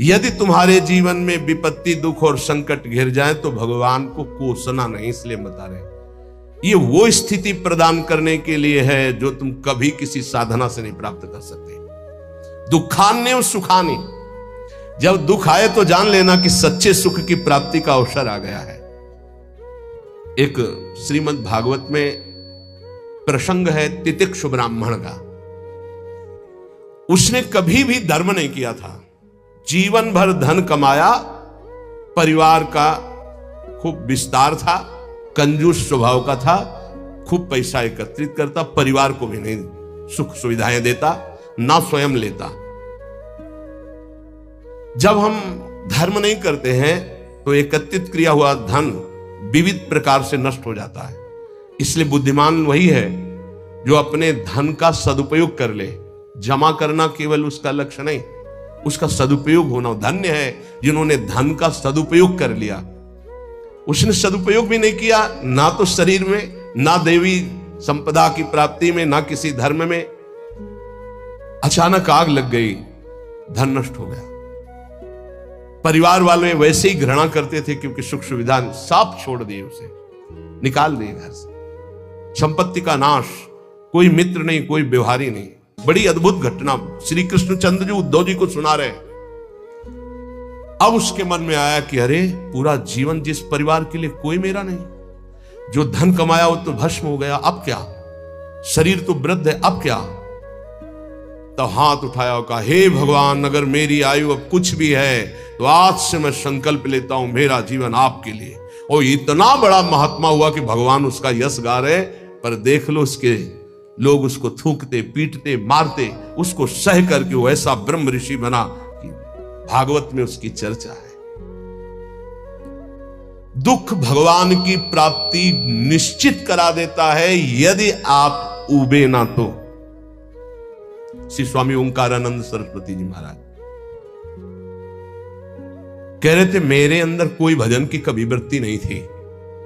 यदि तुम्हारे जीवन में विपत्ति, दुख और संकट घिर जाए तो भगवान को कोसना नहीं, इसलिए बता रहे ये वो स्थिति प्रदान करने के लिए है जो तुम कभी किसी साधना से नहीं प्राप्त कर सकते। दुखान्य और सुखान्य, जब दुख आए तो जान लेना कि सच्चे सुख की प्राप्ति का अवसर आ गया है। एक श्रीमद् भागवत में प्रसंग है तितिक्षु ब्राह्मण का। उसने कभी भी धर्म नहीं किया था, जीवन भर धन कमाया, परिवार का खूब विस्तार था, कंजूस स्वभाव का था, खूब पैसा एकत्रित करता, परिवार को भी नहीं सुख सुविधाएं देता, ना स्वयं लेता। जब हम धर्म नहीं करते हैं तो एकत्रित किया हुआ धन विविध प्रकार से नष्ट हो जाता है। इसलिए बुद्धिमान वही है जो अपने धन का सदुपयोग कर ले। जमा करना केवल उसका लक्ष्य नहीं, उसका सदुपयोग होना। धन्य है जिन्होंने धन का सदुपयोग कर लिया। उसने सदुपयोग भी नहीं किया, ना तो शरीर में, ना देवी संपदा की प्राप्ति में, ना किसी धर्म में। अचानक आग लग गई, धन नष्ट हो गया। परिवार वाले वैसे ही घृणा करते थे क्योंकि सुख सुविधा साफ छोड़ दिए, उसे निकाल दिए घर से। संपत्ति का नाश, कोई मित्र नहीं, कोई व्यवहारी नहीं। बड़ी अद्भुत घटना श्री कृष्णचंद्र जी उद्धव जी को सुना रहे। अब उसके मन में आया कि अरे पूरा जीवन जिस परिवार के लिए कोई मेरा नहीं, जो धन कमाया वो तो भस्म हो गया, अब क्या? शरीर तो वृद्ध है, अब क्या? तो हाथ उठाया और कहा, हे भगवान, अगर मेरी आयु अब कुछ भी है तो आज से मैं संकल्प लेता हूं मेरा जीवन आपके लिए। और इतना बड़ा महात्मा हुआ कि भगवान उसका यश गा रहे, पर देख लो उसके लोग उसको थूकते, पीटते, मारते, उसको सह करके वो ऐसा ब्रह्म ऋषि बना कि भागवत में उसकी चर्चा है। दुख भगवान की प्राप्ति निश्चित करा देता है यदि आप उबे ना तो। श्री स्वामी ओंकारानंद सरस्वती जी महाराज कह रहे थे, मेरे अंदर कोई भजन की कभी वृत्ति नहीं थी।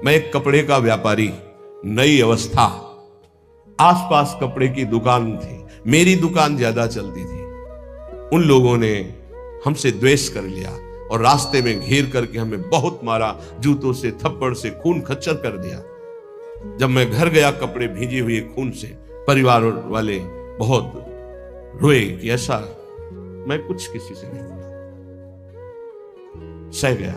मैं एक कपड़े का व्यापारी, नई अवस्था, आसपास कपड़े की दुकान थी, मेरी दुकान ज्यादा चलती थी। उन लोगों ने हमसे द्वेष कर लिया और रास्ते में घेर करके हमें बहुत मारा, जूतों से, थप्पड़ से, खून खच्चर कर दिया। जब मैं घर गया कपड़े भीजे हुए खून से, परिवार वाले बहुत रोए कि ऐसा मैं कुछ किसी से नहीं बोला, सह गया।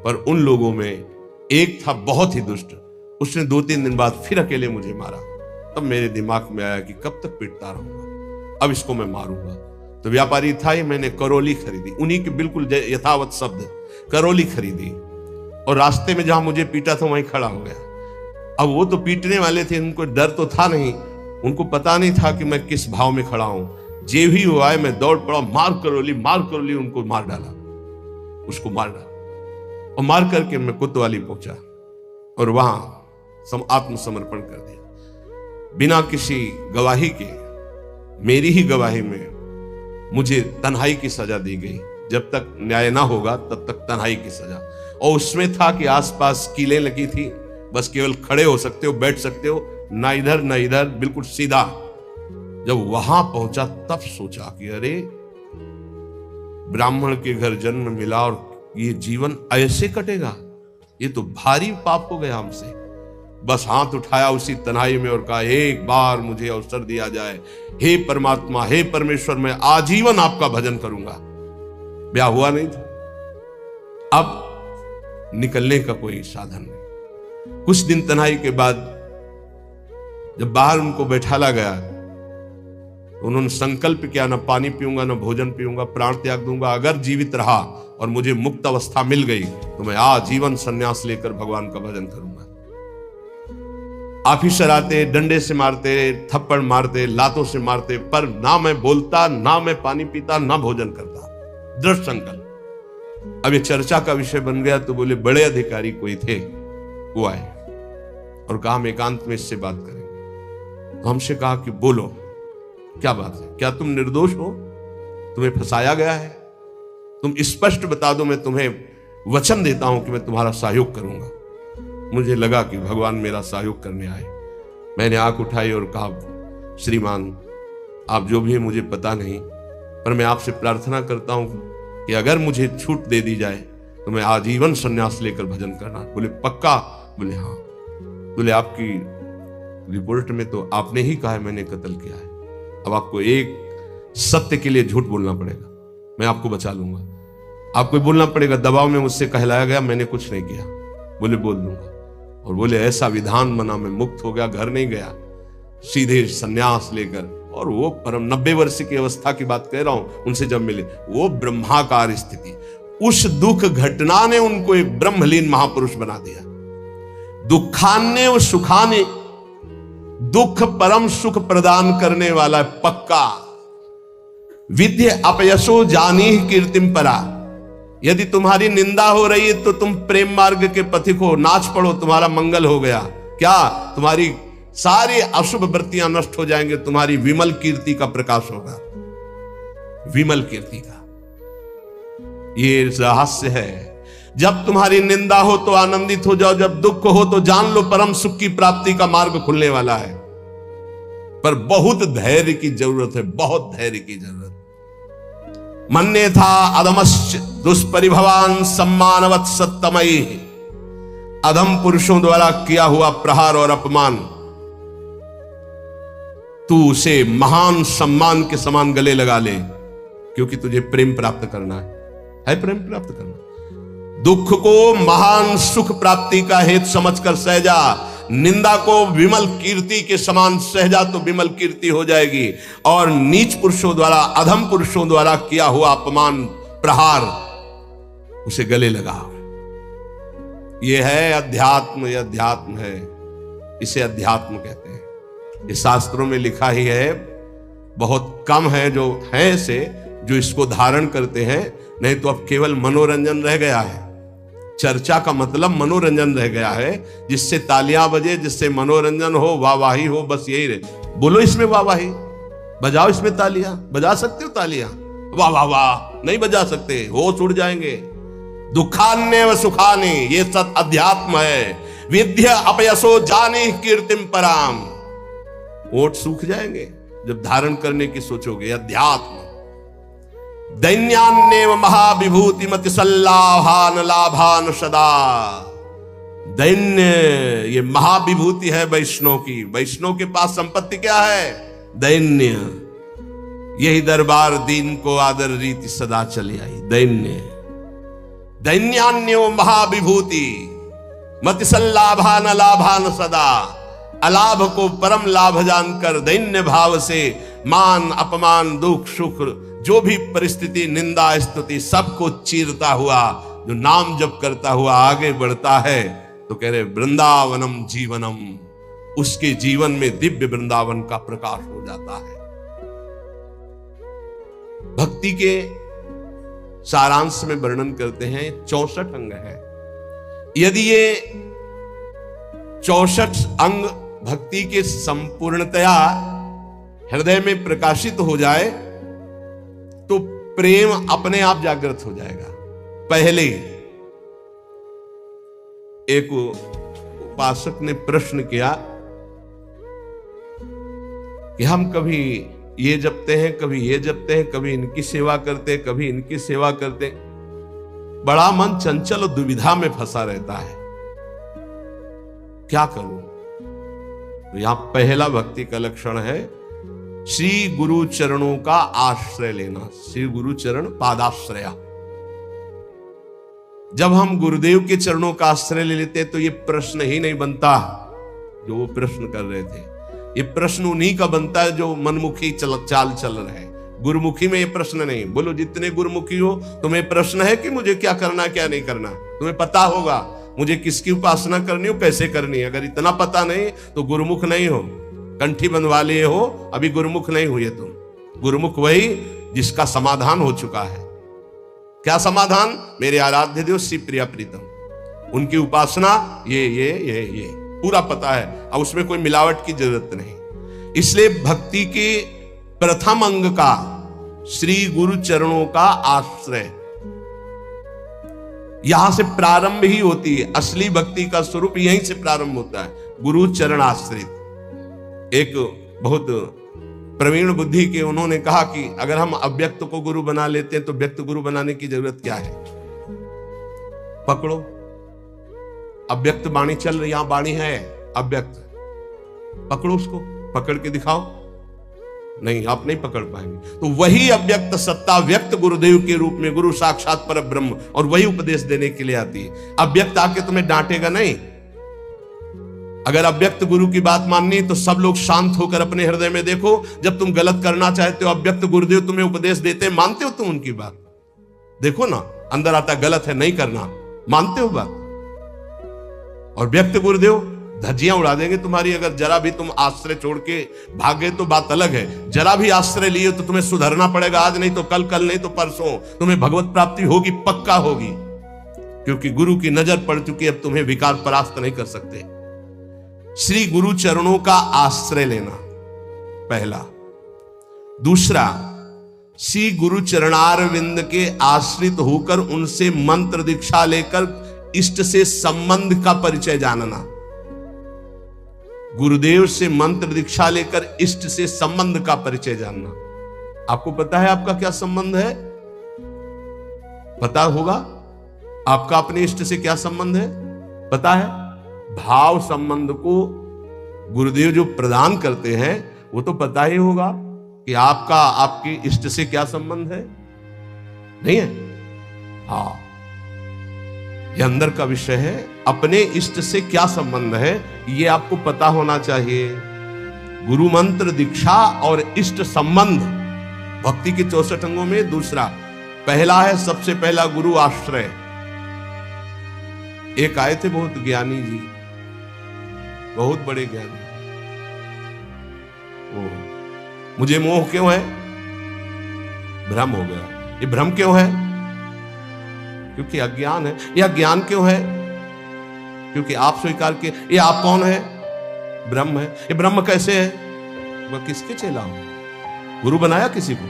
पर उन लोगों में एक था बहुत ही दुष्ट, उसने 2-3 दिन बाद फिर अकेले मुझे मारा। तब मेरे दिमाग में आया कि कब तक पीटता रहूंगा, अब इसको मैं मारूंगा। तो व्यापारी था ही, मैंने करौली खरीदी, उन्हीं के बिल्कुल यथावत शब्द, करौली खरीदी और रास्ते में जहां मुझे पीटा था वहीं खड़ा हो गया। अब वो तो पीटने वाले थे, उनको डर तो था नहीं, उनको पता नहीं था कि मैं किस भाव में खड़ा हूं। जे भी हुआ है मैं दौड़ पड़ा, मार करौली, उनको मार डाला, उसको मार डाला और मार करके मैं कोतवाली पहुंचा और वहां आत्मसमर्पण कर दिया बिना किसी गवाही के। मेरी ही गवाही में मुझे तन्हाई की सजा दी गई। जब तक न्याय ना होगा तब तक तन्हाई की सजा। और उसमें था कि आसपास कीलें लगी थी, बस केवल खड़े हो सकते हो, बैठ सकते हो, ना इधर ना इधर, बिल्कुल सीधा। जब वहां पहुंचा तब सोचा कि अरे ब्राह्मण के घर जन्म मिला और ये जीवन ऐसे कटेगा, ये तो भारी पाप हो गया हमसे। बस हाथ उठाया उसी तन्हाई में और कहा, एक बार मुझे अवसर दिया जाए, हे परमात्मा, हे परमेश्वर, मैं आजीवन आपका भजन करूंगा। ब्याह हुआ नहीं था, अब निकलने का कोई साधन नहीं। कुछ दिन तन्हाई के बाद जब बाहर उनको बैठाला गया, उन्होंने संकल्प किया, ना पानी पीऊंगा, ना भोजन पीऊंगा, प्राण त्याग दूंगा। अगर जीवित रहा और मुझे मुक्त अवस्था मिल गई तो मैं आजीवन संन्यास लेकर भगवान का भजन करूंगा। ऑफिसर आते, डंडे से मारते, थप्पड़ मारते, लातों से मारते, पर ना मैं बोलता, ना मैं पानी पीता, ना भोजन करता। दृढ़ संकल्प। अब ये चर्चा का विषय बन गया तो बोले बड़े अधिकारी कोई थे, वो आए और कहा हम एकांत में इससे बात करेंगे। तो हमसे कहा कि बोलो, क्या बात है? क्या तुम निर्दोष हो? तुम्हें फंसाया गया है? तुम स्पष्ट बता दो, मैं तुम्हें वचन देता हूं कि मैं तुम्हारा सहयोग करूंगा। मुझे लगा कि भगवान मेरा सहयोग करने आए। मैंने आंख उठाई और कहा, श्रीमान, आप जो भी है मुझे पता नहीं, पर मैं आपसे प्रार्थना करता हूं कि अगर मुझे छूट दे दी जाए तो मैं आजीवन संन्यास लेकर भजन करना। बोले पक्का? बोले हाँ। बोले आपकी रिपोर्ट में तो आपने ही कहा है मैंने कत्ल किया है, अब आपको एक सत्य के लिए झूठ बोलना पड़ेगा, मैं आपको बचा लूंगा। आपको बोलना पड़ेगा दबाव में मुझसे कहलाया गया, मैंने कुछ नहीं किया। बोले बोल दूंगा। और बोले ऐसा विधान बना, मैं मुक्त हो गया, घर नहीं गया, सीधे सन्यास लेकर। और वो परम 90 वर्ष की अवस्था की बात कह रहा हूं, उनसे जब मिले, वो ब्रह्माकार स्थिति, उस दुख घटना ने उनको एक ब्रह्मलीन महापुरुष बना दिया। दुखान्य व सुखाने, दुख परम सुख प्रदान करने वाला पक्का। विद्य अपयसो जानी कीर्तिम परा, यदि तुम्हारी निंदा हो रही है तो तुम प्रेम मार्ग के पथिक हो, नाच पड़ो, तुम्हारा मंगल हो गया। क्या? तुम्हारी सारी अशुभ वृत्तियां नष्ट हो जाएंगे, तुम्हारी विमल कीर्ति का प्रकाश होगा। विमल कीर्ति का ये रहस्य है। जब तुम्हारी निंदा हो तो आनंदित हो जाओ, जब दुख हो तो जान लो परम सुख की प्राप्ति का मार्ग खुलने वाला है। पर बहुत धैर्य की जरूरत है, बहुत धैर्य की जरूरत। मन्ने था अधमश्च दुष्परिभवान सम्मानवत सत्तमयी, अधम पुरुषों द्वारा किया हुआ प्रहार और अपमान तू उसे महान सम्मान के समान गले लगा ले, क्योंकि तुझे प्रेम प्राप्त करना है प्रेम प्राप्त करना। दुख को महान सुख प्राप्ति का हेतु समझकर सहजा, निंदा को विमल कीर्ति के समान सहजा तो विमल कीर्ति हो जाएगी। और नीच पुरुषों द्वारा, अधम पुरुषों द्वारा किया हुआ अपमान प्रहार, उसे गले लगाओ। यह है अध्यात्म, यह अध्यात्म है, इसे अध्यात्म कहते हैं। ये शास्त्रों में लिखा ही है, बहुत कम है जो है ऐसे जो इसको धारण करते हैं, नहीं तो अब केवल मनोरंजन रह गया है। चर्चा का मतलब मनोरंजन रह गया है, जिससे तालियां बजे, जिससे मनोरंजन हो, वाहवाही हो, बस यही रहे। बोलो इसमें वाहवाही, बजाओ इसमें तालियां, बजा सकते हो तालियां? वाह वाह वाह नहीं बजा सकते, होश उड़ जाएंगे। दुखान्य व सुखाने, ये सत अध्यात्म है। विद्या अपयसो जाने कीर्तिम पराम, ओठ सूख जाएंगे जब धारण करने की सोचोगे। अध्यात्म। दैन्यान्येव महाविभूति मति सल्लाभान लाभान सदा, दैन्य ये महाविभूति है वैष्णव की। वैष्णव के पास संपत्ति क्या है? दैन्य। यही दरबार दीन को आदर रीति सदा चली आई। दैन्य, दैन्यान्यो महाविभूति मति सल्लाभान लाभान सदा, अलाभ को परम लाभ जानकर दैन्य भाव से मान अपमान दुख सुख जो भी परिस्थिति निंदा स्तुति सबको चीरता हुआ जो नाम जप करता हुआ आगे बढ़ता है, तो कह रहे वृंदावनम जीवनम, उसके जीवन में दिव्य वृंदावन का प्रकाश हो जाता है। भक्ति के सारांश में वर्णन करते हैं 64 अंग है। यदि ये 64 अंग भक्ति के संपूर्णतया हृदय में प्रकाशित हो जाए तो प्रेम अपने आप जागृत हो जाएगा। पहले एक उपासक ने प्रश्न किया कि हम कभी ये जपते हैं, कभी ये जपते हैं, कभी इनकी सेवा करते, कभी इनकी सेवा करते, बड़ा मन चंचल और दुविधा में फंसा रहता है, क्या करूं? तो यहां पहला भक्ति का लक्षण है श्री गुरु चरणों का आश्रय लेना। श्री गुरु चरण पादाश्रया। जब हम गुरुदेव के चरणों का आश्रय ले लेते तो ये प्रश्न ही नहीं बनता जो वो प्रश्न कर रहे थे। ये प्रश्न उन्हीं का बनता है जो मनमुखी चाल चल रहे हैं। गुरुमुखी में ये प्रश्न नहीं। बोलो जितने गुरुमुखी हो, तुम्हें प्रश्न है कि मुझे क्या करना क्या नहीं करना? तुम्हें पता होगा मुझे किसकी उपासना करनी हो, कैसे करनी है। अगर इतना पता नहीं तो गुरुमुख नहीं हो। कंठी बंधवा लिए हो, अभी गुरुमुख नहीं हुए तुम। गुरुमुख वही जिसका समाधान हो चुका है। क्या समाधान? मेरे आराध्य देव श्री प्रिया प्रीतम, उनकी उपासना ये पूरा पता है। अब उसमें कोई मिलावट की जरूरत नहीं। इसलिए भक्ति के प्रथम अंग का श्री गुरु चरणों का आश्रय, यहां से प्रारंभ ही होती है। असली भक्ति का स्वरूप यहीं से प्रारंभ होता है, गुरु चरण आश्रित। एक बहुत प्रवीण बुद्धि के उन्होंने कहा कि अगर हम अव्यक्त को गुरु बना लेते हैं तो व्यक्त गुरु बनाने की जरूरत क्या है? पकड़ो, अव्यक्त वाणी चल रही, यहां वाणी है अव्यक्त, पकड़ो उसको, पकड़ के दिखाओ। नहीं, आप नहीं पकड़ पाएंगे। तो वही अव्यक्त सत्ता व्यक्त गुरुदेव के रूप में, गुरु साक्षात पर ब्रह्म, और वही उपदेश देने के लिए आती है। अव्यक्त आके तुम्हें डांटेगा नहीं। अगर अव्यक्त गुरु की बात माननी तो सब लोग शांत होकर अपने हृदय में देखो। जब तुम गलत करना चाहते हो, अव्यक्त गुरुदेव तुम्हें उपदेश देते हैं, मानते हो तुम उनकी बात? देखो ना, अंदर आता गलत है, नहीं करना, मानते हो बात? और व्यक्त गुरुदेव धज्जियां उड़ा देंगे तुम्हारी। अगर जरा भी तुम आश्रय छोड़ के भागे तो बात अलग है, जरा भी आश्रय लिए तो तुम्हें सुधरना पड़ेगा। आज नहीं तो कल, कल नहीं तो परसों तुम्हें भगवत प्राप्ति होगी, पक्का होगी, क्योंकि गुरु की नजर पड़ चुकी है। अब तुम्हें विकार परास्त नहीं कर सकते। श्री गुरु चरणों का आश्रय लेना पहला। दूसरा, श्री गुरु चरणारविंद के आश्रित होकर उनसे मंत्र दीक्षा लेकर इष्ट से संबंध का परिचय जानना। गुरुदेव से मंत्र दीक्षा लेकर इष्ट से संबंध का परिचय जानना। आपको पता है आपका क्या संबंध है? पता होगा आपका अपने इष्ट से क्या संबंध है? पता है? भाव संबंध को गुरुदेव जो प्रदान करते हैं वो तो पता ही होगा कि आपका आपके इष्ट से क्या संबंध है, नहीं है? हाँ, ये अंदर का विषय है। अपने इष्ट से क्या संबंध है ये आपको पता होना चाहिए। गुरु मंत्र दीक्षा और इष्ट संबंध भक्ति के 64 अंगों में दूसरा, पहला है सबसे पहला गुरु आश्रय। एक आए थे बहुत ज्ञानी जी, बहुत बड़े ज्ञानी। मुझे मोह क्यों है? भ्रम हो गया। ये भ्रम क्यों है? क्योंकि अज्ञान है। यह ज्ञान क्यों है? क्योंकि आप स्वीकार किए। ये आप कौन है? ब्रह्म है। ये ब्रह्म कैसे है? वह किसके चेला हो? गुरु बनाया किसी को?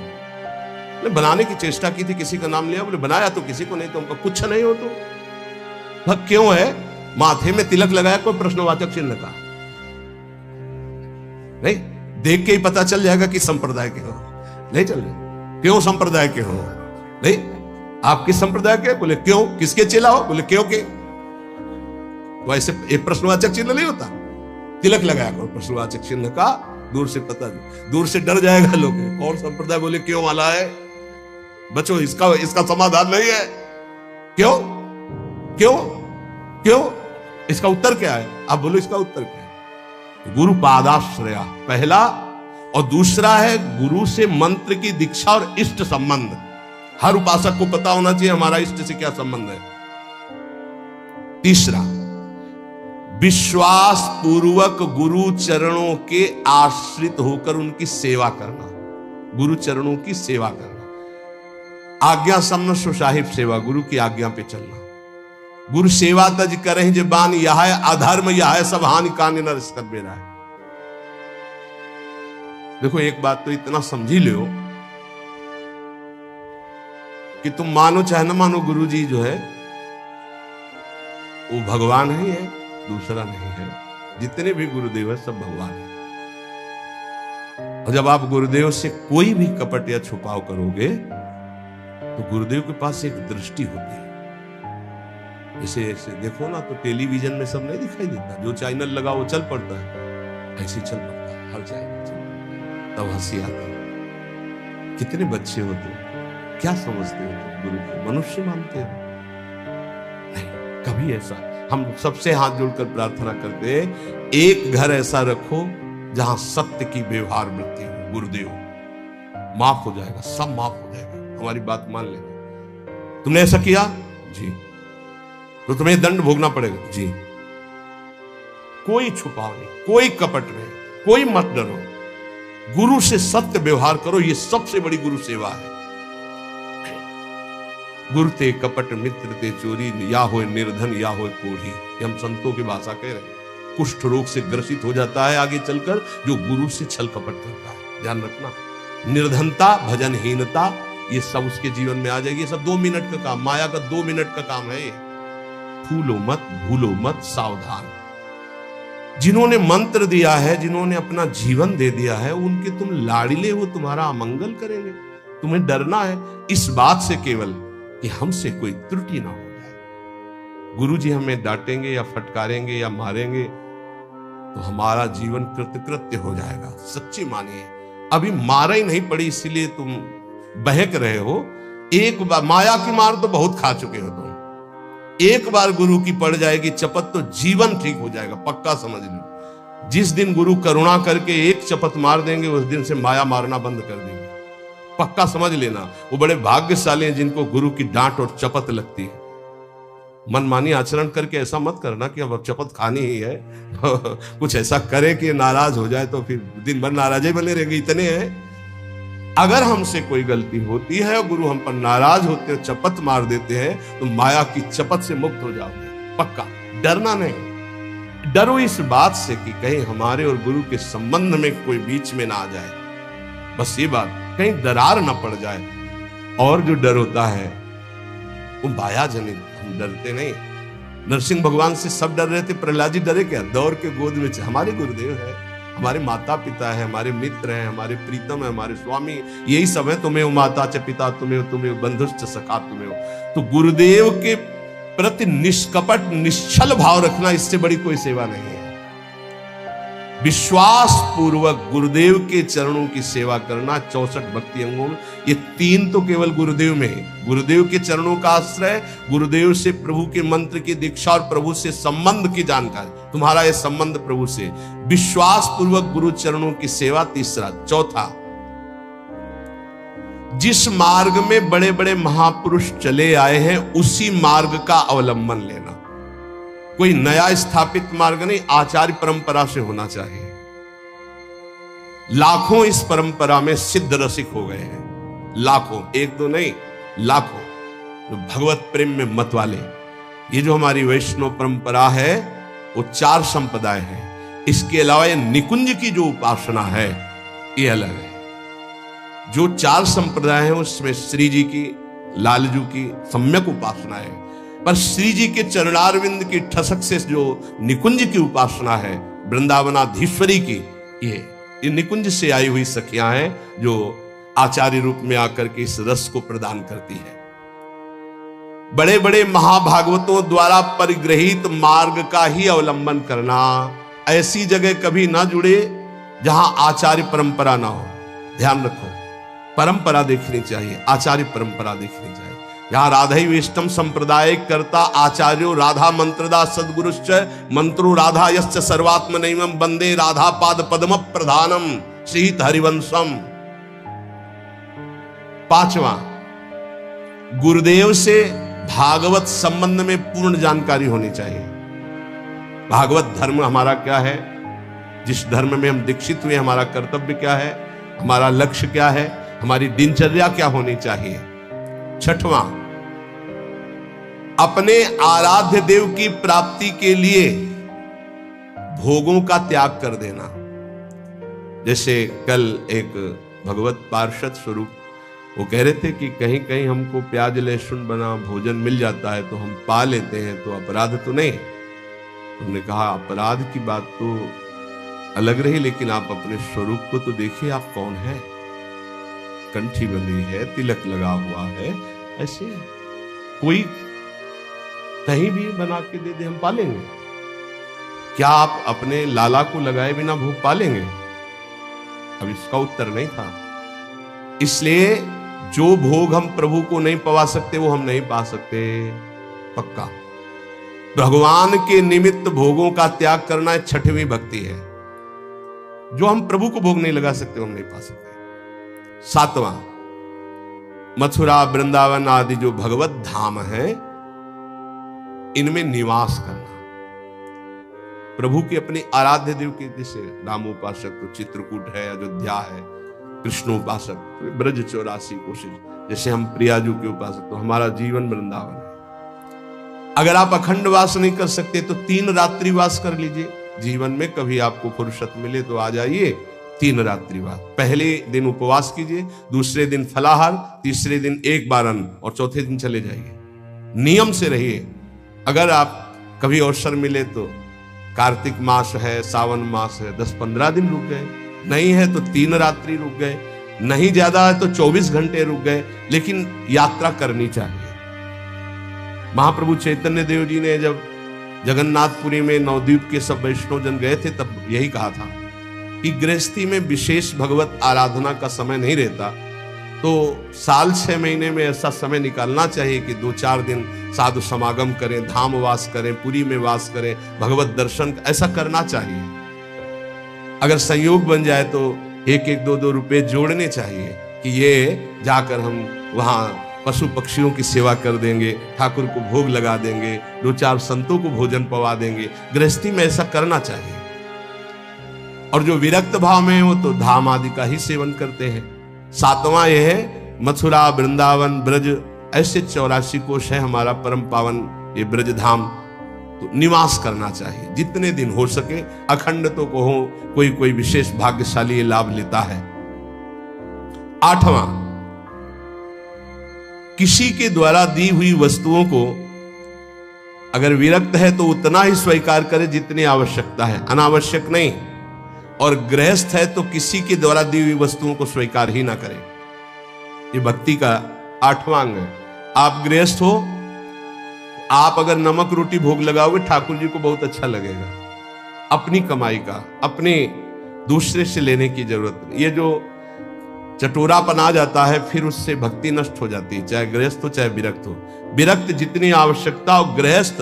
ने बनाने की चेष्टा की थी, किसी का नाम लिया, बोले बनाया तो किसी को नहीं, तो हमको कुछ नहीं हो। तो वह क्यों है? माथे में तिलक लगाया, कोई प्रश्नवाचक चिन्ह का नहीं, देख के ही पता चल जाएगा कि संप्रदाय के हो। नहीं चल रहे, क्यों संप्रदाय के हो? नहीं, आप किस संप्रदाय के? बोले क्यों, किसके चेला हो? बोले क्यों के। वैसे एक प्रश्नवाचक चिन्ह नहीं होता, तिलक लगाया करो प्रश्नवाचक चिन्ह का, दूर से पता, दूर से डर जाएगा लोग, कौन संप्रदाय, बोले क्यों वाला है। बच्चों, इसका समाधान नहीं है। क्यों क्यों क्यों, इसका उत्तर क्या है? आप बोलो इसका उत्तर क्या है? गुरु पादाश्रया पहला, और दूसरा है गुरु से मंत्र की दीक्षा और इष्ट संबंध। हर उपासक को पता होना चाहिए हमारा इष्ट से क्या संबंध है। तीसरा, विश्वास पूर्वक गुरु चरणों के आश्रित होकर उनकी सेवा करना। गुरु चरणों की सेवा करना, आज्ञा सम्न सुसाहिब सेवा, गुरु की आज्ञा पे चलना। गुरु सेवा तज करें जे बान, यह है अधर्म, यह है सब हानि कान न रिस्कत बेरा है। देखो, एक बात तो इतना समझी लो कि तुम मानो चाहे न मानो, गुरु जी जो है वो भगवान ही है, दूसरा नहीं है। जितने भी गुरुदेव है सब भगवान है। और जब आप गुरुदेव से कोई भी कपट या छुपाव करोगे तो गुरुदेव के पास एक दृष्टि होती है। ऐसे देखो ना, तो टेलीविजन में सब नहीं दिखाई देता, जो चैनल लगा वो चल पड़ता है, ऐसे चल पड़ता है हर चैनल, तब हंसी आती है। कितने बच्चे होते हैं, क्या समझते हो गुरु को? मनुष्य मानते हो? नहीं, कभी ऐसा। हम सबसे हाथ जोड़कर प्रार्थना करते हैं, एक घर ऐसा रखो जहां सत्य की व्यवहार वृत्ति हो। गुरुदेव, माफ हो जाएगा, सब माफ हो जाएगा, हमारी बात मान लेना। तुमने ऐसा किया जी, तो तुम्हें दंड भोगना पड़ेगा जी। कोई छुपाव नहीं, कोई कपट नहीं, कोई मत डरो। गुरु से सत्य व्यवहार करो, ये सबसे बड़ी गुरु सेवा है। गुरु ते कपट मित्र ते चोरी, या हो निर्धन या हो कोढ़ी। ये हम संतों की भाषा कह रहे हैं। कुष्ठ रोग से ग्रसित हो जाता है आगे चलकर जो गुरु से छल कपट करता है। ध्यान रखना, निर्धनता, भजनहीनता, ये सब उसके जीवन में आ जाएगी। ये सब 2 मिनट का काम, माया का 2 मिनट का काम है ये। फूलो मत, भूलो मत, सावधान। जिन्होंने मंत्र दिया है, जिन्होंने अपना जीवन दे दिया है, उनके तुम लाड़िले, वो तुम्हारा अमंगल करेंगे। तुम्हें डरना है इस बात से केवल कि हमसे कोई त्रुटि ना हो जाए। गुरुजी हमें डांटेंगे या फटकारेंगे या मारेंगे तो हमारा जीवन कृतकृत्य हो जाएगा। सच्ची मानिए, अभी मारा ही नहीं पड़ी इसीलिए तुम बहक रहे हो। एक बार माया की मार तो बहुत खा चुके हो तुम। एक बार गुरु की पड़ जाएगी चपत तो जीवन ठीक हो जाएगा, पक्का समझ लो। जिस दिन गुरु करुणा करके एक चपत मार देंगे उस दिन से माया मारना बंद कर देंगे, पक्का समझ लेना। वो बड़े भाग्यशाली हैं जिनको गुरु की डांट और चपत लगती है। मनमानी आचरण करके ऐसा मत करना कि अब चपत खानी ही है कुछ ऐसा करे कि नाराज हो जाए तो फिर दिन भर नाराज ही बने रहेंगे। इतने हैं, अगर हमसे कोई गलती होती है और गुरु हम पर नाराज होते हैं, चपत मार देते हैं, तो माया की चपत से मुक्त हो जाओगे, पक्का। डरना नहीं, डरो इस बात से कि कहीं हमारे और गुरु के संबंध में कोई बीच में ना आ जाए, बस ये बात, कहीं दरार ना पड़ जाए। और जो डर होता है वो माया जनित, हम डरते नहीं। नरसिंह भगवान से सब डर रहे थे, प्रहलाद जी डरे क्या? दौड़ के गोद में हमारे गुरुदेव है, हमारे माता पिता है, हमारे मित्र हैं, हमारे प्रीतम है, हमारे स्वामी, यही सब है। तुम्हें माता च पिता तुम्हें बंधुश्च सखा तुम्हें। तो गुरुदेव के प्रति निष्कपट निश्चल भाव रखना, इससे बड़ी कोई सेवा नहीं है। विश्वास पूर्वक गुरुदेव के चरणों की सेवा करना 64 भक्ति अंगों में, ये 3 तो केवल गुरुदेव में है। गुरुदेव के चरणों का आश्रय, गुरुदेव से प्रभु के मंत्र की दीक्षा और प्रभु से संबंध की जानकारी, तुम्हारा ये संबंध प्रभु से, विश्वास पूर्वक गुरु चरणों की सेवा, तीसरा। चौथा, जिस मार्ग में बड़े बड़े महापुरुष चले आए हैं उसी मार्ग का अवलंबन लेना। कोई नया स्थापित मार्ग नहीं, आचार्य परंपरा से होना चाहिए। लाखों इस परंपरा में सिद्ध रसिक हो गए हैं, लाखों, एक दो नहीं, लाखों, जो भगवत प्रेम में मत वाले। ये जो हमारी वैष्णव परंपरा है वो 4 संप्रदाय है। इसके अलावा ये निकुंज की जो उपासना है ये अलग है। जो 4 संप्रदाय हैं उसमें श्री जी की, लालजू की सम्यक उपासना है, पर श्री जी के चरणारविंद की ठसक से जो निकुंज की उपासना है, वृंदावनाधीश्वरी की, ये निकुंज से आई हुई सखियां हैं जो आचार्य रूप में आकर के इस रस को प्रदान करती है। बड़े बड़े महाभागवतों द्वारा परिग्रहित मार्ग का ही अवलंबन करना। ऐसी जगह कभी ना जुड़े जहां आचार्य परंपरा ना हो। ध्यान रखो, परंपरा देखनी चाहिए, आचार्य परंपरा देखनी चाहिए। यहाँ राधैवेष्टम संप्रदाय करता आचार्यो राधा मंत्रदा सद्गुरुश्च मंत्रो राधा यश्च सर्वात्मनैवं वंदे राधा पाद पद्म प्रधानम श्रीत हरिवंशम। 5वां, गुरुदेव से भागवत संबंध में पूर्ण जानकारी होनी चाहिए। भागवत धर्म हमारा क्या है, जिस धर्म में हम दीक्षित हुए, हमारा कर्तव्य क्या है, हमारा लक्ष्य क्या है, हमारी दिनचर्या क्या होनी चाहिए। 6वां, अपने आराध्य देव की प्राप्ति के लिए भोगों का त्याग कर देना। जैसे कल एक भगवत पार्षद स्वरूप वो कह रहे थे कि कहीं कहीं हमको प्याज लहसुन बना भोजन मिल जाता है तो हम पा लेते हैं, तो अपराध तो नहीं। उन्होंने कहा अपराध की बात तो अलग रही, लेकिन आप अपने स्वरूप को तो देखिए, आप कौन है। कंठी बंधी है, तिलक लगा हुआ है, ऐसे कोई कहीं भी बना के दे दे हम पालेंगे। क्या आप अपने लाला को लगाए बिना भोग पालेंगे? अब इसका उत्तर नहीं था। इसलिए जो भोग हम प्रभु को नहीं पवा सकते वो हम नहीं पा सकते, पक्का। भगवान के निमित्त भोगों का त्याग करना 6वीं भक्ति है। जो हम प्रभु को भोग नहीं लगा सकते वो हम नहीं पा सकते। 7वां, मथुरा वृंदावन आदि जो भगवत धाम है इनमें निवास करना। प्रभु के अपने आराध्य देव के, जैसे राम उपासक तो चित्रकूट है, अयोध्या है, कृष्ण उपासक तो ब्रज 84 कोशिश, जैसे हम प्रियाजू के उपासक तो हमारा जीवन वृंदावन है। अगर आप अखंड वास नहीं कर सकते तो 3 रात्रि वास कर लीजिए। जीवन में कभी आपको फुर्सत मिले तो आ जाइए, 3 रात्रि वास। पहले दिन उपवास कीजिए, दूसरे दिन फलाहार, तीसरे दिन 1 बार अन्न और चौथे दिन चले जाइए। नियम से रहिए। अगर आप कभी अवसर मिले तो कार्तिक मास है, सावन मास है, 10-15 दिन रुक गए, नहीं है तो 3 रात्रि रुक गए, नहीं ज्यादा है तो 24 घंटे रुक गए, लेकिन यात्रा करनी चाहिए। महाप्रभु चैतन्य देव जी ने जब जगन्नाथपुरी में नवद्वीप के सब वैष्णव जन गए थे तब यही कहा था कि गृहस्थी में विशेष भगवत आराधना का समय नहीं रहता, तो साल 6 महीने में ऐसा समय निकालना चाहिए कि 2-4 दिन साधु समागम करें, धाम वास करें, पुरी में वास करें, भगवत दर्शन, ऐसा करना चाहिए। अगर संयोग बन जाए तो 1-1, 2-2 रुपए जोड़ने चाहिए कि ये जाकर हम वहाँ पशु पक्षियों की सेवा कर देंगे, ठाकुर को भोग लगा देंगे, 2-4 संतों को भोजन पवा देंगे। गृहस्थी में ऐसा करना चाहिए। और जो विरक्त भाव में वो तो धाम आदि का ही सेवन करते हैं। 7वां यह है मथुरा, वृंदावन, ब्रज, ऐसे 84 कोश है हमारा परम पावन ये ब्रज धाम, तो निवास करना चाहिए जितने दिन हो सके। अखंड तो को हो, कोई विशेष भाग्यशाली ये लाभ लेता है। 8वां, किसी के द्वारा दी हुई वस्तुओं को अगर विरक्त है तो उतना ही स्वीकार करे जितनी आवश्यकता है, अनावश्यक नहीं। और गृहस्थ है तो किसी के द्वारा दी हुई वस्तुओं को स्वीकार ही ना करे। ये भक्ति का 8वां अंग है। आप गृहस्थ हो, आप अगर नमक रोटी भोग लगाओगे ठाकुर जी को बहुत अच्छा लगेगा। अपनी कमाई का, अपने दूसरे से लेने की जरूरत नहीं। ये जो चटोरापन आ जाता है फिर उससे भक्ति नष्ट हो जाती है, चाहे गृहस्थ हो चाहे विरक्त हो। विरक्त जितनी आवश्यकता हो, गृहस्थ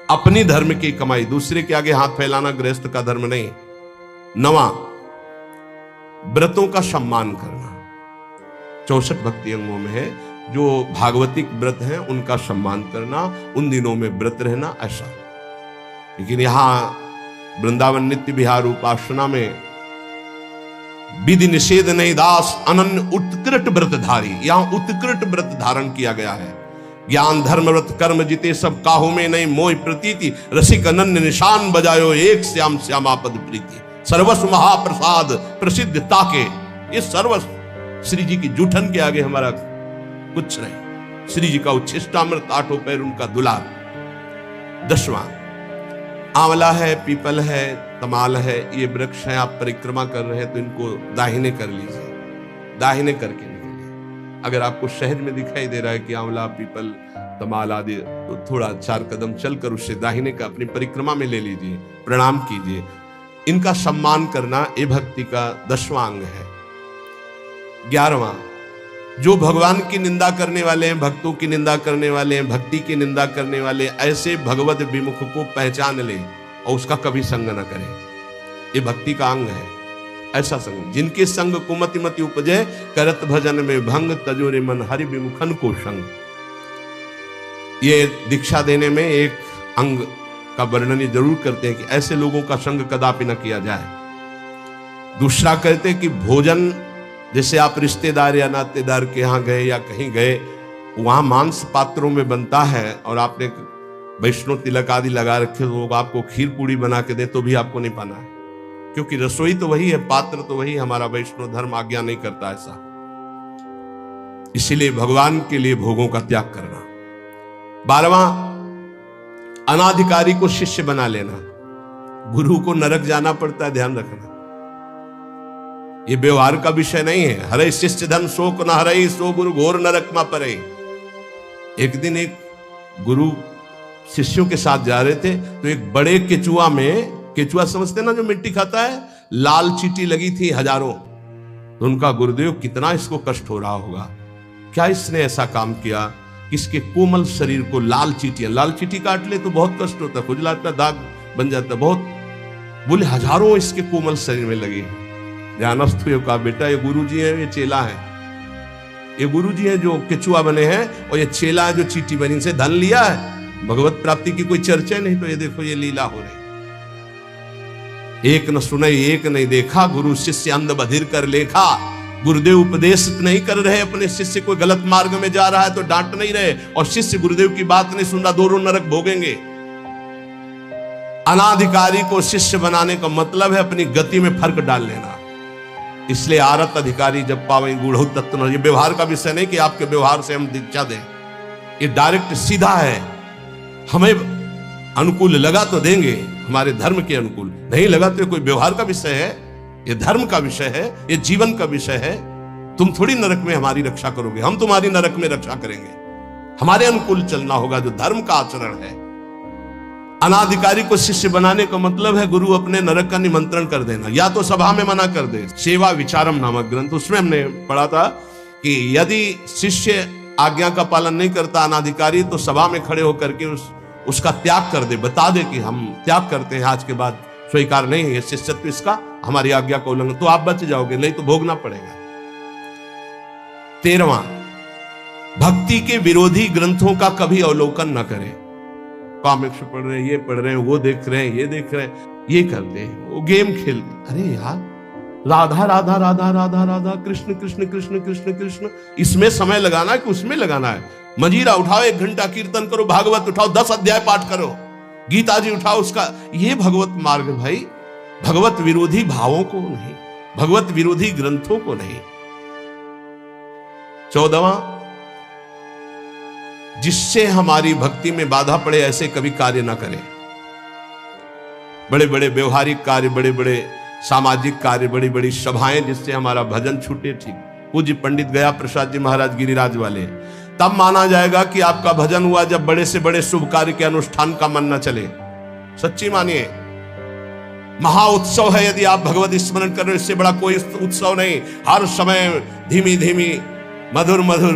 अपनी धर्म की कमाई, दूसरे के आगे हाथ फैलाना गृहस्थ का धर्म नहीं। 9वां, व्रतों का सम्मान करना। 64 भक्ति अंगों में है, जो भागवतिक व्रत हैं उनका सम्मान करना, उन दिनों में व्रत रहना, ऐसा। लेकिन यहां वृंदावन नित्य विहार उपासना में विधि निषेध नहीं दास अनन्य उत्कृष्ट व्रतधारी, यहां उत्कृष्ट व्रत धारण किया गया है। ज्ञान धर्म व्रत कर्म जिते सब काहू में नहीं मोह प्रतीति, रसिक अनन्य निशान बजायो एक श्याम श्यामापद प्रीति। सर्वस्व महाप्रसाद प्रसिद्ध ताके, ये सर्वस्व श्री जी की जूठन के आगे हमारा कुछ नहीं। श्री जी का उच्छिष्टामृत, 8 पैर उनका दुलार। 10वां, आंवला है, पीपल है, तमाल है, ये वृक्ष है, आप परिक्रमा कर रहे हैं तो इनको दाहिने कर लीजिए, दाहिने करके निकलिए। अगर आपको शहर में दिखाई दे रहा है कि आंवला, पीपल, तमाल आदि, तो थोड़ा 4 कदम चलकर उससे दाहिने का अपनी परिक्रमा में ले लीजिए, प्रणाम कीजिए। इनका सम्मान करना ये भक्ति का 10वां अंग है। 11वां, जो भगवान की निंदा करने वाले हैं, भक्तों की निंदा करने वाले हैं, भक्ति की निंदा करने वाले, ऐसे भगवत विमुख को पहचान ले और उसका कभी संग न करे। ये भक्ति का अंग है। ऐसा संग जिनके संग कुमति मति उपजे, करत भजन में भंग, तजोरे मन हरि विमुखन को संग। ये दीक्षा देने में एक अंग का वर्णन जरूर करते हैं कि ऐसे लोगों का संग कदापि न किया जाए। दूसरा कहते हैं कि भोजन, जैसे आप रिश्तेदार या नातेदार के यहाँ गए या कहीं गए, वहां मांस पात्रों में बनता है और आपने वैष्णव तिलक आदि लगा रखे, तो आपको खीर पूड़ी बना के दे तो भी आपको नहीं पाना है, क्योंकि रसोई तो वही है, पात्र तो वही। हमारा वैष्णव धर्म आज्ञा नहीं करता ऐसा। इसीलिए भगवान के लिए भोगों का त्याग करना। 12वां, अनाधिकारी को शिष्य बना लेना। गुरु को नरक जाना पड़ता है, ध्यान रखना। ये व्यवहार का विषय नहीं है। हरे शिष्य धन शोक न हरे, सो गुरु घोर नरक मा परे। एक दिन एक गुरु शिष्यों के साथ जा रहे थे तो एक बड़े केचुआ में, केचुआ समझते ना जो मिट्टी खाता है, लाल चींटी लगी थी हजारों। तो उनका गुरुदेव, कितना इसको कष्ट हो रहा होगा, क्या इसने ऐसा काम किया इसके कोमल शरीर को लाल चींटियां, लाल चींटी काट ले तो बहुत कष्ट होता है, खुजलाता, दाग बन जाता बहुत। बोले हजारों इसके कोमल शरीर में लगे। ध्यानस्थ हुए, कहा बेटा ये गुरुजी है, ये चेला है। ये गुरुजी है जो केचुआ बने हैं, और ये चेला है जो चींटी बनी, इनसे धन लिया है। भगवत प्राप्ति की कोई चर्चा नहीं, तो ये देखो ये लीला हो रही। एक न सुने एक नहीं देखा, गुरु शिष्य अंध बधिर कर लेखा। गुरुदेव उपदेश नहीं कर रहे अपने शिष्य को, गलत मार्ग में जा रहा है तो डांट नहीं रहे, और शिष्य गुरुदेव की बात नहीं सुन रहा, दोनों नरक भोगेंगे। अनाधिकारी को शिष्य बनाने का मतलब है अपनी गति में फर्क डाल लेना। इसलिए आरत अधिकारी जब पावे गूढ़ तत्व, ये व्यवहार का विषय नहीं कि आपके व्यवहार से हम दीक्षा दें, ये डायरेक्ट सीधा है। हमें अनुकूल लगा तो देंगे, हमारे धर्म के अनुकूल नहीं लगा तो कोई व्यवहार का विषय है, ये धर्म का विषय है, ये जीवन का विषय है। तुम थोड़ी नरक में हमारी रक्षा करोगे, हम तुम्हारी नरक में रक्षा करेंगे। हमारे अनुकूल चलना होगा, जो धर्म का आचरण है। अनाधिकारी को शिष्य बनाने का मतलब है गुरु अपने नरक का निमंत्रण कर देना, या तो सभा में मना कर दे। सेवा विचारम नामक ग्रंथ, उसमें हमने पढ़ा था कि यदि शिष्य आज्ञा का पालन नहीं करता अनाधिकारी, तो सभा में खड़े होकर के उसका त्याग कर दे, बता दे कि हम त्याग करते हैं, आज के बाद स्वीकार नहीं है शिष्यत्व इसका, हमारी आज्ञा का उल्लंघन, तो आप बच जाओगे, नहीं तो भोगना पड़ेगा। 13वां, भक्ति के विरोधी ग्रंथों का कभी अवलोकन न करें। कॉमिक्स पढ़ रहे हैं, ये पढ़ रहे हैं, वो देख रहे हैं, ये देख रहे हैं, ये करते हैं, वो गेम खेलते। अरे यार, राधा राधा राधा राधा राधा, कृष्ण कृष्ण कृष्ण कृष्ण कृष्ण, इसमें समय लगाना है कि उसमें लगाना है? मजीरा उठाओ, 1 घंटा कीर्तन करो, भागवत उठाओ, 10 अध्याय पाठ करो, गीता जी उठाओ, उसका ये भगवत मार्ग भाई। भगवत विरोधी भावों को नहीं, भगवत विरोधी ग्रंथों को नहीं। 14वां, जिससे हमारी भक्ति में बाधा पड़े ऐसे कभी कार्य ना करें। बड़े बड़े व्यवहारिक कार्य, बड़े बड़े सामाजिक कार्य, बड़ी बड़ी सभाएं जिससे हमारा भजन छूटे, ठीक। पूज्य पंडित गया प्रसाद जी महाराज गिरिराज वाले, तब माना जाएगा कि आपका भजन हुआ जब बड़े से बड़े शुभ कार्य के अनुष्ठान का मन न चले। सच्ची मानिए, महा उत्सव है यदि आप भगवत स्मरण कर रहे हो, इससे बड़ा कोई उत्सव नहीं। हर समय धीमी धीमी मधुर मधुर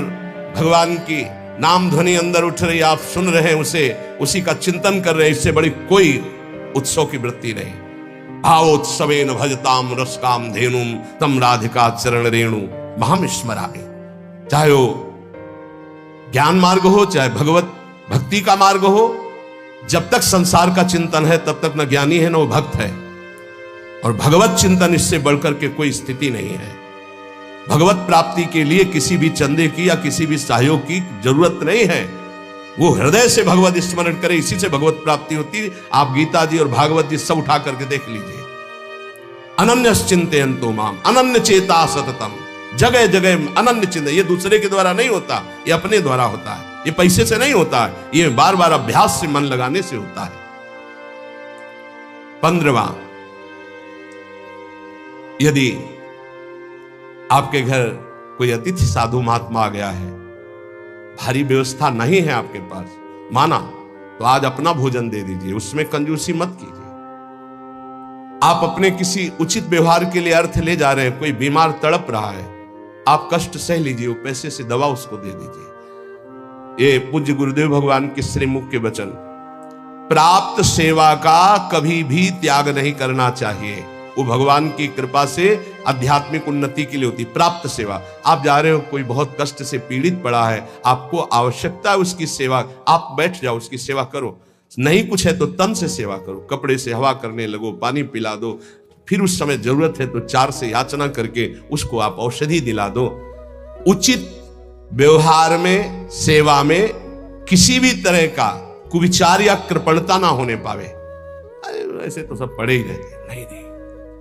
भगवान की नाम ध्वनि अंदर उठ रही, आप सुन रहे हैं उसे, उसी का चिंतन कर रहे हैं, इससे बड़ी कोई उत्सव की वृत्ति नहीं। भावोत्सवेन भजताम रसकाम धेनुम तम राधिका चरण रेणु महम स्मरामि। चाहे वो ज्ञान मार्ग हो, चाहे भगवत भक्ति का मार्ग हो, जब तक संसार का चिंतन है तब तक न ज्ञानी है न वो भक्त है। और भगवत चिंतन, इससे बढ़कर के कोई स्थिति नहीं है। भगवत प्राप्ति के लिए किसी भी चंदे की या किसी भी सहयोग की जरूरत नहीं है। वो हृदय से भगवत स्मरण करे, इसी से भगवत प्राप्ति होती है। आप गीता जी और भागवत जी सब उठा करके देख लीजिए। अनन्य चिंतयन्तो माम अनन्य चेता सततम, जगह जगह अनन्य चिंतन। ये दूसरे के द्वारा नहीं होता, ये अपने द्वारा होता है, ये पैसे से नहीं होता है, ये बार बार अभ्यास से, मन लगाने से होता है। 15वां, यदि आपके घर कोई अतिथि साधु महात्मा आ गया है, भारी व्यवस्था नहीं है आपके पास, माना तो आज अपना भोजन दे दीजिए, उसमें कंजूसी मत कीजिए। आप अपने किसी उचित व्यवहार के लिए अर्थ ले जा रहे हैं, कोई बीमार तड़प रहा है, आप कष्ट सह लीजिए, वो पैसे से दवा उसको दे दीजिए। ये पूज्य गुरुदेव भगवान के श्रीमुख के वचन। प्राप्त सेवा का कभी भी त्याग नहीं करना चाहिए, वो भगवान की कृपा से आध्यात्मिक उन्नति के लिए होती। प्राप्त सेवा, आप जा रहे हो, कोई बहुत कष्ट से पीड़ित पड़ा है, आपको आवश्यकता है उसकी सेवा, आप बैठ जाओ, उसकी सेवा करो। नहीं कुछ है तो तन से सेवा करो, कपड़े से हवा करने लगो, पानी पिला दो, फिर उस समय जरूरत है तो 4 से याचना करके उसको आप औषधि दिला दो। उचित व्यवहार में, सेवा में किसी भी तरह का कुविचार या कृपणता ना होने पावे। अरे ऐसे तो सब पड़े ही रहते, नहीं।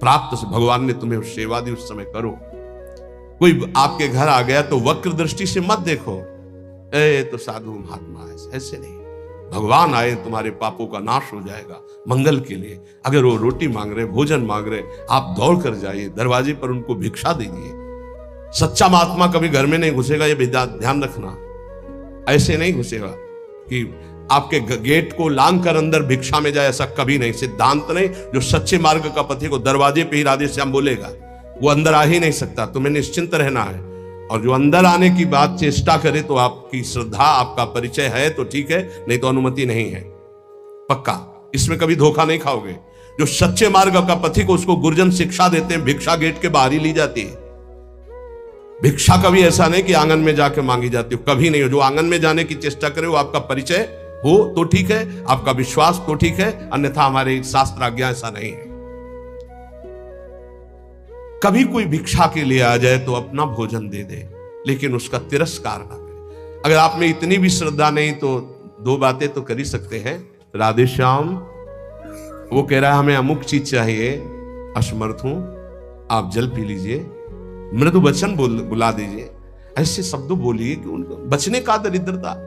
प्राप्त से भगवान ने तुम्हें सेवा दी, उस समय करो। कोई आपके घर आ गया तो वक्र दृष्टि से मत देखो, ए तो साधु महात्मा है, ऐसे नहीं। भगवान आए, तुम्हारे पापों का नाश हो जाएगा मंगल के लिए। अगर वो रोटी मांग रहे, भोजन मांग रहे, आप दौड़ कर जाइए, दरवाजे पर उनको भिक्षा दीजिए। सच्चा महात्मा कभी घर में नहीं घुसेगा, ये ध्यान रखना। ऐसे नहीं घुसेगा कि आपके गेट को लांग कर अंदर भिक्षा में जाए, ऐसा कभी नहीं, सिद्धांत नहीं। जो सच्चे मार्ग का पथी को दरवाजे पे ही राधे श्याम बोलेगा, वो अंदर आ ही नहीं सकता, तुम्हें निश्चिंत रहना है। और जो अंदर आने की बात चेष्टा करे तो आपकी श्रद्धा, आपका परिचय है तो ठीक है, नहीं तो अनुमति नहीं है, पक्का। इसमें कभी धोखा नहीं खाओगे। जो सच्चे मार्ग का पथिक को, उसको गुरुजन शिक्षा देते हैं, भिक्षा गेट के बाहर ही ली जाती है। भिक्षा कभी ऐसा नहीं कि आंगन में जाके मांगी जाती हो, कभी नहीं हो। जो आंगन में जाने की चेष्टा करे वो आपका परिचय हो तो ठीक है, आपका विश्वास तो ठीक है, अन्यथा हमारे शास्त्र आज्ञा ऐसा नहीं है। कभी कोई भिक्षा के लिए आ जाए तो अपना भोजन दे दे, लेकिन उसका तिरस्कार ना करे। अगर आप में इतनी भी श्रद्धा नहीं तो 2 बातें तो कर ही सकते हैं। राधे श्याम, वो कह रहा है हमें अमुक चीज चाहिए, असमर्थ हूं, आप जल पी लीजिए, मृदु वचन बुला दीजिए, ऐसे शब्दों बोलिए कि उनको बचने का दरिद्रता।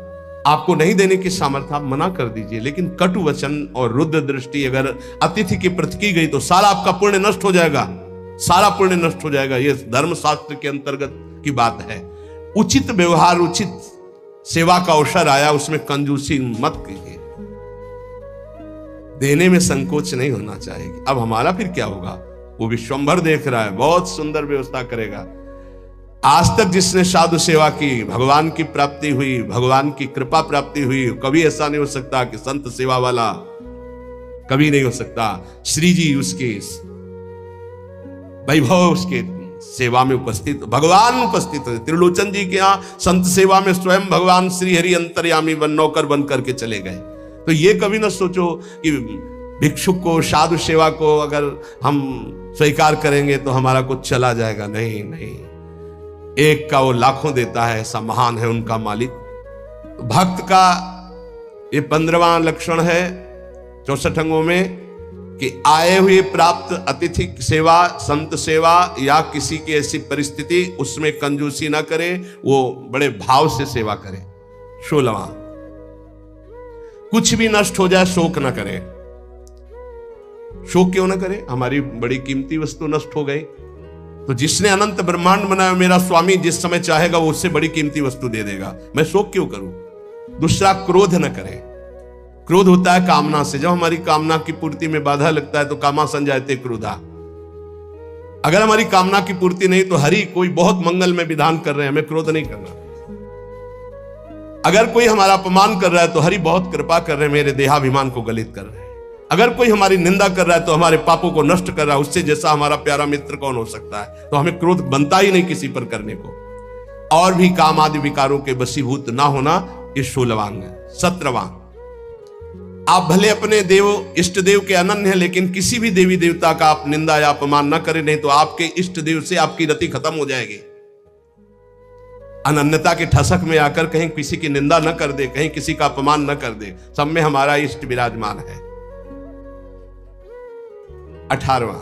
आपको नहीं देने की सामर्थ्य, आप मना कर दीजिए। लेकिन कटु वचन और रुद्र दृष्टि अगर अतिथि के प्रति की गई तो सारा आपका पुण्य नष्ट हो जाएगा, सारा पुण्य नष्ट हो जाएगा। यह धर्मशास्त्र के अंतर्गत की बात है। उचित व्यवहार, उचित सेवा का अवसर आया, उसमें कंजूसी मत कीजिए, देने में संकोच नहीं होना चाहिए। अब हमारा फिर क्या होगा? वो विश्वंभर देख रहा है, बहुत सुंदर व्यवस्था करेगा। आज तक जिसने साधु सेवा की, भगवान की प्राप्ति हुई, भगवान की कृपा प्राप्ति हुई। कभी ऐसा नहीं हो सकता कि संत सेवा वाला, कभी नहीं हो सकता। श्री जी उसके वैभव, उसके सेवा में उपस्थित, भगवान उपस्थित है। त्रिलोचन जी के यहाँ संत सेवा में स्वयं भगवान श्री हरि अंतर्यामी बन नौकर बन करके चले गए। तो ये कभी ना सोचो कि भिक्षुक को, साधु सेवा को अगर हम स्वीकार करेंगे तो हमारा कुछ चला जाएगा। नहीं नहीं, एक का वो लाखों देता है, ऐसा महान है उनका मालिक। तो भक्त का ये 15वां लक्षण है 64 अंगों में कि आए हुए प्राप्त अतिथि सेवा, संत सेवा या किसी की ऐसी परिस्थिति, उसमें कंजूसी ना करे, वो बड़े भाव से सेवा करे। 16वां, कुछ भी नष्ट हो जाए शोक ना करे। शोक क्यों ना करे? हमारी बड़ी कीमती वस्तु नष्ट हो गई तो जिसने अनंत ब्रह्मांड बनाया मेरा स्वामी जिस समय चाहेगा वो उससे बड़ी कीमती वस्तु दे देगा, मैं शोक क्यों करूं? दूसरा, क्रोध न करें। क्रोध होता है कामना से। जब हमारी कामना की पूर्ति में बाधा लगता है तो कामा संजायते क्रोधा। अगर हमारी कामना की पूर्ति नहीं तो हरि कोई बहुत मंगल में विधान कर रहे हैं, हमें क्रोध नहीं करना। अगर कोई हमारा अपमान कर रहा है तो हरि बहुत कृपा कर रहे हैं, मेरे देहाभिमान को गलित कर रहे हैं। अगर कोई हमारी निंदा कर रहा है तो हमारे पापों को नष्ट कर रहा है। उससे जैसा हमारा प्यारा मित्र कौन हो सकता है? तो हमें क्रोध बनता ही नहीं किसी पर करने को। और भी काम आदि विकारों के वशीभूत ना होना, ये 16वां है। 17वां, आप भले अपने देव इष्ट देव के अनन्य हैं, लेकिन किसी भी देवी देवता का आप निंदा या अपमान न करें, नहीं तो आपके इष्ट देव से आपकी रति खत्म हो जाएगी। अनन्यता के ठसक में आकर कहीं किसी की निंदा न कर दे, कहीं किसी का अपमान न कर दे। सब में हमारा इष्ट विराजमान है। 18वां,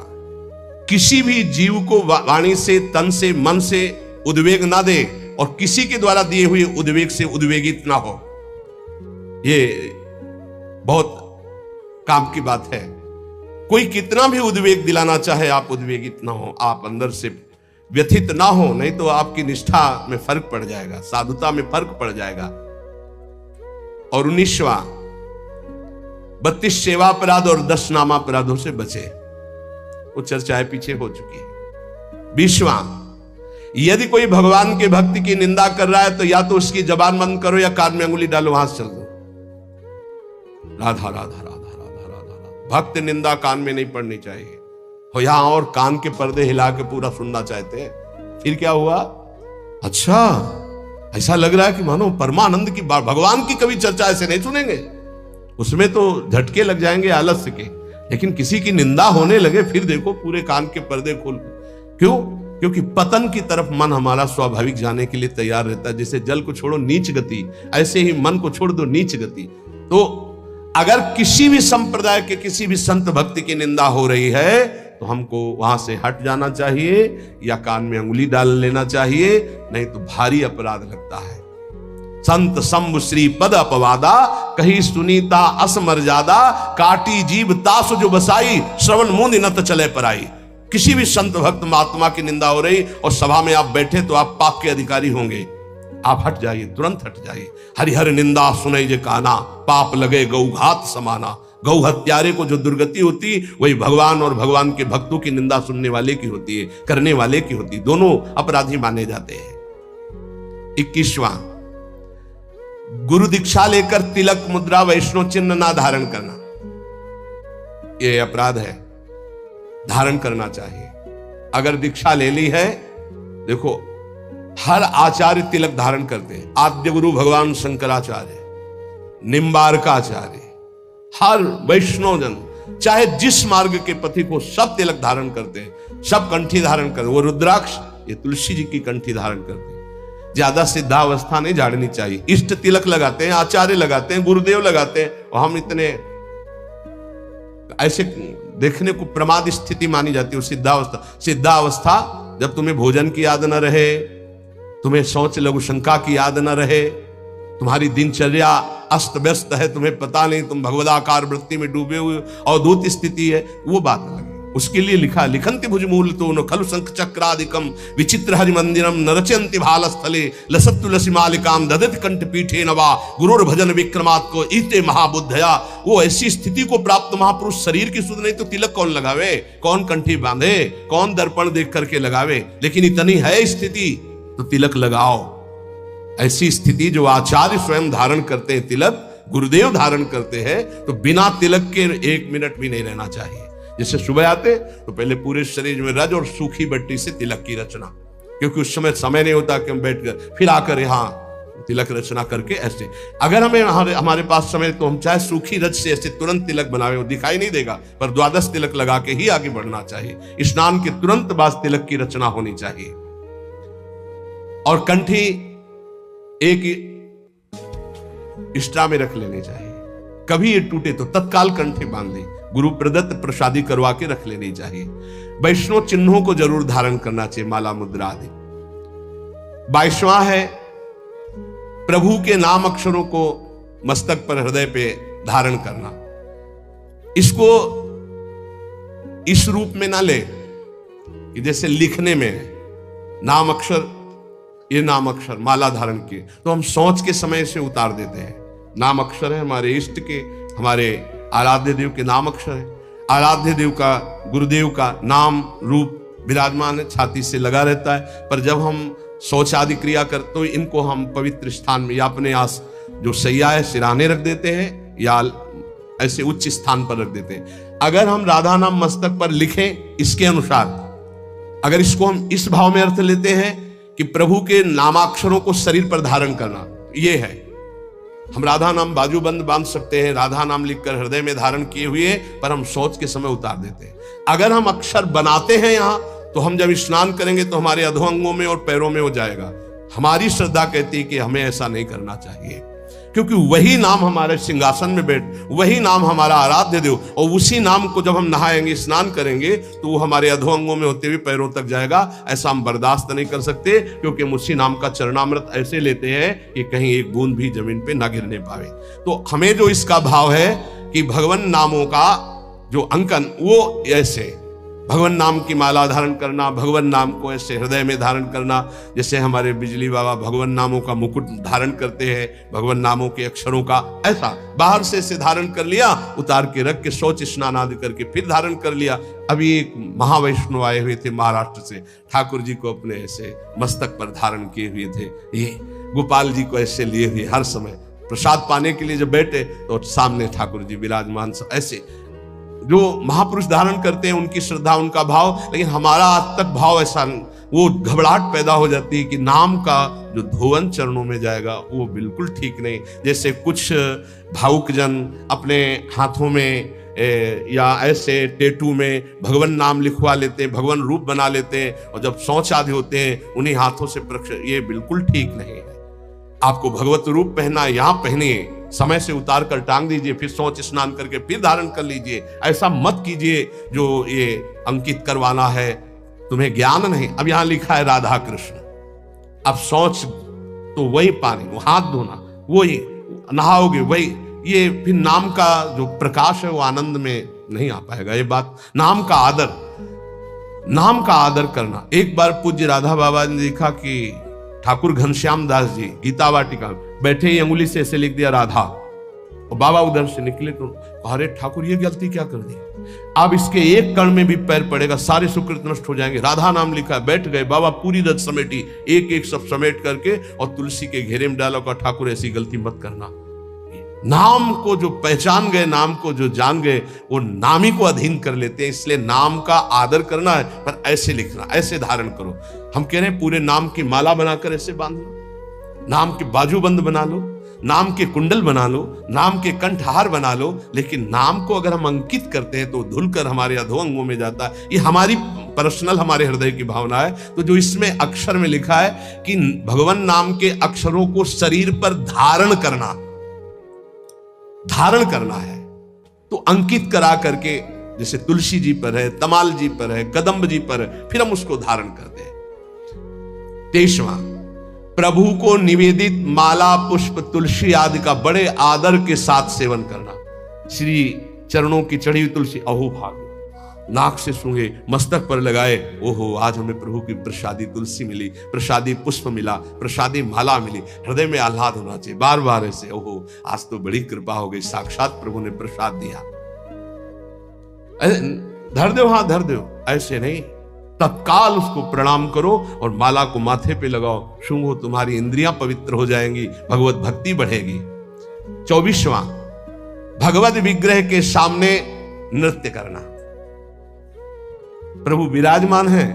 किसी भी जीव को वाणी से, तन से, मन से उद्वेग ना दे और किसी के द्वारा दिए हुए उद्वेग से उद्वेगित ना हो। ये बहुत काम की बात है। कोई कितना भी उद्वेग दिलाना चाहे, आप उद्वेगित ना हो, आप अंदर से व्यथित ना हो, नहीं तो आपकी निष्ठा में फर्क पड़ जाएगा, साधुता में फर्क पड़ जाएगा। और 19वां, 32 सेवा अपराध और 10 नामापराधों से बचे। वो चर्चाएं पीछे हो चुकी है। 20वां, यदि कोई भगवान के भक्ति की निंदा कर रहा है तो या तो उसकी जबान बंद करो या कान में अंगुली डालो, वहां से चल दो। राधा राधा राधा राधा राधा राधा। भक्त निंदा कान में नहीं पड़नी चाहिए। हो यहां और कान के पर्दे हिला के पूरा सुनना चाहते हैं, फिर क्या हुआ? अच्छा, ऐसा लग रहा है कि मानो परमानंद की बात, भगवान की कभी चर्चा ऐसे नहीं सुनेंगे, उसमें तो झटके लग जाएंगे आलस्य के। लेकिन किसी की निंदा होने लगे फिर देखो पूरे कान के पर्दे खोल। क्यों? क्योंकि पतन की तरफ मन हमारा स्वाभाविक जाने के लिए तैयार रहता है। जैसे जल को छोड़ो नीच गति, ऐसे ही मन को छोड़ दो नीच गति। तो अगर किसी भी संप्रदाय के किसी भी संत भक्ति की निंदा हो रही है तो हमको वहां से हट जाना चाहिए या कान में अंगुली डाल लेना चाहिए, नहीं तो भारी अपराध लगता है। संत शंभु श्री पद अपवादा, कही सुनीता असमर्यादा, काटी जीव तासु जो बसाई, श्रवण मुंद नत चले पराई। किसी भी संत भक्त महात्मा की निंदा हो रही और सभा में आप बैठे तो आप पाप के अधिकारी होंगे, आप हट जाइए, तुरंत हट जाइए। हरिहर निंदा सुनई जे काना, पाप लगे गौघात समाना। गौ हत्यारे को जो दुर्गति होती वही भगवान और भगवान के भक्तों की निंदा सुनने वाले की होती है, करने वाले की होती है। दोनों अपराधी माने जाते हैं। 21वां, गुरु दीक्षा लेकर तिलक मुद्रा वैष्णव चिन्ह ना धारण करना, यह अपराध है। धारण करना चाहिए। अगर दीक्षा ले ली है, देखो हर आचार्य तिलक धारण करते हैं। आद्य गुरु भगवान शंकराचार्य, निम्बारकाचार्य, हर वैष्णव जन चाहे जिस मार्ग के पथिक हो सब तिलक धारण करते हैं, सब कंठी धारण करते। वो रुद्राक्ष, ये तुलसी जी की कंठी धारण करते हैं। ज्यादा सिद्धावस्था नहीं झाड़नी चाहिए। इष्ट तिलक लगाते हैं, आचार्य लगाते हैं, गुरुदेव लगाते हैं, और हम इतने ऐसे देखने को प्रमाद स्थिति मानी जाती है। सिद्धावस्था, सिद्धावस्था जब तुम्हें भोजन की याद न रहे, तुम्हें शौच लघु शंका की याद न रहे, तुम्हारी दिनचर्या अस्त व्यस्त है, तुम्हें पता नहीं, तुम भगवदाकार वृत्ति में डूबे हुए, अवधूत स्थिति है, वो बात अलग है। उसके लिए लिखा, लिखंति भुजमूल तो न खलु शंख चक्रादिकम विचित्र हरि मंदिरम न रचयंति भाल स्थले लसत तुलसी मालिकाम ददति कंठ पीठे नवा गुरुर भजन विक्रमात् को इते महाबुद्धया। वो ऐसी स्थिति को प्राप्त महापुरुष शरीर की सुध नहीं तो तिलक कौन लगावे, कौन कंठी बांधे, कौन दर्पण देख करके लगावे, लेकिन इतनी है स्थिति तो तिलक लगाओ। ऐसी स्थिति जो आचार्य स्वयं धारण करते हैं, तिलक गुरुदेव धारण करते हैं, तो बिना तिलक के 1 मिनट भी नहीं रहना चाहिए। जैसे सुबह आते तो पहले पूरे शरीर में रज और सूखी बट्टी से तिलक की रचना, क्योंकि उस समय नहीं होता कि हम बैठ कर फिर आकर यहाँ तिलक रचना करके ऐसे। अगर हमारे पास समय तो हम चाहे सूखी रज से ऐसे तुरंत तिलक बनावे, वो दिखाई नहीं देगा, पर 12 तिलक लगा के ही आगे बढ़ना चाहिए। स्नान के तुरंत बाद तिलक की रचना होनी चाहिए। और कंठी एक एक्स्ट्रा में रख लेनी चाहिए, कभी ये टूटे तो तत्काल कंठी बांध ली, गुरु प्रदत्त प्रसादी करवा के रख लेनी चाहिए। वैष्णव चिन्हों को जरूर धारण करना चाहिए, माला मुद्रा आदि। 22वां है प्रभु के नाम अक्षरों को मस्तक पर हृदय पे धारण करना। इसको इस रूप में ना ले कि जैसे लिखने में नाम अक्षर, ये नाम अक्षर माला धारण किए तो हम सोच के समय से उतार देते हैं। नाम अक्षर है हमारे इष्ट के, हमारे आराध्य देव के नाम अक्षर है। आराध्य देव का, गुरुदेव का नाम रूप विराजमान है, छाती से लगा रहता है। पर जब हम शौच आदि क्रिया करते तो इनको हम पवित्र स्थान में या अपने आस जो सैया है सिराने रख देते हैं या ऐसे उच्च स्थान पर रख देते हैं। अगर हम राधा नाम मस्तक पर लिखें इसके अनुसार, अगर इसको हम इस भाव में अर्थ लेते हैं कि प्रभु के नामाक्षरों को शरीर पर धारण करना, ये है। हम राधा नाम बाजूबंद बांध सकते हैं, राधा नाम लिखकर हृदय में धारण किए हुए, पर हम सोच के समय उतार देते हैं। अगर हम अक्षर बनाते हैं यहाँ, तो हम जब स्नान करेंगे तो हमारे अधोअंगों में और पैरों में हो जाएगा। हमारी श्रद्धा कहती है कि हमें ऐसा नहीं करना चाहिए, क्योंकि वही नाम हमारे सिंहासन में बैठ, वही नाम हमारा आराध्य देव, और उसी नाम को जब हम नहाएंगे स्नान करेंगे तो वो हमारे अधोअंगों में होते हुए पैरों तक जाएगा। ऐसा हम बर्दाश्त नहीं कर सकते, क्योंकि हम उसी नाम का चरणामृत ऐसे लेते हैं कि कहीं एक बूंद भी जमीन पे ना गिरने पावे। तो हमें जो इसका भाव है कि भगवान नामों का जो अंकन, वो ऐसे भगवान नाम की माला धारण करना, भगवान नाम को ऐसे हृदय में धारण करना। जैसे हमारे बिजली बाबा भगवान नामों का मुकुट धारण करते हैं, भगवान नामों के अक्षरों का, ऐसा बाहर से ऐसे धारण कर लिया, उतार के रख के शौच स्नान आदि करके फिर धारण कर लिया। अभी एक महावैष्णव आए हुए थे महाराष्ट्र से, ठाकुर जी को अपने ऐसे मस्तक पर धारण किए हुए थे, ये गोपाल जी को ऐसे लिए हुए, हर समय प्रसाद पाने के लिए जब बैठे तो सामने ठाकुर जी विराजमान। ऐसे जो महापुरुष धारण करते हैं उनकी श्रद्धा, उनका भाव, लेकिन हमारा आज तक भाव ऐसा, वो घबराहट पैदा हो जाती है कि नाम का जो धोवन चरणों में जाएगा वो बिल्कुल ठीक नहीं। जैसे कुछ भावुक जन अपने हाथों में या ऐसे टेटू में भगवान नाम लिखवा लेते हैं, भगवान रूप बना लेते हैं, और जब शौच आदि होते हैं उन्हीं हाथों से ये बिल्कुल ठीक नहीं है। आपको भगवत रूप पहना, यहाँ पहनिए, समय से उतार कर टांग दीजिए, फिर शौच स्नान करके फिर धारण कर लीजिए। ऐसा मत कीजिए जो ये अंकित करवाना है, तुम्हें ज्ञान नहीं। अब यहाँ लिखा है राधा कृष्ण, अब शौच तो वही पानी, वो हाथ धोना, वही नहाओगे वही, ये फिर नाम का जो प्रकाश है वो आनंद में नहीं आ पाएगा। ये बात, नाम का आदर, नाम का आदर करना। एक बार पूज्य राधा बाबा ने देखा कि ठाकुर घनश्याम दास जी गीता वाटिका बैठे ही अंगुली से ऐसे लिख दिया राधा, और बाबा उधर से निकले तो अरे ठाकुर ये गलती क्या कर दी, अब इसके एक कण में भी पैर पड़ेगा सारे सुकृत नष्ट हो जाएंगे। राधा नाम लिखा है, बैठ गए बाबा, पूरी रथ समेटी, एक एक सब समेट करके और तुलसी के घेरे में डाला का ठाकुर ऐसी गलती मत करना। नाम को जो पहचान गए, नाम को जो जान गए, वो नाम ही को अधीन कर लेते हैं। इसलिए नाम का आदर करना है, पर ऐसे लिखना, ऐसे धारण करो। हम कह रहे हैं पूरे नाम की माला बनाकर ऐसे बांध लो, नाम के बाजूबंद बना लो, नाम के कुंडल बना लो, नाम के कंठहार बना लो, लेकिन नाम को अगर हम अंकित करते हैं तो धुलकर हमारे अधोअंगों में जाता है। ये हमारी पर्सनल, हमारे हृदय की भावना है। तो जो इसमें अक्षर में लिखा है कि भगवान नाम के अक्षरों को शरीर पर धारण करना, धारण करना है, तो अंकित करा करके, जैसे तुलसी जी पर है, तमाल जी पर है, कदम्ब जी पर है, फिर हम उसको धारण करते हैं। 23वां प्रभु को निवेदित माला पुष्प तुलसी आदि का बड़े आदर के साथ सेवन करना। श्री चरणों की चढ़ी हुई तुलसी, अहो भाग्य, नाक से सूंघे, मस्तक पर लगाए, ओहो आज हमें प्रभु की प्रसादी तुलसी मिली, प्रसादी पुष्प मिला, प्रसादी माला मिली, हृदय में आह्लाद होना चाहिए बार बार ऐसे, ओहो आज तो बड़ी कृपा हो गई, साक्षात प्रभु ने प्रसाद दिया। धर दो, हाँ धर दो, ऐसे नहीं, तत्काल उसको प्रणाम करो और माला को माथे पे लगाओ, सूंघो, तुम्हारी इंद्रियां पवित्र हो जाएंगी, भगवत भक्ति बढ़ेगी। 24वां, भगवत विग्रह के सामने नृत्य करना। प्रभु विराजमान है,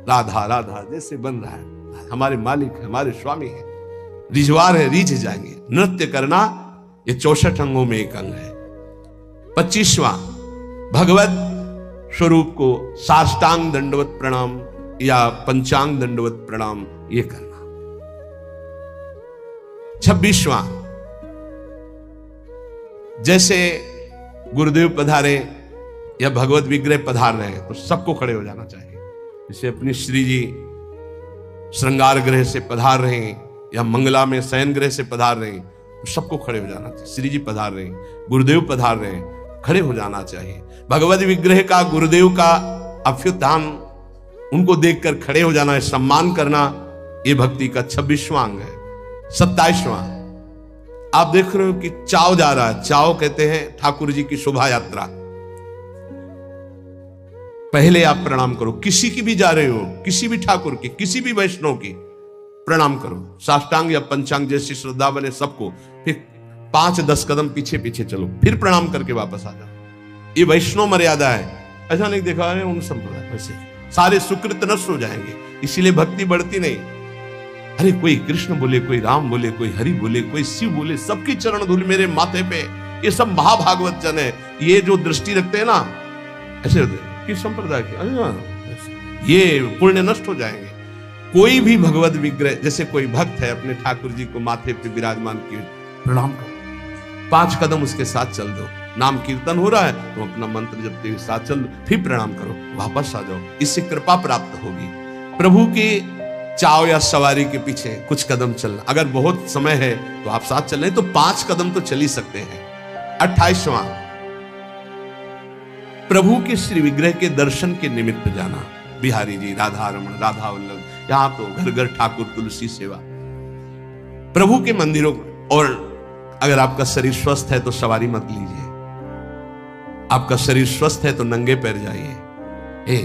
राधा राधा जैसे बन रहा है, हमारे मालिक है, हमारे स्वामी है, रिजवार है, रीझ जाएंगे। नृत्य करना ये 64 अंगों में एक अंग है। 25वां, भगवत स्वरूप को साष्टांग दंडवत प्रणाम या पंचांग दंडवत प्रणाम ये करना। 26वां, जैसे गुरुदेव पधारे या भगवत विग्रह पधार रहे हैं तो सबको खड़े हो जाना चाहिए। जैसे अपनी श्री जी श्रृंगार ग्रह से पधार रहे हैं या मंगला में शयन ग्रह से पधार रहे हैं तो सबको खड़े हो जाना चाहिए। श्री जी पधार रहे हैं, गुरुदेव पधार रहे हैं, खड़े हो जाना चाहिए। भगवत विग्रह का, गुरुदेव का अभ्युत्थान, उनको देखकर खड़े हो जाना है, सम्मान करना, ये भक्ति का 26वां अंग है। 27वां, आप देख रहे हो कि चाव जा रहा है, चाव कहते हैं ठाकुर जी की शोभा यात्रा। पहले आप प्रणाम करो, किसी की भी जा रहे हो, किसी भी ठाकुर की, किसी भी वैष्णव की प्रणाम करो, साष्टांग या पंचांग जैसी श्रद्धा बने सबको, फिर 5-10 कदम पीछे पीछे चलो, फिर प्रणाम करके वापस आ जाओ। ये वैष्णव मर्यादा है, ऐसा नहीं देखा है उन संप्रदाय वैसे सारे सुकृत नष्ट हो जाएंगे, इसीलिए भक्ति बढ़ती नहीं। अरे कोई कृष्ण बोले, कोई राम बोले, कोई हरि बोले, कोई शिव बोले, सबकी चरण धूल मेरे माथे पे, ये सब महाभागवत जन है। ये जो दृष्टि रखते हैं ना ऐसे किस संप्रदाय के, ये पुण्य नष्ट हो जाएंगे। कोई भी भगवत विग्रह, जैसे कोई भक्त है अपने ठाकुर जी को माथे पे विराजमान किए, प्रणाम करो, 5 कदम उसके साथ चल दो, नाम कीर्तन हो रहा है तो अपना मंत्र जपते हुए साथ चल दो, फिर प्रणाम करो, वापस आ जाओ, इससे कृपा प्राप्त होगी। प्रभु के चाव या सवारी के पीछे कुछ कदम चलना, अगर बहुत समय है तो आप साथ चल रहे तो 5 कदम तो चल ही सकते हैं। 28वां, प्रभु के श्री विग्रह के दर्शन के निमित्त जाना। बिहारी जी, राधा रमण, राधा वल्लभ, यहां तो घर घर ठाकुर तुलसी सेवा। प्रभु के मंदिरों, और अगर आपका शरीर स्वस्थ है तो सवारी मत लीजिए, आपका शरीर स्वस्थ है तो नंगे पैर जाइए।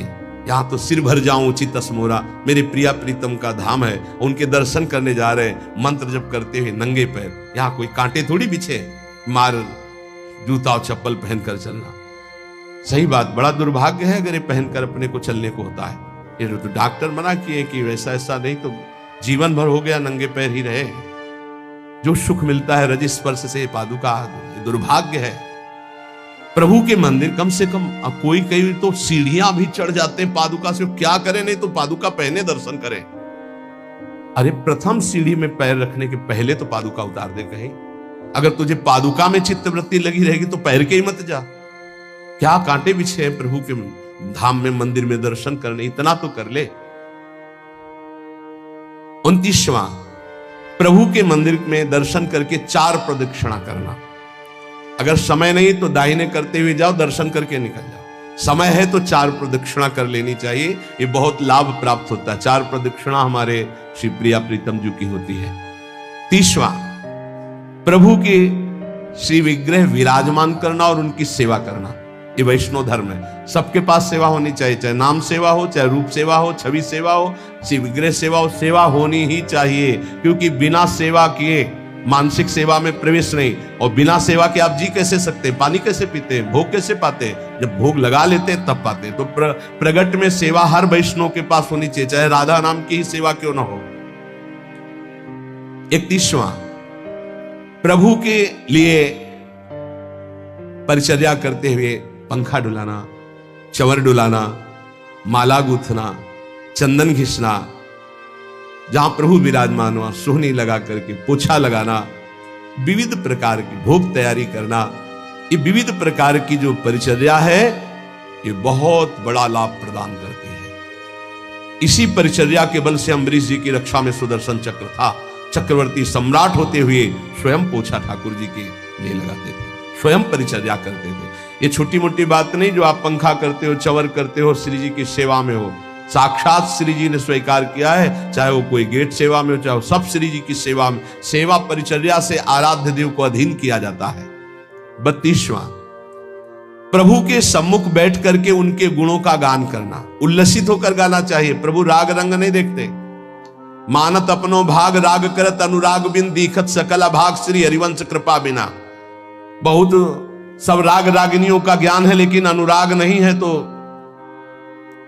यहां तो सिर भर जाऊं उचित असमोरा, मेरे प्रिया प्रीतम का धाम है, उनके दर्शन करने जा रहे, मंत्र जप करते हुए नंगे पैर, यहां कोई कांटे थोड़ी बिछे, मार जूता और चप्पल पहनकर चलना। सही बात, बड़ा दुर्भाग्य है अगर ये पहनकर अपने को चलने को होता है। ये तो डॉक्टर मना किए कि वैसा ऐसा नहीं तो जीवन भर हो गया नंगे पैर ही रहे। जो सुख मिलता है रज स्पर्श से पादुका, दुर्भाग्य है। प्रभु के मंदिर कम से कम, अब कोई कई तो सीढ़ियां भी चढ़ जाते हैं पादुका से, क्या करें, नहीं तो पादुका पहने दर्शन करें। अरे प्रथम सीढ़ी में पैर रखने के पहले तो पादुका उतार दे कहीं। अगर तुझे पादुका में चित्तवृत्ति लगी रहेगी तो पैर के ही मत जा। क्या कांटे बिछे हैं प्रभु के धाम में, मंदिर में दर्शन करने, इतना तो कर ले। 29वां, प्रभु के मंदिर में दर्शन करके 4 प्रदक्षिणा करना। अगर समय नहीं तो दाहिने करते हुए जाओ, दर्शन करके निकल जाओ। समय है तो 4 प्रदक्षिणा कर लेनी चाहिए, ये बहुत लाभ प्राप्त होता है। 4 प्रदक्षिणा हमारे श्री प्रिया प्रीतम जी की होती है। 30वां, प्रभु के श्री विग्रह विराजमान करना और उनकी सेवा करना, ये वैष्णव धर्म है। सबके पास सेवा होनी चाहिए, चाहे नाम सेवा हो, चाहे रूप सेवा हो, छवि सेवा हो, श्री विग्रह सेवा हो, सेवा होनी ही चाहिए। क्योंकि बिना सेवा किए मानसिक सेवा में प्रवेश नहीं, और बिना सेवा के आप जी कैसे सकते हैं, पानी कैसे पीते हैं, भोग कैसे पाते हैं, जब भोग लगा लेते हैं तब पाते हैं। तो प्रगट में सेवा हर वैष्णव के पास होनी चाहिए, चाहे राधा नाम की ही सेवा क्यों ना हो। 31वां, प्रभु के लिए परिचर्या करते हुए पंखा डुलाना, चवर डुलाना, माला गूंथना, चंदन घिसना, जहां प्रभु विराजमान हुआ सोहनी लगा करके पोछा लगाना, विविध प्रकार की भोग तैयारी करना, ये विविध प्रकार की जो परिचर्या है ये बहुत बड़ा लाभ प्रदान करती है। इसी परिचर्या के बल से अम्बरीश जी की रक्षा में सुदर्शन चक्र था। चक्रवर्ती सम्राट होते हुए स्वयं पोछा ठाकुर जी के लिए लगाते थे, स्वयं परिचर्या करते थे। ये छोटी मोटी बात नहीं जो आप पंखा करते हो, चवर करते हो, श्री जी की सेवा में हो। साक्षात श्री जी ने स्वीकार किया है, चाहे वो कोई गेट सेवा में हो, चाहे वो सब श्री जी की सेवा में। सेवा परिचर्या से आराध्य देव को अधीन किया जाता है। 32वां, प्रभु के सम्मुख बैठ करके उनके गुणों का गान करना, उल्लसित होकर गाना चाहिए। प्रभु राग रंग नहीं देखते। मानत अपनो भाग राग करत अनुराग बिन दीखत सकल अभाग श्री हरिवंश कृपा बिना। बहुत सब राग रागिनियों का ज्ञान है लेकिन अनुराग नहीं है तो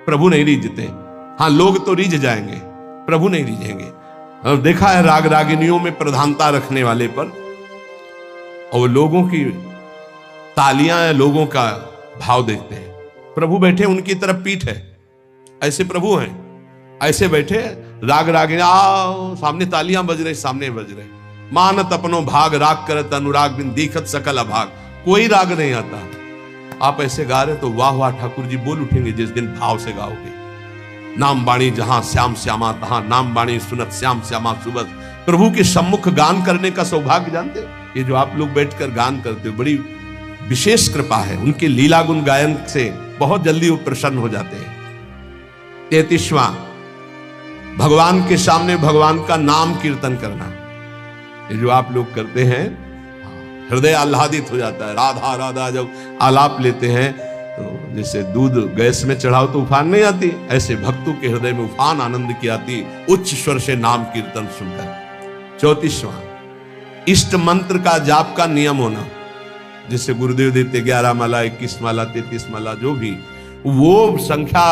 प्रभु नहीं रीझते। हाँ, लोग तो रीझ जाएंगे, प्रभु नहीं रीझेंगे। देखा है राग रागिनियों में प्रधानता रखने वाले पर, और लोगों की तालियां लोगों का भाव देखते हैं। प्रभु बैठे उनकी तरफ पीठ है, ऐसे प्रभु हैं, ऐसे बैठे राग रागिनी, आओ सामने तालियां बज रही, सामने बज रहे। मानत अपनो भाग राग करत अनुराग बिन दीखत सकल अभाग। कोई राग नहीं आता, आप ऐसे गा रहे तो वाह वाह ठाकुर जी बोल उठेंगे जिस दिन भाव से गाओगे। नाम बाणी जहां श्याम श्यामा तहां, नाम बाणी सुनत श्याम श्यामा सुबह। प्रभु के सम्मुख गान करने का सौभाग्य जानते हो? ये जो आप लोग बैठकर गान करते हो, बड़ी विशेष कृपा है। उनके लीला गुण गायन से बहुत जल्दी वो प्रसन्न हो जाते हैं। 33वां, भगवान के सामने भगवान का नाम कीर्तन करना। ये जो आप लोग करते हैं, हृदय आह्लादित हो जाता है। राधा राधा जब आलाप लेते हैं तो जैसे दूध गैस में चढ़ाओ तो उफान नहीं आती, ऐसे भक्तों के हृदय में उफान आनंद की आती उच्च स्वर से नाम कीर्तन सुनकर। 34वां, इष्ट मंत्र का जाप का नियम होना। जैसे गुरुदेव देते 11 माला, 21 माला, 33 माला, जो भी, वो संख्या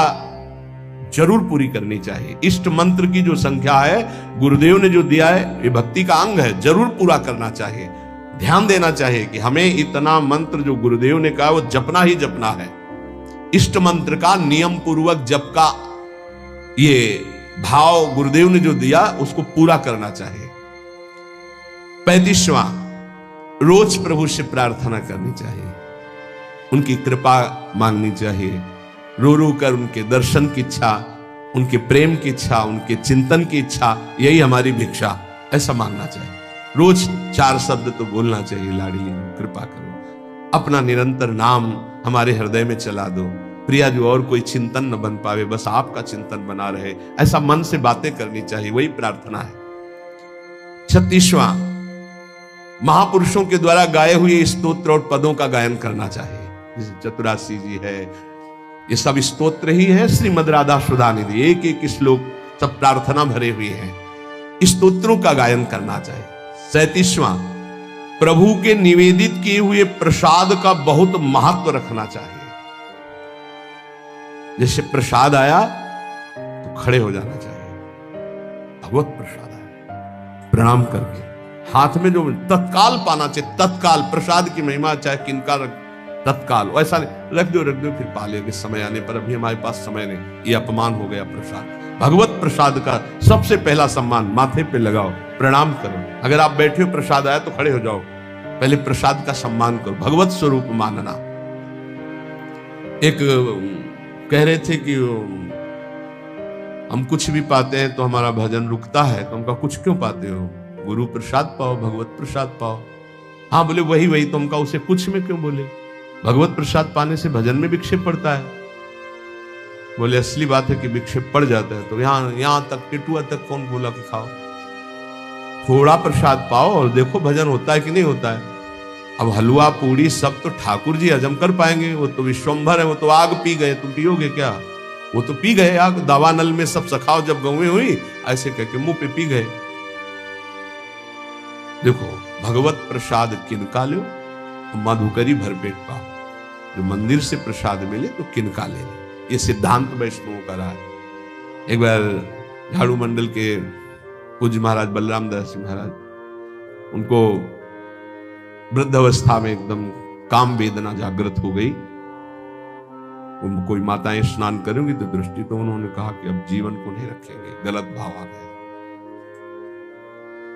जरूर पूरी करनी चाहिए। इष्ट मंत्र की जो संख्या है गुरुदेव ने जो दिया है, ये भक्ति का अंग है, जरूर पूरा करना चाहिए। ध्यान देना चाहिए कि हमें इतना मंत्र जो गुरुदेव ने कहा वो जपना ही जपना है। इष्ट मंत्र का नियम पूर्वक जप का ये भाव गुरुदेव ने जो दिया उसको पूरा करना चाहिए। 35वां, रोज प्रभु से प्रार्थना करनी चाहिए, उनकी कृपा मांगनी चाहिए। रो रो कर उनके दर्शन की इच्छा, उनके प्रेम की इच्छा, उनके चिंतन की इच्छा, यही हमारी भिक्षा, ऐसा मांगना चाहिए। रोज 4 शब्द तो बोलना चाहिए, लाडली कृपा करो। अपना निरंतर नाम हमारे हृदय में चला दो। प्रिया जो और कोई चिंतन न बन पावे, बस आपका चिंतन बना रहे, ऐसा मन से बातें करनी चाहिए, वही प्रार्थना है। 36वां, महापुरुषों के द्वारा गाए हुए स्तोत्र और पदों का गायन करना चाहिए। जैसे चतुरासी जी है, ये सब स्तोत्र ही है। श्रीमद राधा सुधा निधि, एक एक श्लोक सब प्रार्थना भरे हुए हैं, स्तोत्रों का गायन करना चाहिए। 37वां, प्रभु के निवेदित किए हुए प्रसाद का बहुत महत्व रखना चाहिए। जैसे प्रसाद आया तो खड़े हो जाना चाहिए। भगवत प्रसाद आया, प्रणाम करके हाथ में जो तत्काल पाना चाहिए, तत्काल। प्रसाद की महिमा चाहे किनका तत्काल, ऐसा नहीं रख दो फिर पा लेंगे समय आने पर, अभी हमारे पास समय नहीं, ये अपमान हो गया प्रसाद। भगवत प्रसाद का सबसे पहला सम्मान, माथे पे लगाओ, प्रणाम करो। अगर आप बैठे हो प्रसाद आया तो खड़े हो जाओ, पहले प्रसाद का सम्मान करो, भगवत स्वरूप मानना। एक कह रहे थे कि हम कुछ भी पाते हैं तो हमारा भजन रुकता है, तो हमका कुछ क्यों पाते हो? गुरु प्रसाद पाओ, भगवत प्रसाद पाओ। हाँ बोले वही तो हमका उसे कुछ में क्यों बोले? भगवत प्रसाद पाने से भजन में विक्षेप पड़ता है। बोले असली बात है कि विक्षेप पड़ जाता है, तो यहां तक टिटुआ तक कौन बोला कि खाओ? थोड़ा प्रसाद पाओ और देखो भजन होता है कि नहीं होता है। अब हलवा पूड़ी सब तो ठाकुर जी हजम कर पाएंगे, वो तो विश्वम्भर है, वो तो आग पी गए, तुम पियोगे क्या? वो तो पी गए आग, दावानल में सब सखाओ जब गौएं हुई, ऐसे कह के मुंह पे पी गए। देखो भगवत प्रसाद किनका लो तो मधुकरी भरपेट पाओ, जो मंदिर से प्रसाद मिले तो किनका ले ले, ये सिद्धांत वैष्णवों का रहा है। एक बार झाड़ू मंडल के पूज्य महाराज बलराम दास जी महाराज, उनको वृद्ध अवस्था में एकदम काम वेदना जागृत हो गई। उनको कोई माताएं स्नान करेंगी तो दृष्टि, तो उन्होंने कहा कि अब जीवन को नहीं रखेंगे, गलत भाव आ गए।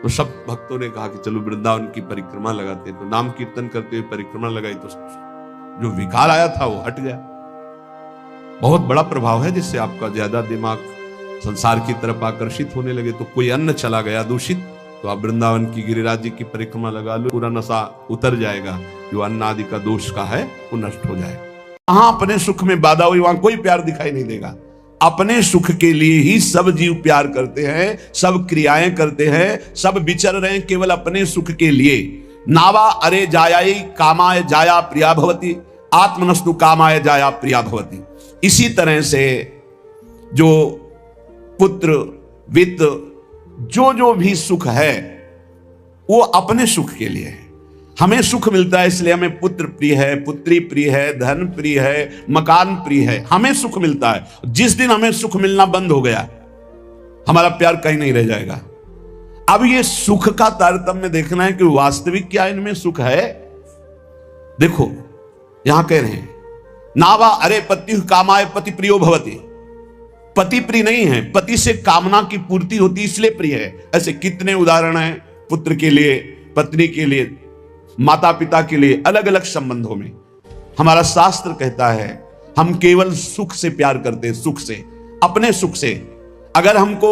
तो सब भक्तों ने कहा कि चलो वृंदावन की परिक्रमा लगाते हैं, तो नाम कीर्तन करते हुए परिक्रमा लगाई तो जो विकार आया था वो हट गया। बहुत बड़ा प्रभाव है जिससे आपका ज्यादा दिमाग संसार की तरफ आकर्षित होने लगे। तो कोई अन्न चला गया दूषित, तो आप वृंदावन की गिरिराज जी की परिक्रमा लगा लो, पूरा नशा उतर जाएगा, जो अन्न आदि का दोष का है वो नष्ट हो जाएगा। कहां अपने सुख में बाधा हुई, वहां कोई प्यार दिखाई नहीं देगा। अपने सुख के लिए ही सब जीव प्यार करते हैं, सब क्रियाएं करते हैं, सब विचर रहे हैं केवल अपने सुख के लिए। नावा अरे जायाई कामाय जाया प्रिया भवती, आत्मनस्तु कामाय जाया प्रिया भवती। इसी तरह से जो पुत्र वित्त जो भी सुख है वो अपने सुख के लिए है। हमें सुख मिलता है इसलिए हमें पुत्र प्रिय है, पुत्री प्रिय है, धन प्रिय है, मकान प्रिय है, हमें सुख मिलता है। जिस दिन हमें सुख मिलना बंद हो गया, हमारा प्यार कहीं नहीं रह जाएगा। अब ये सुख का तारतम्य देखना है कि वास्तविक क्या इनमें सुख है। देखो यहां कह रहे हैं नावा अरे पति कामाय पति प्रियो भवति। पति प्रिय नहीं है, पति से कामना की पूर्ति होती इसलिए प्रिय है। ऐसे कितने उदाहरण हैं, पुत्र के लिए, पत्नी के लिए, माता पिता के लिए, अलग अलग संबंधों में। हमारा शास्त्र कहता है हम केवल सुख से प्यार करते हैं, सुख से, अपने सुख से। अगर हमको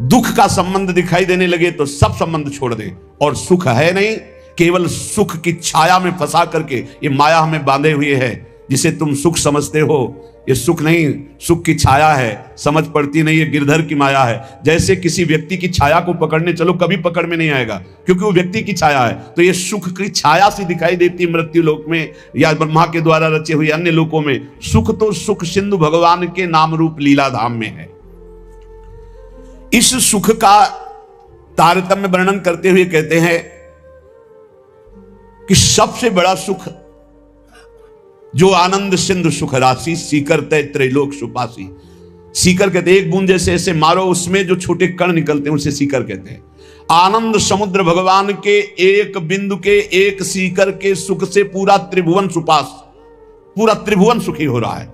दुख का संबंध दिखाई देने लगे तो सब संबंध छोड़ दें। और सुख है नहीं, केवल सुख की छाया में फंसा करके ये माया हमें बांधे हुए है। जिसे तुम सुख समझते हो ये सुख नहीं, सुख की छाया है, समझ पड़ती नहीं, ये गिरधर की माया है। जैसे किसी व्यक्ति की छाया को पकड़ने चलो कभी पकड़ में नहीं आएगा, क्योंकि वो व्यक्ति की छाया है। तो ये सुख की छाया सी दिखाई देती मृत्यु लोक में या ब्रह्मा के द्वारा रचे हुए अन्य लोकों में। सुख तो सुख सिंधु भगवान के नाम रूप लीला धाम में है। इस सुख का तारतम्य वर्णन करते हुए कहते हैं कि सबसे बड़ा सुख जो आनंद सिंधु सुख राशि, सीकर तय त्रैलोक सुपासी। सीकर कहते हैं एक बूंद जैसे ऐसे मारो उसमें जो छोटे कण निकलते हैं उसे सीकर कहते हैं। आनंद समुद्र भगवान के एक बिंदु के, एक सीकर के सुख से पूरा त्रिभुवन सुपास, पूरा त्रिभुवन सुखी हो रहा है।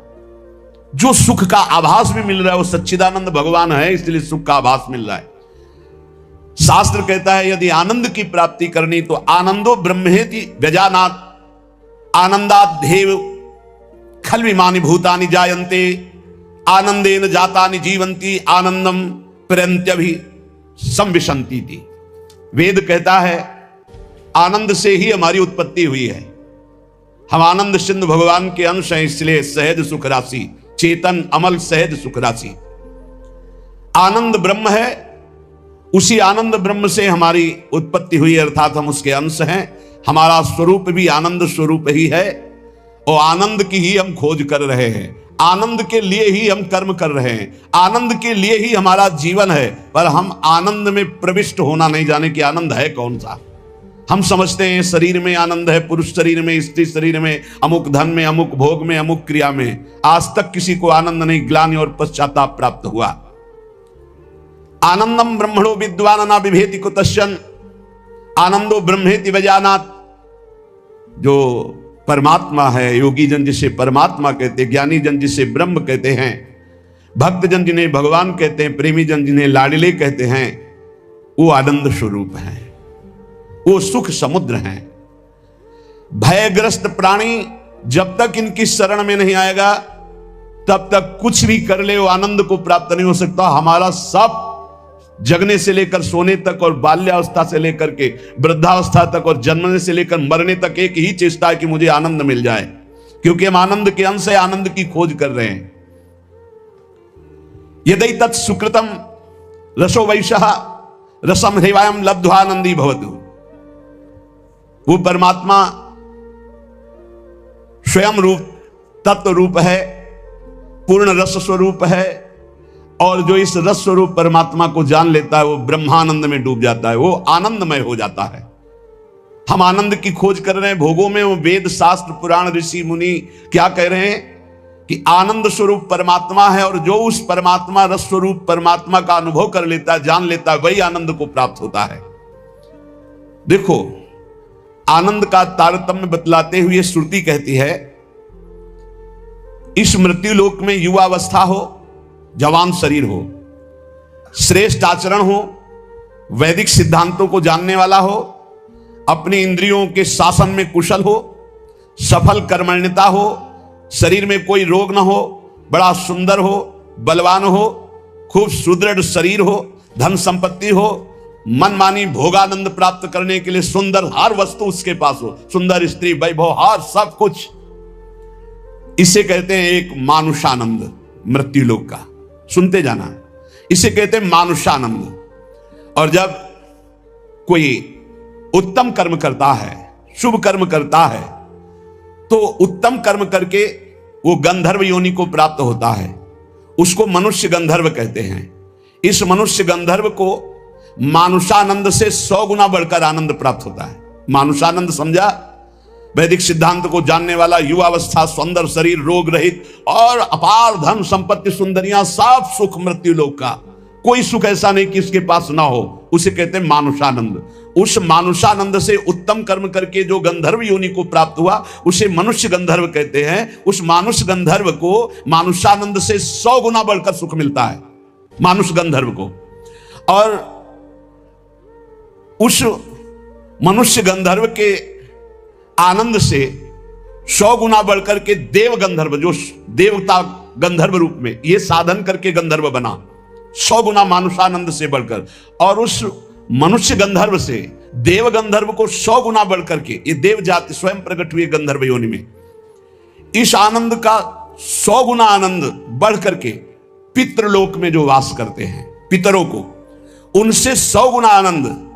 जो सुख का आभास भी मिल रहा है वो सच्चिदानंद भगवान है, इसलिए सुख का आभास मिल रहा है। शास्त्र कहता है यदि आनंद की प्राप्ति करनी तो आनंदो ब्रह्मेति गजानाथ आनंदादेव खलविमानि भूतानि जायन्ते आनंदेन जातानि जीवन्ति आनंदम प्रयन्त्यभि संविशन्ति थी। वेद कहता है आनंद से ही हमारी उत्पत्ति हुई है। हम आनंद सिंधु भगवान के अंश हैं, इसलिए सहज सुख राशि, चेतन अमल सहज सुख राशि। आनंद ब्रह्म है, उसी आनंद ब्रह्म से हमारी उत्पत्ति हुई, अर्थात हम उसके अंश हैं। हमारा स्वरूप भी आनंद स्वरूप ही है और आनंद की ही हम खोज कर रहे हैं। आनंद के लिए ही हम कर्म कर रहे हैं, आनंद के लिए ही हमारा जीवन है। पर हम आनंद में प्रविष्ट होना नहीं जाने कि आनंद है कौन सा। हम समझते हैं शरीर में आनंद है, पुरुष शरीर में, स्त्री शरीर में, अमुक धन में, अमुक भोग में, अमुक क्रिया में। आज तक किसी को आनंद नहीं, ग्लानि और पश्चाताप प्राप्त हुआ। आनंदम ब्रह्मणो विद्वान न बिभेति कुतश्चन आनंदो ब्रह्मेति वजानात। जो परमात्मा है, योगी जन जिसे परमात्मा कहते हैं, ज्ञानी जन जिसे ब्रह्म कहते हैं, भक्त जन जिन्हें भगवान कहते हैं, प्रेमी जन जिन्हें लाडले कहते हैं, वो आनंद स्वरूप हैं, वो सुख समुद्र हैं। भयग्रस्त प्राणी जब तक इनकी शरण में नहीं आएगा तब तक कुछ भी कर ले वो आनंद को प्राप्त नहीं हो सकता। हमारा सब जगने से लेकर सोने तक और बाल्यावस्था से लेकर के वृद्धावस्था तक और जन्मने से लेकर मरने तक एक ही चेष्टा है कि मुझे आनंद मिल जाए, क्योंकि हम आनंद के अंश है, आनंद की खोज कर रहे हैं। यदि तत् सुकृतम रसो वैशः रसम हृवायम लब्ध्वानंदी भवतु। वो परमात्मा स्वयं रूप तत्व रूप है, पूर्ण रस स्वरूप है, और जो इस रस स्वरूप परमात्मा को जान लेता है वो ब्रह्मानंद में डूब जाता है, वो आनंदमय हो जाता है। हम आनंद की खोज कर रहे हैं भोगों में। वो वेद शास्त्र पुराण ऋषि मुनि क्या कह रहे हैं कि आनंद स्वरूप परमात्मा है, और जो उस परमात्मा रस स्वरूप परमात्मा का अनुभव कर लेता है, जान लेता है, वही आनंद को प्राप्त होता है। देखो आनंद का तारतम्य बतलाते हुए श्रुति कहती है इस मृत्यु लोक में युवावस्था हो, जवान शरीर हो, श्रेष्ठ आचरण हो, वैदिक सिद्धांतों को जानने वाला हो, अपनी इंद्रियों के शासन में कुशल हो, सफल कर्मण्यता हो, शरीर में कोई रोग ना हो, बड़ा सुंदर हो, बलवान हो, खूब सुदृढ़ शरीर हो, धन संपत्ति हो, मनमानी भोगानंद प्राप्त करने के लिए सुंदर हर वस्तु उसके पास हो, सुंदर स्त्री, वैभव, हर सब कुछ, इसे कहते हैं एक मानुषानंद, मृत्यु लोक का। सुनते जाना, इसे कहते हैं मानुषानंद। और जब कोई उत्तम कर्म करता है, शुभ कर्म करता है, तो उत्तम कर्म करके वो गंधर्व योनि को प्राप्त होता है, उसको मनुष्य गंधर्व कहते हैं। इस मनुष्य गंधर्व को मानुषानंद से 100 गुना बढ़कर आनंद प्राप्त होता है। मानुषानंद समझा? वैदिक सिद्धांत को जानने वाला, युवावस्था, सुंदर शरीर, रोग रहित और अपार धन संपत्ति, सुंदरियां, सब सुख मृत्यु लोक का, कोई सुख ऐसा नहीं कि इसके पास ना हो, उसे कहते हैं मानुषानंद। उस मानुषानंद से उत्तम कर्म करके जो गंधर्व योनि को प्राप्त हुआ, उसे मनुष्य गंधर्व कहते हैं। उस मानुष गंधर्व को मानुषानंद से 100 गुना बढ़कर सुख मिलता है, मानुष गंधर्व को। और उस मनुष्य गंधर्व के आनंद से 100 गुना बढ़कर के देव गंधर्व, जो देवता गंधर्व रूप में ये साधन करके गंधर्व बना, 100 गुना मानुषानंद से बढ़कर, और उस मनुष्य गंधर्व से देव गंधर्व को 100 गुना बढ़कर के, ये देव जाति स्वयं प्रकट हुई गंधर्व योनि में, इस आनंद का 100 गुना आनंद बढ़ करके पितृलोक में जो वास करते हैं, पितरों को, उनसे 100 गुना आनंद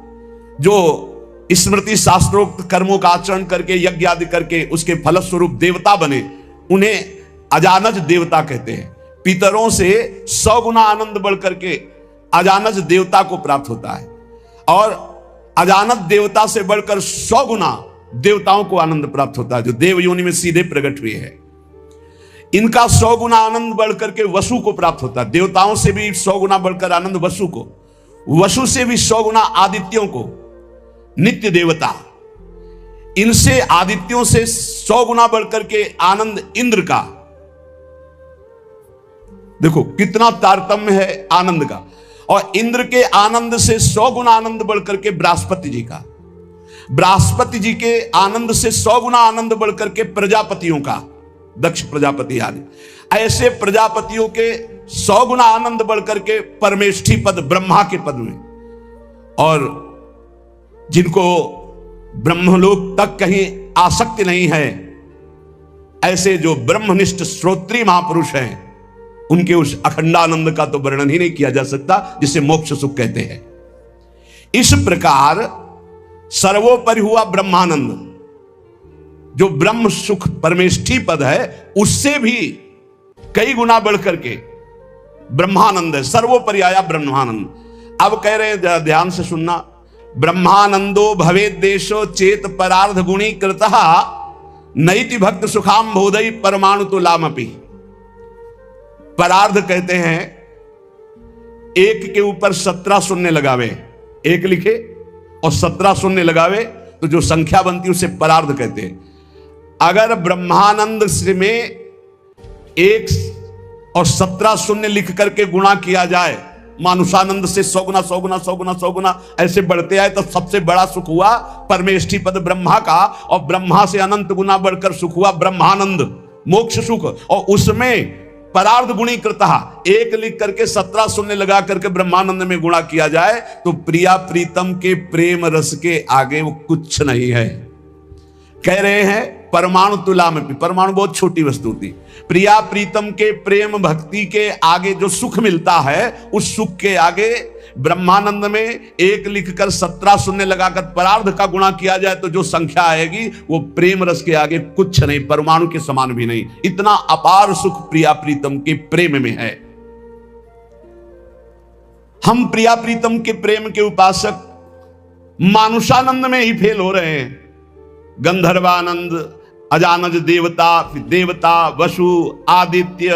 जो स्मृति शास्त्रोक्त कर्मों का आचरण करके, यज्ञ आदि करके उसके फलस्वरूप देवता बने, उन्हें अजानज देवता कहते हैं। पितरों से 100 गुना आनंद बढ़ करके अजानज देवता को प्राप्त होता है, और अजानज देवता से बढ़कर 100 गुना देवताओं को आनंद प्राप्त होता है, जो देव योनि में सीधे प्रकट हुए हैं। इनका 100 गुना आनंद बढ़ करके वसु को प्राप्त होता है। देवताओं से भी 100 गुना बढ़कर आनंद वसु को, वसु से भी 100 गुना आदित्यों को, नित्य देवता, इनसे आदित्यों से 100 गुना बढ़कर के आनंद इंद्र का। देखो कितना तारतम्य है आनंद का। और इंद्र के आनंद से 100 गुना आनंद बढ़कर के बृहस्पति जी का, बृहस्पति जी के आनंद से 100 गुना आनंद बढ़कर के प्रजापतियों का, दक्ष प्रजापति आदि, ऐसे प्रजापतियों के 100 गुना आनंद बढ़कर के परमेष्ठी पद, ब्रह्मा के पद में, और जिनको ब्रह्मलोक तक कहीं आसक्ति नहीं है, ऐसे जो ब्रह्मनिष्ठ श्रोत्रीय महापुरुष हैं, उनके उस अखंडानंद का तो वर्णन ही नहीं किया जा सकता, जिसे मोक्ष सुख कहते हैं। इस प्रकार सर्वोपरि हुआ ब्रह्मानंद, जो ब्रह्म सुख परमेष्ठी पद है, उससे भी कई गुना बढ़कर के ब्रह्मानंद है, सर्वोपरि आया ब्रह्मानंद। अब कह रहे हैं, ध्यान से सुनना, ब्रह्मानंदो भवेद देशो चेत परार्ध गुणी कृतः नैति भक्त सुखाम बोधई परमाणु तो लामपि। परार्ध कहते हैं एक के ऊपर 17 शून्य लगावे, एक लिखे और 17 शून्य लगावे तो जो संख्या बनती है उसे परार्ध कहते हैं। अगर ब्रह्मानंद में 1 और 17 शून्य लिख करके गुणा किया जाए, मानुषानंद से 100 गुना 100 गुना 100 गुना 100 गुना ऐसे बढ़ते आए, तो सबसे बड़ा सुख हुआ परमेष्ठी पद ब्रह्मा का, और ब्रह्मा से अनंत गुना बढ़कर सुख हुआ ब्रह्मानंद, मोक्ष सुख। और उसमें परार्ध गुणी कृतः, 1 लिख करके 17 शून्य लगा करके ब्रह्मानंद में गुणा किया जाए, तो प्रिया प्रीतम के प्रेम रस के आगे वो कुछ नहीं है। कह रहे हैं परमाणु तुला में, परमाणु बहुत छोटी वस्तु थी, प्रिया प्रीतम के प्रेम भक्ति के आगे जो सुख मिलता है, उस सुख के आगे ब्रह्मानंद में 1 लिखकर 17 शून्य लगाकर परार्ध का गुणा किया जाए तो जो संख्या आएगी वो प्रेम रस के आगे कुछ नहीं, परमाणु के समान भी नहीं। इतना अपार सुख प्रिया प्रीतम के प्रेम में है। हम प्रिया प्रीतम के प्रेम के उपासक मानुषानंद में ही फेल हो रहे हैं। गंधर्वानंद, अजानज देवता, देवता वसु, आदित्य,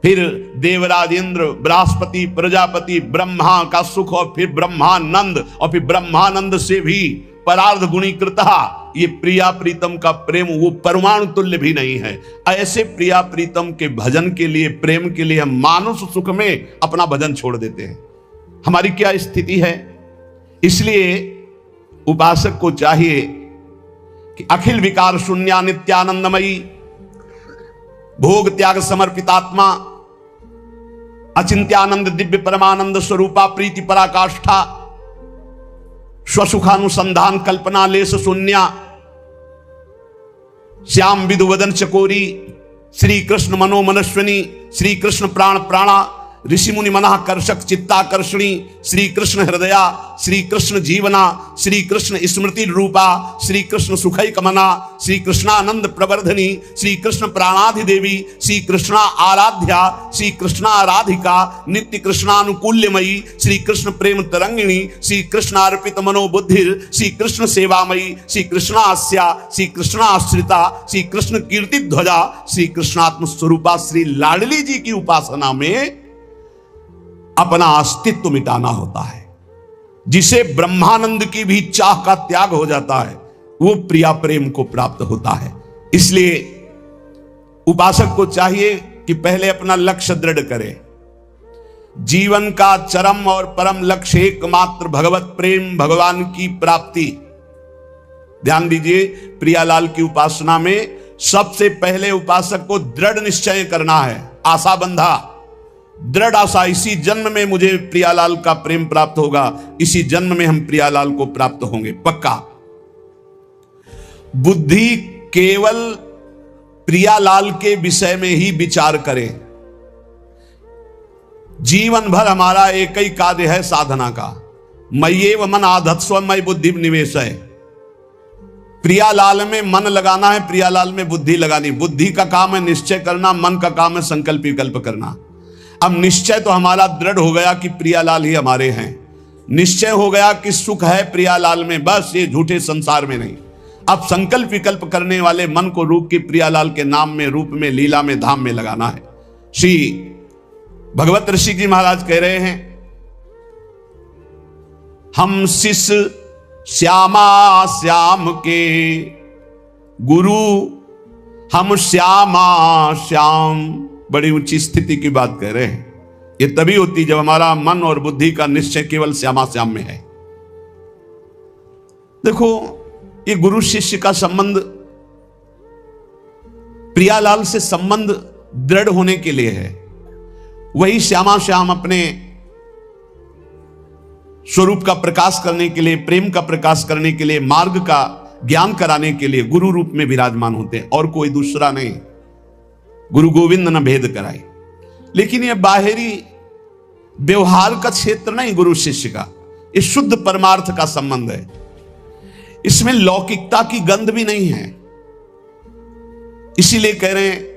फिर देवराज इंद्र, बृहस्पति, प्रजापति, ब्रह्मा का सुख, और फिर ब्रह्मानंद, और फिर ब्रह्मानंद से भी परार्ध गुणीकृता, ये प्रिया प्रीतम का प्रेम वो परमाणु तुल्य भी नहीं है। ऐसे प्रिया प्रीतम के भजन के लिए, प्रेम के लिए हम मानुष सुख में अपना भजन छोड़ देते हैं। हमारी क्या स्थिति है? इसलिए उपासक को चाहिए कि अखिल विकार शून्या नित्यानंदमयी, भोग त्याग समर्पितात्मा, अचिंत्यानंद दिव्य परमानंद स्वरूपा प्रीति पराकाष्ठा स्वसुखानुसंधान कल्पना लेस शून्या श्याम विदुवदन चकोरी श्री कृष्ण मनोमनस्विनी श्री कृष्ण प्राण प्राणा ऋषि मुनि मनाकर्षक चित्ताकर्षणी श्री कृष्ण हृदया श्री कृष्ण जीवना श्री कृष्ण स्मृति रूपा श्री कृष्ण सुखई कमना श्री कृष्णानंद प्रवर्धनी श्री कृष्ण प्राणाधिदेवी श्री कृष्णा आराध्या श्री कृष्णा आराधिका नित्य कृष्णानुकूल्यमयी श्री कृष्ण प्रेम तरंगिणी श्री कृष्णार्पित मनोबुद्धिर श्री कृष्ण सेवामयी श्री कृष्णास्या श्री कृष्णाश्रिता श्री कृष्ण कीर्ति ध्वजा श्री कृष्णात्म स्वरूपा श्री लाडली जी की उपासना में अपना अस्तित्व मिटाना होता है। जिसे ब्रह्मानंद की भी चाह का त्याग हो जाता है वो प्रिया प्रेम को प्राप्त होता है। इसलिए उपासक को चाहिए कि पहले अपना लक्ष्य दृढ़ करे। जीवन का चरम और परम लक्ष्य एकमात्र भगवत प्रेम, भगवान की प्राप्ति। ध्यान दीजिए, प्रियालाल की उपासना में सबसे पहले उपासक को दृढ़ निश्चय करना है, आशा बंधा, दृढ़ आशा, इसी जन्म में मुझे प्रियालाल का प्रेम प्राप्त होगा, इसी जन्म में हम प्रियालाल को प्राप्त होंगे, पक्का। बुद्धि केवल प्रियालाल के विषय में ही विचार करे। जीवन भर हमारा एक ही कार्य है साधना का, मय्येव मन आधत्स्व मयि बुद्धि निवेश है। प्रियालाल में मन लगाना है, प्रियालाल में बुद्धि लगानी। बुद्धि का काम है निश्चय करना, मन का काम है संकल्प विकल्प करना। अब निश्चय तो हमारा दृढ़ हो गया कि प्रियालाल ही हमारे हैं, निश्चय हो गया कि सुख है प्रियालाल में, बस ये झूठे संसार में नहीं। अब संकल्प विकल्प करने वाले मन को रूप के प्रियालाल के नाम में, रूप में, लीला में, धाम में लगाना है। श्री भगवत ऋषि जी महाराज कह रहे हैं, हम शिष्य श्यामा श्याम के गुरु, हम श्यामा श्याम। बड़ी ऊंची स्थिति की बात कह रहे हैं। ये तभी होती जब हमारा मन और बुद्धि का निश्चय केवल श्यामा श्याम में है। देखो, ये गुरु शिष्य का संबंध प्रियालाल से संबंध दृढ़ होने के लिए है। वही श्यामा श्याम अपने स्वरूप का प्रकाश करने के लिए, प्रेम का प्रकाश करने के लिए, मार्ग का ज्ञान कराने के लिए गुरु रूप में विराजमान होते हैं, और कोई दूसरा नहीं। गुरु गोविंद न भेद कराए। लेकिन यह बाहरी व्यवहार का क्षेत्र नहीं गुरु शिष्य का, ये शुद्ध परमार्थ का संबंध है। इसमें लौकिकता की गंध भी नहीं है। इसीलिए कह रहे हैं,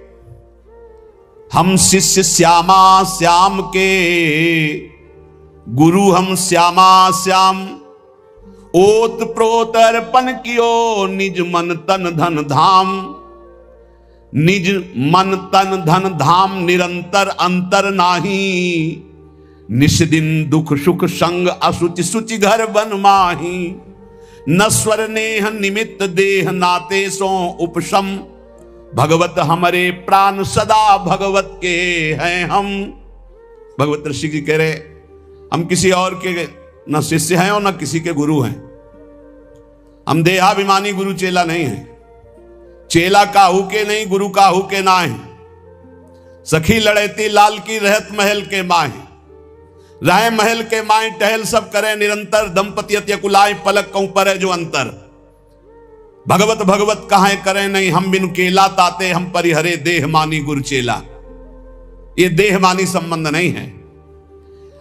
हम शिष्य श्यामा श्याम के गुरु, हम श्यामा श्याम। ओत प्रोत अर्पण कियो निज मन तन धन धाम। निज मन तन धन धाम निरंतर अंतर नाही। निश दिन दुख सुख संग असुचि सुचि घर बन माही। नस्वर नेह निमित्त देह नाते सो उपशम। भगवत हमारे प्राण सदा भगवत के हैं हम। भगवत ऋषि जी कह रहे, हम किसी और के न शिष्य हैं और न किसी के गुरु हैं। हम देहाभिमानी गुरु चेला नहीं है। चेला काहू के नहीं, गुरु काहू के ना है। सखी लड़ेती लाल की रहत महल के माहे। राय महल के माए टहल सब करे निरंतर। दंपति अत्य कुलाए पलक कहूं पर है जो अंतर। भगवत भगवत कहां करे नहीं, हम बिनु केला ताते हम परिहरे देह मानी गुरु चेला। ये देह मानी संबंध नहीं है।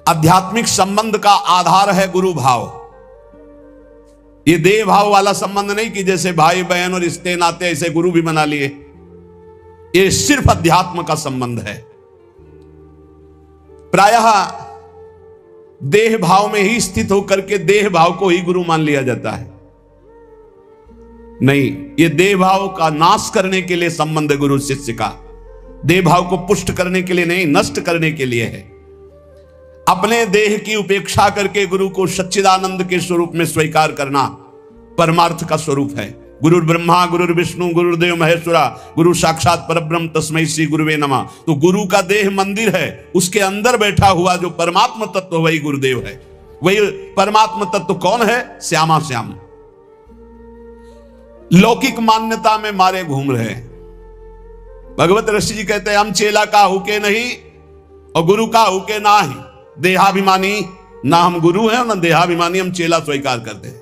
आध्यात्मिक संबंध का आधार है गुरु भाव। ये देह भाव वाला संबंध नहीं कि जैसे भाई बहन और रिश्ते नाते ऐसे गुरु भी बना लिए। ये सिर्फ अध्यात्म का संबंध है। प्रायः देह भाव में ही स्थित होकर के देह भाव को ही गुरु मान लिया जाता है। नहीं, ये देह भाव का नाश करने के लिए संबंध है गुरु शिष्य का। देह भाव को पुष्ट करने के लिए नहीं, नष्ट करने के लिए है। अपने देह की उपेक्षा करके गुरु को सच्चिदानंद के स्वरूप में स्वीकार करना परमार्थ का स्वरूप है। गुरु ब्रह्मा गुरु विष्णु गुरुदेव महेश्वरा, गुरु साक्षात परब्रह्म तस्मै श्री गुरुवे नमः। तो गुरु का देह मंदिर है, उसके अंदर बैठा हुआ जो परमात्म तत्व वही गुरुदेव है। वही परमात्म तत्व कौन है? श्यामा श्याम। लौकिक मान्यता में मारे घूम रहे। भगवत ऋषि जी कहते हैं, हम चेला काहू के नहीं, और गुरु का हुके ना ही देहाभिमानी, ना हम गुरु हैं ना देहाभिमानी, हम चेला स्वीकार करते हैं।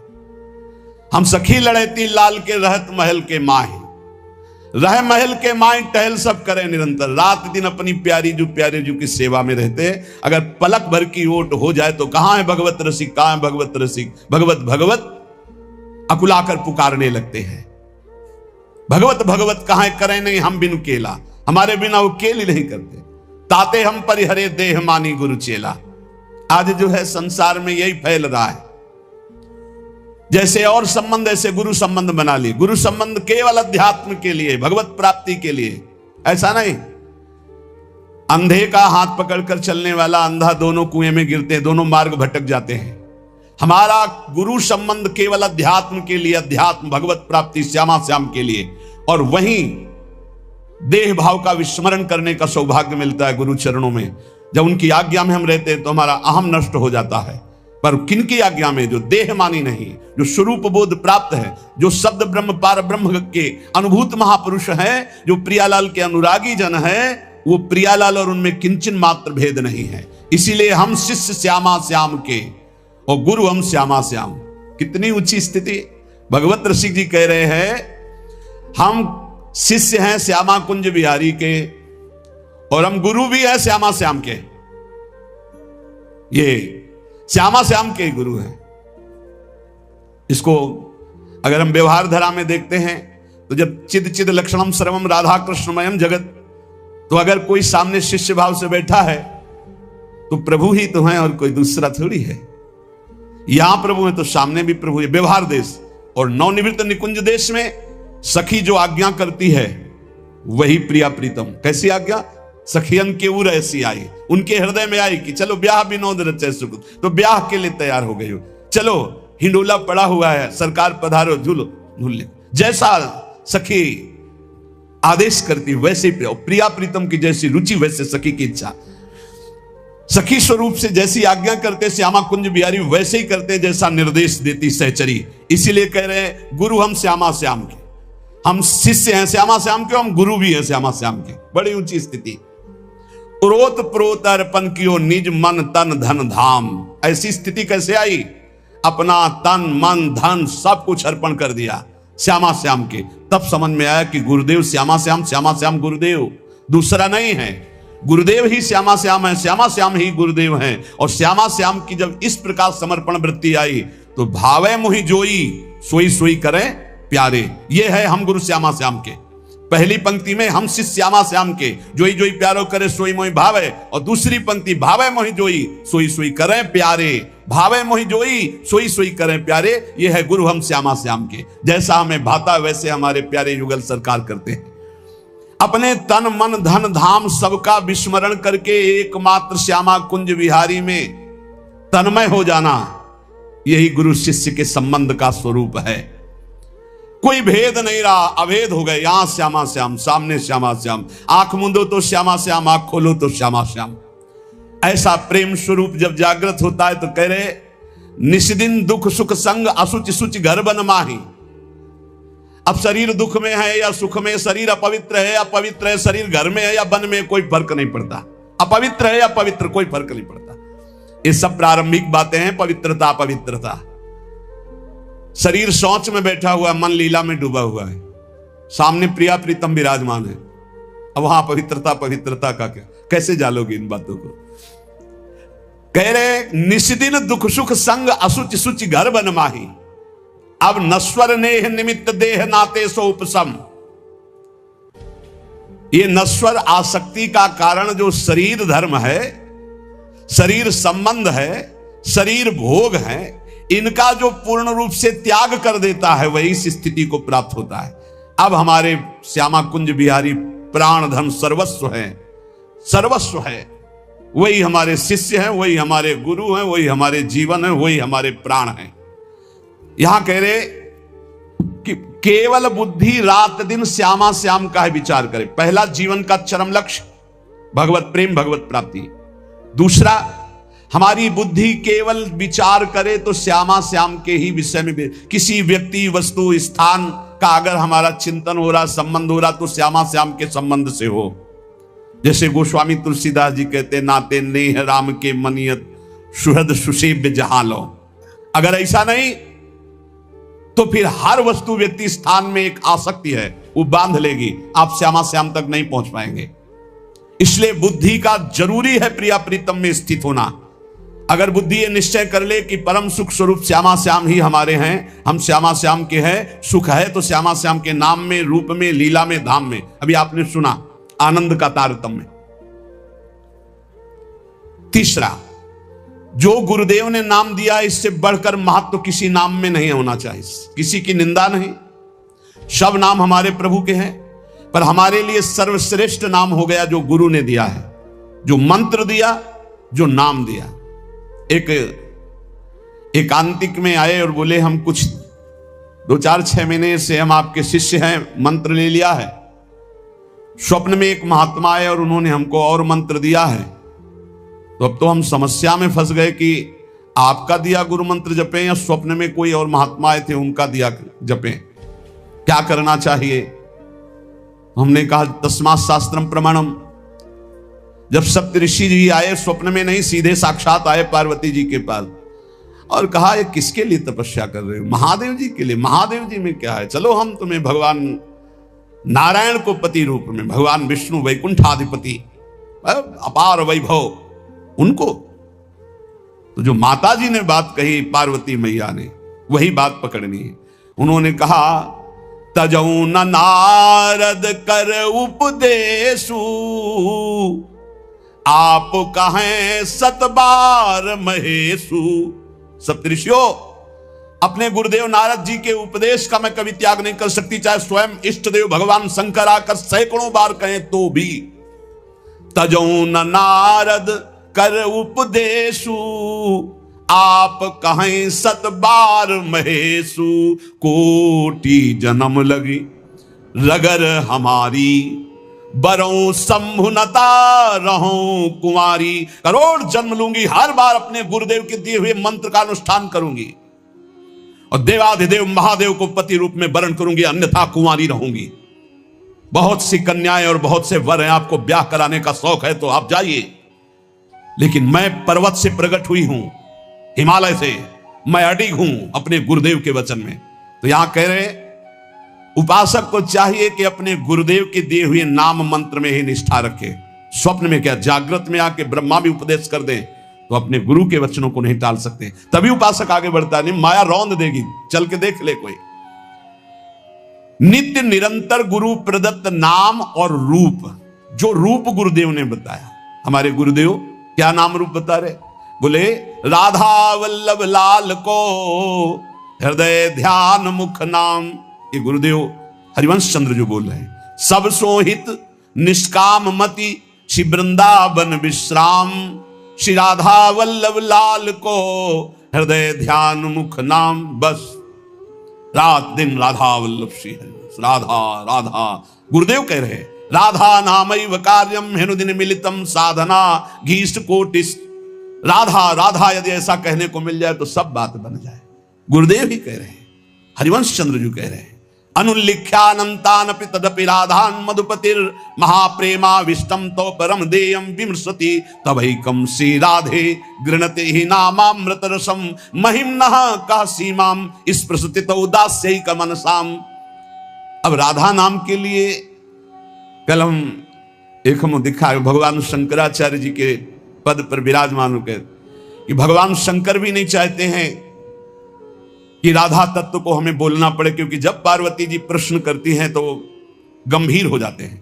हम सखी लड़ेती लाल के रहत महल के माही, रह महल के माई टहल सब करें निरंतर, रात दिन अपनी प्यारी जू की सेवा में रहते हैं। अगर पलक भर की ओट हो जाए तो कहां है भगवत रसिक, कहां है भगवत रसिक, भगवत भगवत अकुलाकर पुकारने लगते हैं। भगवत भगवत कहां है करें नहीं हम बिनु केला, हमारे बिना वो केल ही नहीं करते। ताते हम परिहरे देह मानी गुरु चेला। आज जो है संसार में यही फैल रहा है, जैसे और संबंध ऐसे गुरु संबंध बना लिए। गुरु संबंध केवल अध्यात्म के लिए, भगवत प्राप्ति के लिए, ऐसा नहीं। अंधे का हाथ पकड़कर चलने वाला अंधा दोनों कुएं में गिरते हैं, दोनों मार्ग भटक जाते हैं। हमारा गुरु संबंध केवल अध्यात्म के लिए, अध्यात्म भगवत प्राप्ति श्यामा श्याम के लिए, और वहीं देह भाव का विस्मरण करने का सौभाग्य मिलता है गुरु चरणों में। जब उनकी आज्ञा में हम रहते हैं तो हमारा अहम नष्ट हो जाता है। पर किनकी आज्ञा में? जो देह मानी नहीं, जो स्वरूप बोध प्राप्त है, जो शब्द ब्रह्म पार ब्रह्म के अनुभूत महापुरुष हैं, जो प्रियालाल के अनुरागी जन हैं, वो प्रियालाल और उनमें किंचन मात्र भेद नहीं है। इसीलिए हम शिष्य श्यामा श्याम के और गुरु हम श्यामा श्याम। कितनी ऊंची स्थिति! भगवत रसिक जी कह रहे हैं हम शिष्य हैं श्यामा कुंज बिहारी के और हम गुरु भी हैं श्यामा श्याम के। ये श्यामा श्याम के गुरु हैं। इसको अगर हम व्यवहार धरा में देखते हैं तो जब चिद चिद लक्षणम सर्वम राधा कृष्णमयम जगत, तो अगर कोई सामने शिष्य भाव से बैठा है तो प्रभु ही तो है और कोई दूसरा थोड़ी है। यहां प्रभु है तो सामने भी प्रभु है। व्यवहार देश और नवनिवृत्त निकुंज देश में सखी जो आज्ञा करती है वही प्रिया प्रीतम। कैसी आज्ञा? सखियन के उर ऐसी आई, उनके हृदय में आई कि चलो ब्याह विनोद रचे सुख, तो ब्याह के लिए तैयार हो गई हो। चलो हिंडोला पड़ा हुआ है, सरकार पधारो, झूलो झूल ले। जैसा सखी आदेश करती वैसे ही प्रिया प्रीतम की जैसी रुचि वैसे सखी की इच्छा। सखी स्वरूप से जैसी आज्ञा करते श्यामा कुंज बिहारी वैसे ही करते जैसा निर्देश देती सहचरी। इसीलिए कह रहे हैं गुरु हम श्यामा श्याम के, हम शिष्य हैं श्यामा श्याम के, हम गुरु भी हैं श्यामा श्याम के। बड़ी ऊंची स्थिति। उरोत प्रोत अर्पण कियो निज मन तन धन धाम। ऐसी स्थिति कैसे आई? अपना तन मन धन सब कुछ अर्पण कर दिया श्यामा श्याम के। तब समझ में आया कि गुरुदेव श्यामा श्याम गुरुदेव, दूसरा नहीं है। गुरुदेव ही श्यामा श्याम है, श्यामा श्याम ही गुरुदेव हैं। और श्यामा श्याम की जब इस प्रकार समर्पण वृत्ति आई तो भावे मुहि जोई सोई सोई करें प्यारे। ये है हम गुरु श्यामा श्याम के। पहली पंक्ति में हम शिष्य श्यामा श्याम के, जोई जोई प्यारो करे सोई मोहि भावे, और दूसरी पंक्ति भावे मोहि जोई सोई सोई करें प्यारे। भावे मोहि जोई सोई सोई करें प्यारे, ये है गुरु हम श्यामा श्याम के। जैसा हमें भाता वैसे हमारे प्यारे युगल सरकार करते हैं। अपने तन मन धन धाम सबका विस्मरण करके एकमात्र श्यामा कुंज विहारी में तन्मय हो जाना, यही गुरु शिष्य के संबंध का स्वरूप है। कोई भेद नहीं रहा, अभेद हो गए। यहां श्यामा श्याम, सामने श्यामा श्याम, आंख मूंदो तो श्यामा श्याम, आंख खोलो तो श्यामा श्याम। ऐसा प्रेम स्वरूप जब जागृत होता है तो कह रहे निष्दिन दुख सुख संग असुच सुच घर बन माही। अब शरीर दुख में है या सुख में, शरीर अपवित्र है या पवित्र है, शरीर घर में है या वन में, कोई फर्क नहीं पड़ता। अपवित्र है या पवित्र, कोई फर्क नहीं पड़ता। ये सब प्रारंभिक बातें हैं, पवित्रता अपवित्रता। शरीर शौच में बैठा हुआ है, मन लीला में डूबा हुआ है, सामने प्रिया प्रीतम विराजमान है। अब वहां पवित्रता पवित्रता का क्या, कैसे जालोगे इन बातों को? कह रहे निष्दिन दुख सुख संग असुच सुच घर बन माही। अब नश्वर नेह निमित्त देह नाते सो उपसम। ये नश्वर आसक्ति का कारण जो शरीर धर्म है, शरीर संबंध है, शरीर भोग है, इनका जो पूर्ण रूप से त्याग कर देता है वही इस स्थिति को प्राप्त होता है। अब हमारे श्यामा कुंज बिहारी प्राण धन सर्वस्व है, सर्वस्व है। वही हमारे शिष्य हैं, वही हमारे गुरु हैं, वही हमारे जीवन है, वही हमारे प्राण हैं। यहां कह रहे कि केवल बुद्धि रात दिन श्यामा श्याम का ही विचार करे। पहला जीवन का चरम लक्ष्य भगवत प्रेम, भगवत प्राप्ति। दूसरा, हमारी बुद्धि केवल विचार करे तो श्यामा श्याम के ही विषय में। किसी व्यक्ति वस्तु स्थान का अगर हमारा चिंतन हो रहा, संबंध हो रहा, तो श्यामा श्याम के संबंध से हो। जैसे गोस्वामी तुलसीदास जी कहते, नाते नेह राम के मनियत सुहृद सुसेव्य जहालो। अगर ऐसा नहीं तो फिर हर वस्तु व्यक्ति स्थान में एक आसक्ति है, वो बांध लेगी, आप श्यामा श्याम तक नहीं पहुंच पाएंगे। इसलिए बुद्धि का जरूरी है प्रिया प्रीतम में स्थित होना। अगर बुद्धि ये निश्चय कर ले कि परम सुख स्वरूप श्यामा श्याम ही हमारे हैं, हम श्यामा श्याम के हैं, सुख है तो श्यामा श्याम के नाम में, रूप में, लीला में, धाम में। अभी आपने सुना आनंद का तारतम्य। तीसरा, जो गुरुदेव ने नाम दिया इससे बढ़कर महत्व किसी नाम में नहीं होना चाहिए। किसी की निंदा नहीं, सब नाम हमारे प्रभु के हैं, पर हमारे लिए सर्वश्रेष्ठ नाम हो गया जो गुरु ने दिया है, जो मंत्र दिया, जो नाम दिया। एक आंतिक में आए और बोले, हम कुछ 2-4-6 महीने से हम आपके शिष्य हैं, मंत्र ले लिया है। स्वप्न में एक महात्मा आए और उन्होंने हमको और मंत्र दिया है, तो अब तो हम समस्या में फंस गए कि आपका दिया गुरु मंत्र जपें या स्वप्न में कोई और महात्मा आए थे उनका दिया जपें, क्या करना चाहिए। हमने कहा तस्मात् शास्त्रम प्रमाणम। जब सप्तऋषि जी आए, स्वप्न में नहीं, सीधे साक्षात आए पार्वती जी के पास और कहा, ये किसके लिए तपस्या कर रहे हो? महादेव जी के लिए। महादेव जी में क्या है, चलो हम तुम्हें भगवान नारायण को पति रूप में, भगवान विष्णु वैकुंठाधिपति, अपार वैभव, उनको। तो जो माता जी ने बात कही पार्वती मैया ने, वही बात पकड़नी है। उन्होंने कहा, तजौ न नारद कर उपदेशु, आप कहें सतबार महेशु। सप्तऋषियों, अपने गुरुदेव नारद जी के उपदेश का मैं कभी त्याग नहीं कर सकती, चाहे स्वयं इष्ट देव भगवान शंकर आकर सैकड़ों बार कहें तो भी। तजौ न नारद कर उपदेशु, आप कहें सत बार महेशु। कोटि जन्म लगी रगर हमारी, बरों संभुनता रहूं कुमारी। करोड़ जन्म लूंगी, हर बार अपने गुरुदेव के दिए हुए मंत्र का अनुष्ठान करूंगी और देवाधिदेव महादेव को पति रूप में वरण करूंगी, अन्यथा कुंवारी रहूंगी। बहुत सी कन्याएं और बहुत से वर हैं, आपको ब्याह कराने का शौक है तो आप जाइए, लेकिन मैं पर्वत से प्रकट हुई हूं, हिमालय से, मैं अडिग हूं अपने गुरुदेव के वचन में। तो यहां कह रहे उपासक को चाहिए कि अपने गुरुदेव के दिए हुए नाम मंत्र में ही निष्ठा रखे। स्वप्न में क्या, जागृत में आके ब्रह्मा भी उपदेश कर दें तो अपने गुरु के वचनों को नहीं टाल सकते, तभी उपासक आगे बढ़ता। नहीं, माया रौंद देगी, चल के देख ले कोई। नित्य निरंतर गुरु प्रदत्त नाम और रूप, जो रूप गुरुदेव ने बताया, हमारे गुरुदेव क्या नाम रूप बता रहे, बोले राधा वल्लभ लाल को हृदय ध्यान मुख नाम। ये गुरुदेव हरिवंश चंद्र जो बोल रहे हैं, सब सोहित निष्काम मति श्री वृंदावन विश्राम। श्री राधा वल्लभ लाल को हृदय ध्यान मुख नाम। बस रात दिन राधा वल्लभ श्री हरि, राधा राधा। गुरुदेव कह रहे राधा नामैव कार्यम हेनुदिन मिलितम साधना घीष्ट कोटिस। राधा राधा यदि ऐसा कहने को मिल जाए तो सब बात बन जाए। गुरुदेव ही कह रहे हैं, हरिवंश चंद्र जी कह रहे हैं, अनुल्लिख्यानंतानपि तदपि राधान मधुपतिर महाप्रेमा विष्टम तो परम देयम विमृशति तवैकम श्री राधे गृणते ही नामामृत रसम महिम्नः का सीमाम स्पृशति उदास्य का मनसाम। अब राधा नाम के लिए कल हम दिखा भगवान शंकराचार्य जी के पद पर विराजमान होकर कि भगवान शंकर भी नहीं चाहते हैं कि राधा तत्व को हमें बोलना पड़े, क्योंकि जब पार्वती जी प्रश्न करती हैं तो गंभीर हो जाते हैं।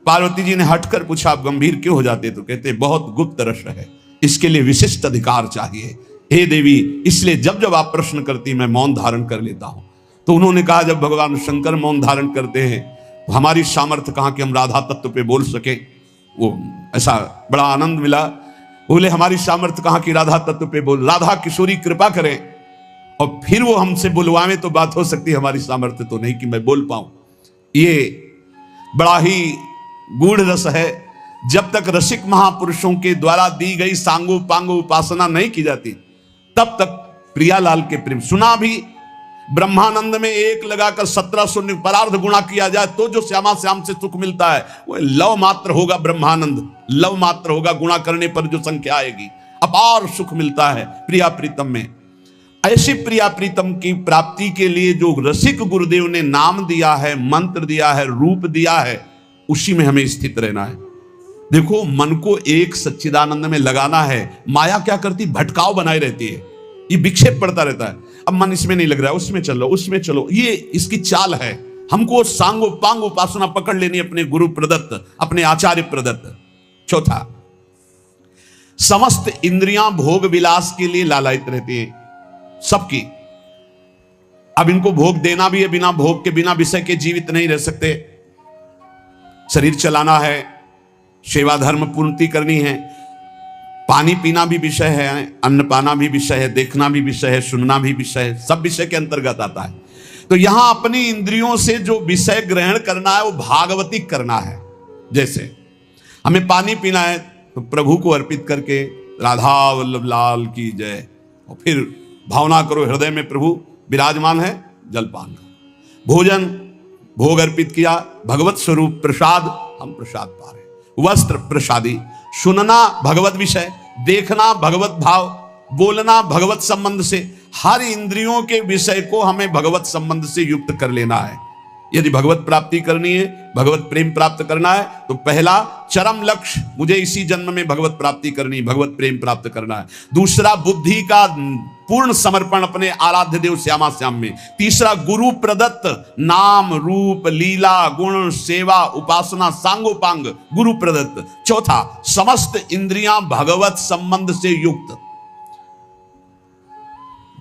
पार्वती जी ने हटकर पूछा, आप गंभीर क्यों हो जाते? तो कहते बहुत गुप्त रस है, इसके लिए विशिष्ट अधिकार चाहिए हे देवी, इसलिए जब जब आप प्रश्न करती मैं मौन धारण कर लेता हूं। तो उन्होंने कहा जब भगवान शंकर मौन धारण करते हैं तो हमारी सामर्थ्य कहां कि हम राधा तत्व पे बोल सके। वो ऐसा बड़ा आनंद मिला। बोले हमारी सामर्थ्य कहां कि राधा तत्व पे बोल, राधा किशोरी कृपा करें और फिर वो हमसे बुलवाएं तो बात हो सकती है, हमारी सामर्थ्य तो नहीं कि मैं बोल पाऊं। ये बड़ा ही गूढ़ रस है। जब तक रसिक महापुरुषों के द्वारा दी गई सांगो पांगो उपासना नहीं की जाती तब तक प्रियालाल के प्रेम सुना भी ब्रह्मानंद में 1 लगाकर 17 शून्य परार्ध गुणा किया जाए तो जो श्यामा श्याम से सुख मिलता है वो लव मात्र होगा। ब्रह्मानंद लव मात्र होगा, गुणा करने पर जो संख्या आएगी, अपार सुख मिलता है प्रिया प्रीतम में। ऐसी प्रिया प्रीतम की प्राप्ति के लिए जो रसिक गुरुदेव ने नाम दिया है, मंत्र दिया है, रूप दिया है, उसी में हमें स्थित रहना है। देखो, मन को एक सच्चिदानंद में लगाना है। माया क्या करती, भटकाव बनाई रहती है, ये विक्षेप पड़ता रहता है। अब मन इसमें नहीं लग रहा है, उसमें चलो, उसमें चलो, ये इसकी चाल है। हमको सांगो पांग उपासना पकड़ लेनी अपने गुरु प्रदत्त, अपने आचार्य प्रदत्त। चौथा, समस्त इंद्रियां भोग विलास के लिए लालायित रहती है, सबकी। अब इनको भोग देना भी है, बिना भोग के, बिना विषय के जीवित नहीं रह सकते। शरीर चलाना है, सेवा धर्म पूर्ति करनी है, पानी पीना भी विषय है, अन्न पाना भी विषय है, देखना भी विषय है, सुनना भी विषय है, सब विषय के अंतर्गत आता है। तो यहां अपनी इंद्रियों से जो विषय ग्रहण करना है वो भागवतिक करना है। जैसे हमें पानी पीना है तो प्रभु को अर्पित करके राधा वल्लभ लाल की जय, और फिर भावना करो हृदय में प्रभु विराजमान है, जलपान करो। भोजन भोग अर्पित किया, भगवत स्वरूप प्रसाद, हम प्रसाद पा रहे। वस्त्र प्रसादी, सुनना भगवत विषय, देखना भगवत भाव, बोलना भगवत संबंध से। हर इंद्रियों के विषय को हमें भगवत संबंध से युक्त कर लेना है। यदि भगवत प्राप्ति करनी है, भगवत प्रेम प्राप्त करना है, तो पहला चरम लक्ष्य, मुझे इसी जन्म में भगवत प्राप्ति करनी, भगवत प्रेम प्राप्त करना है। दूसरा, बुद्धि का पूर्ण समर्पण अपने आराध्य देव श्यामा श्याम में। तीसरा, गुरु प्रदत्त नाम रूप लीला गुण सेवा उपासना सांगोपांग गुरु प्रदत्त। चौथा, समस्त इंद्रियां भगवत संबंध से युक्त।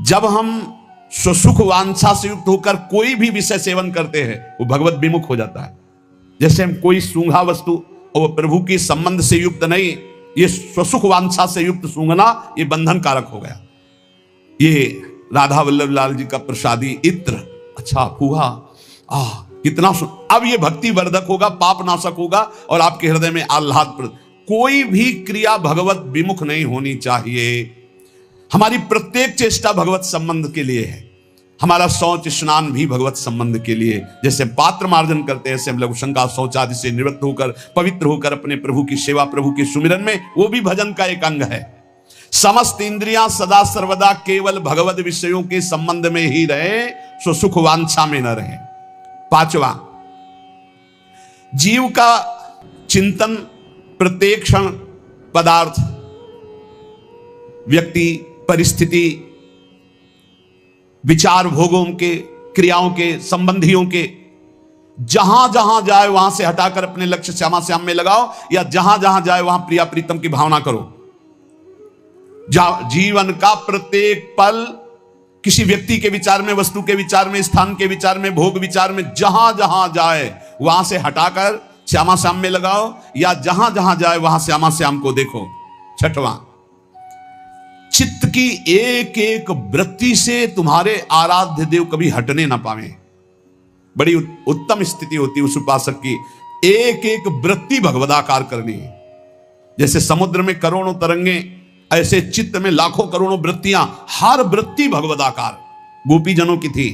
जब हम स्वसुख वांछा से युक्त होकर कोई भी विषय सेवन करते हैं, वो भगवत विमुख हो जाता है। जैसे हम कोई सूंघा वस्तु और प्रभु के संबंध से युक्त नहीं, ये स्वसुख वांछा से युक्त सूंघना, ये बंधन कारक हो गया। ये राधा वल्लभ लाल जी का प्रसादी इत्र, अच्छा फूहा, कितना अब ये भक्ति वर्धक होगा, पाप नाशक होगा और आपके हृदय में आह्लाद। कोई भी क्रिया भगवत विमुख नहीं होनी चाहिए। हमारी प्रत्येक चेष्टा भगवत संबंध के लिए है। हमारा शौच स्नान भी भगवत संबंध के लिए। जैसे पात्र मार्जन करते हैं, ऐसे हम लघु शंका शौच आदि से निवृत्त होकर पवित्र होकर अपने प्रभु की सेवा, प्रभु के सुमिरन में, वो भी भजन का एक अंग है। समस्त इंद्रियां सदा सर्वदा केवल भगवत विषयों के संबंध में ही रहे, सो सुख वांछा में न रहे। पांचवा, जीव का चिंतन प्रत्येक क्षण पदार्थ, व्यक्ति, परिस्थिति, विचार भोगों के, क्रियाओं के, संबंधियों के, जहां जहां जाए वहां से हटाकर अपने लक्ष्य श्यामा श्याम में लगाओ, या जहां जहां जाए वहां प्रिया प्रीतम की भावना करो। जीवन का प्रत्येक पल किसी व्यक्ति के विचार में, वस्तु के विचार में, स्थान के विचार में, भोग विचार में, जहां जहां जाए वहां से हटाकर श्यामा श्याम में लगाओ, या जहां जहां जाए वहां श्यामा श्याम को देखो। छठवां, चित्त की एक एक वृत्ति से तुम्हारे आराध्य देव कभी हटने ना पावे। बड़ी उत्तम स्थिति होती है उस उपासक की, एक एक वृत्ति भगवदाकार करनी है। जैसे समुद्र में करोड़ों तरंगे, ऐसे चित्त में लाखों करोड़ों वृत्तियां, हर वृत्ति भगवदाकार। गोपी जनों की थी,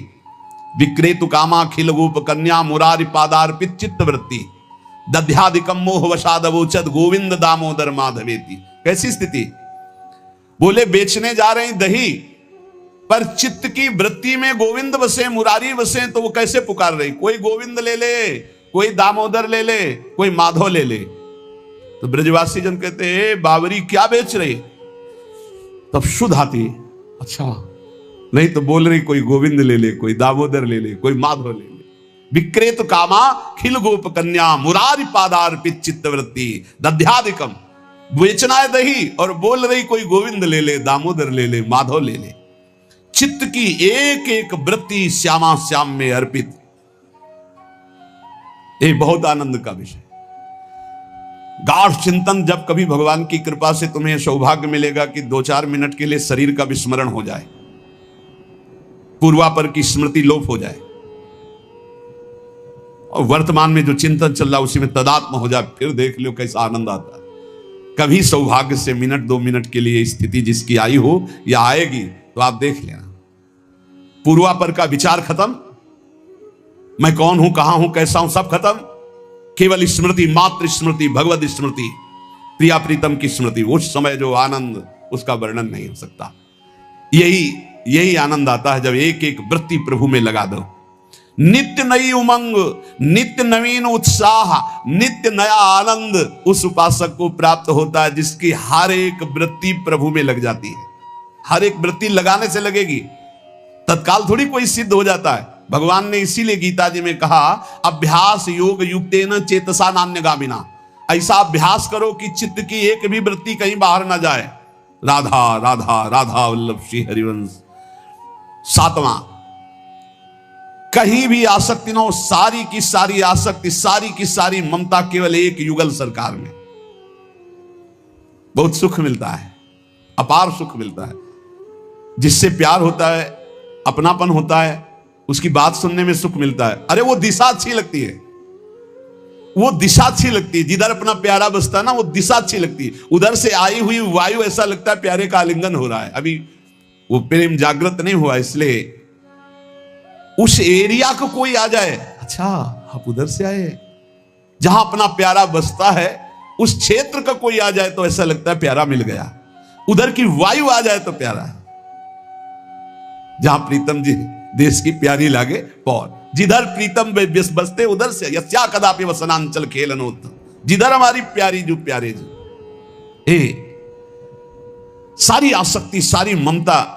विक्रेतु कामा खिल गोप कन्या मुरारी पादार्पित चित्त वृत्ति, दध्यादिकम मोह वशादवोचत गोविंद दामोदर माधवेति। कैसी स्थिति, बोले बेचने जा रहे हैं दही, पर चित्त की वृत्ति में गोविंद बसे, मुरारी बसे, तो वो कैसे पुकार रही, कोई गोविंद ले ले, कोई दामोदर ले ले, कोई माधव ले ले। तो ब्रजवासी जन कहते हैं बावरी क्या बेच रही, तब शुद्ध आती, अच्छा नहीं तो बोल रही कोई गोविंद ले ले, कोई दामोदर ले ले, कोई माधव ले ले। विक्रेत कामा खिल गोप कन्या मुरारी पादार्पित चित्तवृत्ति दध्यादिकम, बेचना है दही और बोल रही कोई गोविंद ले ले, दामोदर ले ले, माधव ले ले। चित्त की एक एक वृत्ति श्यामा श्याम में अर्पित, ये बहुत आनंद का विषय। गाढ़ चिंतन, जब कभी भगवान की कृपा से तुम्हें सौभाग्य मिलेगा कि 2-4 मिनट के लिए शरीर का विस्मरण हो जाए, पूर्वापर की स्मृति लोप हो जाए और वर्तमान में जो चिंतन चल रहा उसी में तदात्म हो जाए, फिर देख लो कैसा आनंद आता है। कभी सौभाग्य से 1-2 मिनट के लिए स्थिति जिसकी आई हो या आएगी तो आप देख लेना, पूर्वापर का विचार खत्म, मैं कौन हूं, कहां हूं, कैसा हूं, सब खत्म। केवल स्मृति, मात्र स्मृति, भगवत स्मृति, प्रिया प्रीतम की स्मृति। उस समय जो आनंद, उसका वर्णन नहीं हो सकता। यही आनंद आता है जब एक एक वृत्ति प्रभु में लगा दो। नित्य नई उमंग, नित्य नवीन उत्साह, नित्य नया आनंद उस उपासक को प्राप्त होता है जिसकी हर एक वृत्ति प्रभु में लग जाती है। हर एक वृत्ति लगाने से लगेगी, तत्काल थोड़ी कोई सिद्ध हो जाता है। भगवान ने इसीलिए गीता जी में कहा, अभ्यास योग युक्तेन चेतसा नान्यगामिना। ऐसा अभ्यास करो कि चित्त की एक भी वृत्ति कहीं बाहर ना जाए। राधा राधा राधा वल्लभ श्री हरिवंश। 7वां, कहीं भी आसक्ति ना हो, सारी की सारी आसक्ति, सारी की सारी ममता केवल एक युगल सरकार में। बहुत सुख मिलता है, अपार सुख मिलता है। जिससे प्यार होता है, अपनापन होता है, उसकी बात सुनने में सुख मिलता है। अरे वो दिशा अच्छी लगती है, वो दिशा अच्छी लगती है। जिधर अपना प्यारा बसता है ना, वो दिशा अच्छी लगती है। उधर से आई हुई वायु ऐसा लगता है प्यारे का आलिंगन हो रहा है। अभी वो प्रेम जागृत नहीं हुआ, इसलिए उस एरिया को कोई आ जाए, अच्छा आप उधर से आए, जहां अपना प्यारा बसता है उस क्षेत्र का कोई आ जाए तो ऐसा लगता है प्यारा मिल गया। उधर की वायु आ जाए तो प्यारा है। जहां प्रीतम जी देश की प्यारी लागे पौर, जिधर प्रीतम बसते उधर से यस्या कदापि वसनांचल खेलनोत। जिधर हमारी प्यारी जो प्यारे जो सारी आसक्ति, सारी ममता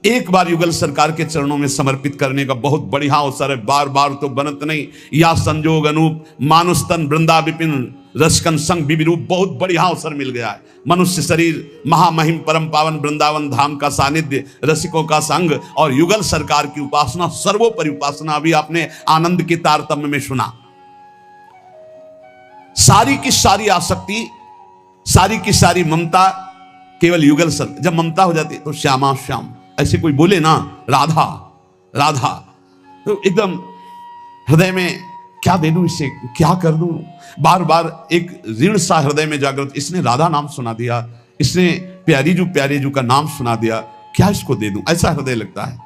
एक बार युगल सरकार के चरणों में समर्पित करने का बहुत बढ़िया अवसर है। बार बार तो बनत नहीं। या संजोग अनूप मानुस्तन वृंदा विपिन रसकन संग विविरूप, बहुत बढ़िया अवसर मिल गया है। मनुष्य शरीर, महामहिम परम पावन वृंदावन धाम का सानिध्य, रसिकों का संग और युगल सरकार की उपासना, सर्वोपरि उपासना। अभी आपने आनंद के तारतम्य में सुना। सारी की सारी आसक्ति, सारी की सारी ममता केवल युगल सर। जब ममता हो जाती है तो श्यामा श्याम, ऐसे कोई बोले ना राधा राधा, तो एकदम हृदय में क्या दे दूं इसे, क्या कर दूं, बार बार एक ऋण सा हृदय में जागृत। इसने राधा नाम सुना दिया, इसने प्यारी जू का नाम सुना दिया, क्या इसको दे दूं, ऐसा हृदय लगता है।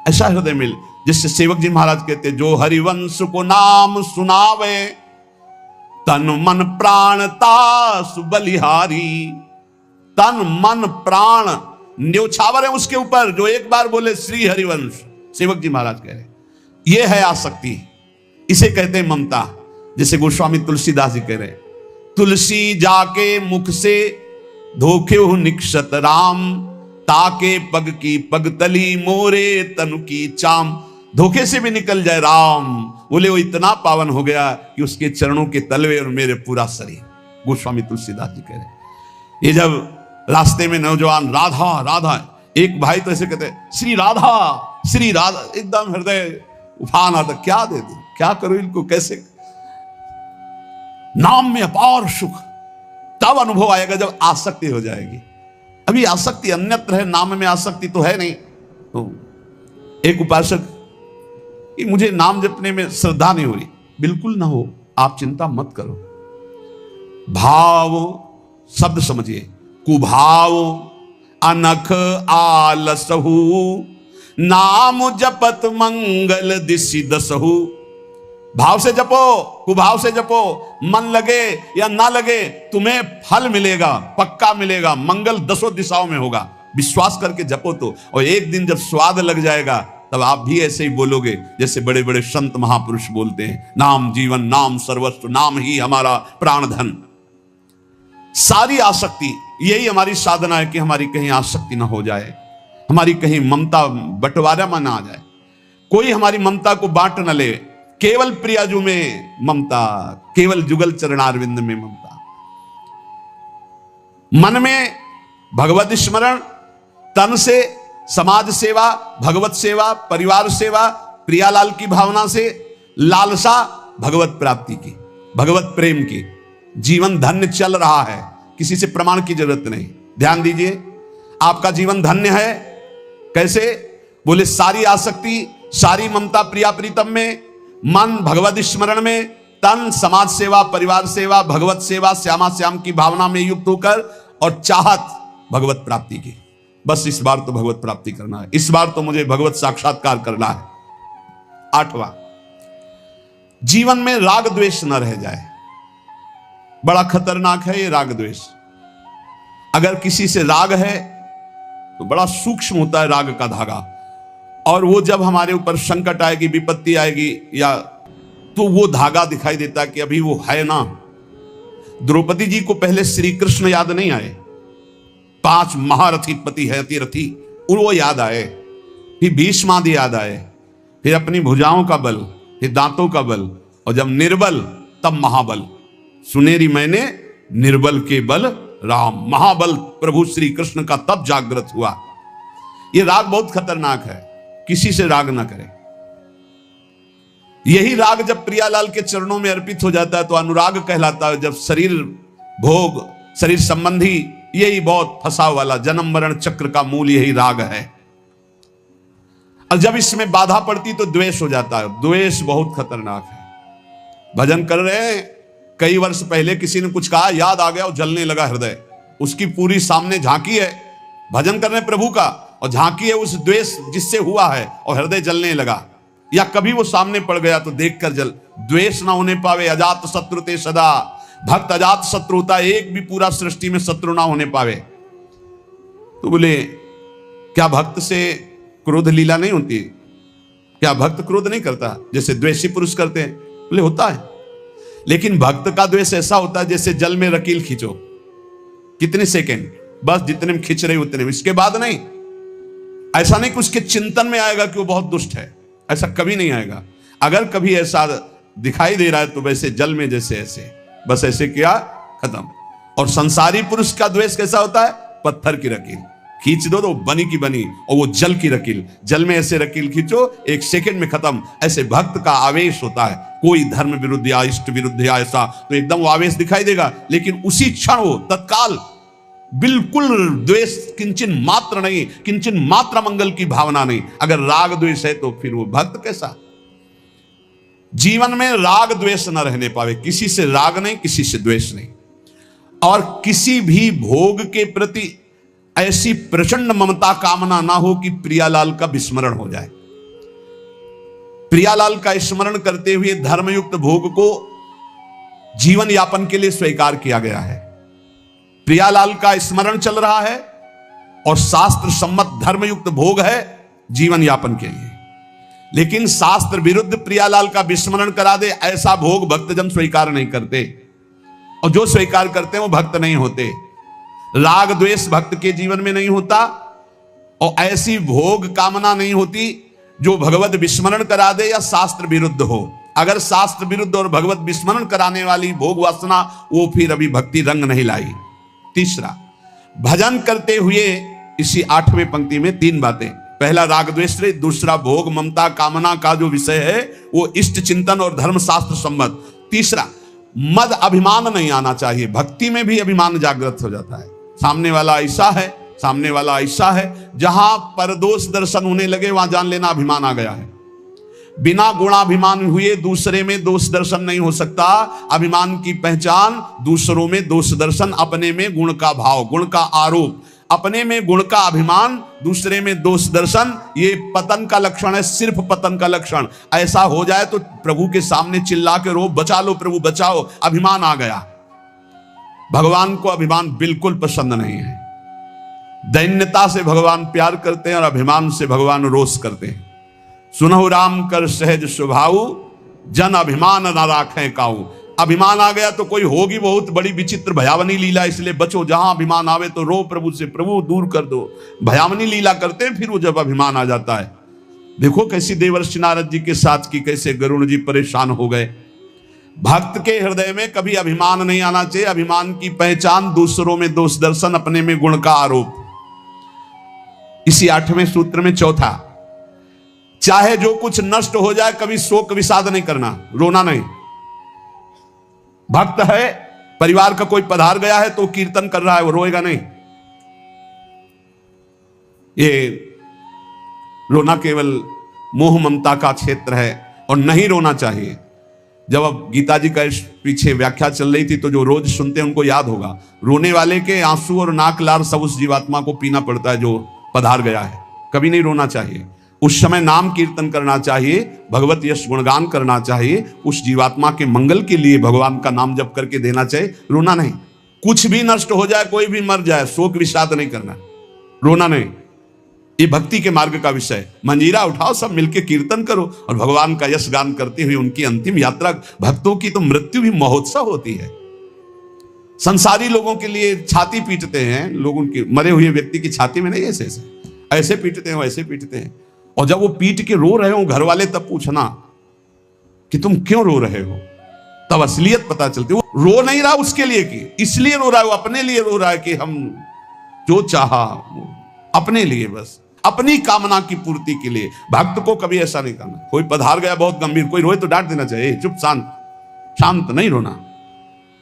ऐसा हृदय मिल, जिससे सेवक जी महाराज कहते, जो हरिवंश को नाम सुनावे तन मन प्राण तासु बलिहारी। तन मन प्राण न्योछावर है उसके ऊपर, जो एक बार बोले श्री हरिवंश। सेवक जी महाराज कह रहे, ये है आसक्ति, इसे कहते हैं ममता। जैसे गोस्वामी तुलसीदास जी कह रहे, तुलसी जाके मुख से धोखे हो निक्षत राम, ताके पग की पगतली मोरे तनु की चाम। धोखे से भी निकल जाए राम, बोले वो इतना पावन हो गया कि उसके चरणों के तलवे और मेरे पूरा शरीर। गोस्वामी तुलसीदास जी कह रहे। ये जब रास्ते में नौजवान राधा राधा, एक भाई तो ऐसे कहते श्री राधा, एकदम हृदय उफान आता, क्या दे दूं, क्या करूं इनको, कैसे। नाम में अपार सुख तब अनुभव आएगा जब आसक्ति हो जाएगी। अभी आसक्ति अन्यत्र है, नाम में आसक्ति तो है नहीं। तो एक उपासक कि मुझे नाम जपने में श्रद्धा नहीं हो रही, बिल्कुल ना हो, आप चिंता मत करो। भाव शब्द समझिए, कुभाव अनख आलसहु, नाम जपत मंगल दिशि दसहु। भाव से जपो, कुभाव से जपो, मन लगे या ना लगे तुम्हें फल मिलेगा, पक्का मिलेगा, मंगल दसों दिशाओं में होगा। विश्वास करके जपो तो, और एक दिन जब स्वाद लग जाएगा तब आप भी ऐसे ही बोलोगे जैसे बड़े बड़े संत महापुरुष बोलते हैं, नाम जीवन, नाम सर्वस्व, नाम ही हमारा प्राण धन। सारी आसक्ति, यही हमारी साधना है कि हमारी कहीं आसक्ति ना हो जाए, हमारी कहीं ममता बंटवारा में ना आ जाए, कोई हमारी ममता को बांट न ले। केवल प्रियाजू में ममता, केवल जुगल चरणारविंद में ममता। मन में भगवत स्मरण, तन से समाज सेवा, भगवत सेवा, परिवार सेवा, प्रियालाल की भावना से लालसा भगवत प्राप्ति की, भगवत प्रेम की। जीवन धन्य चल रहा है, किसी से प्रमाण की जरूरत नहीं। ध्यान दीजिए, आपका जीवन धन्य है। कैसे? बोले सारी आसक्ति, सारी ममता प्रिया प्रीतम में, मन भगवत स्मरण में, तन समाज सेवा, परिवार सेवा, भगवत सेवा, श्यामा श्याम की भावना में युक्त होकर, और चाहत भगवत प्राप्ति की। बस इस बार तो भगवत प्राप्ति करना है, इस बार तो मुझे भगवत साक्षात्कार करना है। 8वां, जीवन में राग द्वेष न रह जाए। बड़ा खतरनाक है ये राग द्वेष। अगर किसी से राग है तो बड़ा सूक्ष्म होता है राग का धागा, और वो जब हमारे ऊपर संकट आएगी, विपत्ति आएगी, या तो वो धागा दिखाई देता है कि अभी वो है ना। द्रौपदी जी को पहले श्री कृष्ण याद नहीं आए, 5 महारथी पति है अतिरथी, वो याद आए, फिर भीष्मादि याद आए, फिर अपनी भुजाओं का बल, फिर दांतों का बल, और जब निर्बल तब महाबल। सुनेरी मैंने निर्बल के बल राम, महाबल प्रभु श्री कृष्ण का तब जागृत हुआ। ये राग बहुत खतरनाक है, किसी से राग ना करें। यही राग जब प्रियालाल के चरणों में अर्पित हो जाता है तो अनुराग कहलाता है। जब शरीर भोग, शरीर संबंधी, यही बहुत फंसा वाला जन्म मरण चक्र का मूल यही राग है। और जब इसमें बाधा पड़ती तो द्वेष हो जाता है। द्वेष बहुत खतरनाक है। भजन कर रहे हैं, कई वर्ष पहले किसी ने कुछ कहा, याद आ गया और जलने लगा हृदय। उसकी पूरी सामने झांकी है, भजन कर रहे हैं प्रभु का, और झांकी है उस द्वेष जिससे हुआ है, और हृदय जलने लगा। या कभी वो सामने पड़ गया तो देखकर जल। द्वेष ना होने पावे, अजात शत्रु ते सदा। भक्त अजात शत्रु होता है, एक भी पूरा सृष्टि में शत्रु ना होने पावे। तो बोले क्या भक्त से क्रोध लीला नहीं होती? क्या भक्त क्रोध नहीं करता जैसे द्वेषी पुरुष करते हैं? बोले होता है, लेकिन भक्त का द्वेष ऐसा होता है जैसे जल में रकील खींचो, कितने सेकंड, बस जितने में खींच रहे उतने में, इसके बाद नहीं। ऐसा नहीं कि उसके चिंतन में आएगा कि वो बहुत दुष्ट है, ऐसा कभी नहीं आएगा। अगर कभी ऐसा दिखाई दे रहा है तो वैसे जल में जैसे ऐसे, बस ऐसे किया, खत्म। और संसारी पुरुष का द्वेष कैसा होता है? पत्थर की रकील खींच दो तो बनी की बनी, और वो जल की रकील, जल में ऐसे रकील खींचो, 1 सेकंड में खत्म। ऐसे भक्त का आवेश होता है, कोई धर्म विरुद्ध या इष्ट विरुद्ध या ऐसा तो एकदम वो आवेश दिखाई देगा, लेकिन उसी क्षण वो तत्काल बिल्कुल द्वेष किंचन मात्र नहीं, किंचन मात्र मंगल की भावना नहीं। अगर राग द्वेष है तो फिर वो भक्त कैसा? जीवन में राग द्वेष न रहने पावे, किसी से राग नहीं, किसी से द्वेष नहीं, और किसी भी भोग के प्रति ऐसी प्रचंड ममता कामना ना हो कि प्रियालाल का विस्मरण हो जाए। प्रियालाल का स्मरण करते हुए धर्मयुक्त भोग को जीवन यापन के लिए स्वीकार किया गया है। प्रियालाल का स्मरण चल रहा है और शास्त्र सम्मत धर्मयुक्त भोग है जीवन यापन के लिए, लेकिन शास्त्र विरुद्ध प्रियालाल का विस्मरण करा दे ऐसा भोग भक्तजन स्वीकार नहीं करते, और जो स्वीकार करते हैं वो भक्त नहीं होते। राग द्वेष भक्त के जीवन में नहीं होता, और ऐसी भोग कामना नहीं होती जो भगवत विस्मरण करा दे या शास्त्र विरुद्ध हो। अगर शास्त्र विरुद्ध और भगवत विस्मरण कराने वाली भोग वासना, वो फिर अभी भक्ति रंग नहीं लाई। तीसरा, भजन करते हुए इसी 8वें पंक्ति में 3 बातें। पहला राग द्वेष, दूसरा भोग ममता कामना का जो विषय है वो इष्ट चिंतन और धर्म शास्त्र सम्मत। तीसरा, मद अभिमान नहीं आना चाहिए। भक्ति में भी अभिमान जागृत हो जाता है, सामने वाला ऐसा है, सामने वाला ऐसा है, जहां परदोष दर्शन होने लगे वहां जान लेना अभिमान आ गया है। बिना गुणाभिमान हुए दूसरे में दोष दर्शन नहीं हो सकता। अभिमान की पहचान दूसरों में दोष दर्शन, अपने में गुण का भाव, गुण का आरोप, अपने में गुण का अभिमान, दूसरे में दोष दर्शन, ये पतन का लक्षण है, सिर्फ पतन का लक्षण। ऐसा हो जाए तो प्रभु के सामने चिल्ला के रो, बचा लो प्रभु बचाओ, अभिमान आ गया। भगवान को अभिमान बिल्कुल पसंद नहीं है। दैन्यता से भगवान प्यार करते हैं और अभिमान से भगवान रोष करते हैं। सुनहु राम कर सहज स्वभाव, जन अभिमान न राखें काऊ। अभिमान आ गया तो कोई होगी बहुत बड़ी विचित्र भयावनी लीला, इसलिए बचो। जहां अभिमान आवे तो रो प्रभु से, प्रभु दूर कर दो। भयावनी लीला करते हैं फिर वो जब अभिमान आ जाता है। देखो कैसी देवर्षि नारद जी के साथ की, कैसे गरुड़ जी परेशान हो गए। भक्त के हृदय में कभी अभिमान नहीं आना चाहिए। अभिमान की पहचान दूसरों में दोष दर्शन, अपने में गुण का आरोप। इसी 8वें सूत्र में चौथा, चाहे जो कुछ नष्ट हो जाए कभी शोक विषाद नहीं करना, रोना नहीं। भक्त है, परिवार का कोई पधार गया है तो कीर्तन कर रहा है, वो रोएगा नहीं। ये रोना केवल मोह ममता का क्षेत्र है और नहीं रोना चाहिए। जब अब गीता जी का पीछे व्याख्या चल रही थी तो जो रोज सुनते हैं उनको याद होगा, रोने वाले के आंसू और नाक लार सब उस जीवात्मा को पीना पड़ता है जो पधार गया है। कभी नहीं रोना चाहिए। उस समय नाम कीर्तन करना चाहिए, भगवत यश गुणगान करना चाहिए, उस जीवात्मा के मंगल के लिए भगवान का नाम जप करके देना चाहिए, रोना नहीं। कुछ भी नष्ट हो जाए, कोई भी मर जाए, शोक विषाद नहीं करना, रोना नहीं। ये भक्ति के मार्ग का विषय है। मंजीरा उठाओ, सब मिलके कीर्तन करो और भगवान का यश गान करते हुए उनकी अंतिम यात्रा। भक्तों की तो मृत्यु भी महोत्सव होती है। संसारी लोगों के लिए छाती पीटते हैं लोग, उनके मरे हुए व्यक्ति की छाती में नहीं, ऐसे ऐसे पीटते हैं, वैसे पीटते हैं। और जब वो पीट के रो रहे हो घर वाले, तब पूछना कि तुम क्यों रो रहे हो, तब असलियत पता चलती है। वो रो नहीं रहा उसके लिए कि इसलिए रो रहा है, वो अपने लिए रो रहा है कि हम जो चाहा अपने लिए, बस अपनी कामना की पूर्ति के लिए। भक्त को कभी ऐसा नहीं करना। कोई पधार गया बहुत गंभीर, कोई रोए तो डांट देना चाहिए, चुप शांत, शांत नहीं रोना।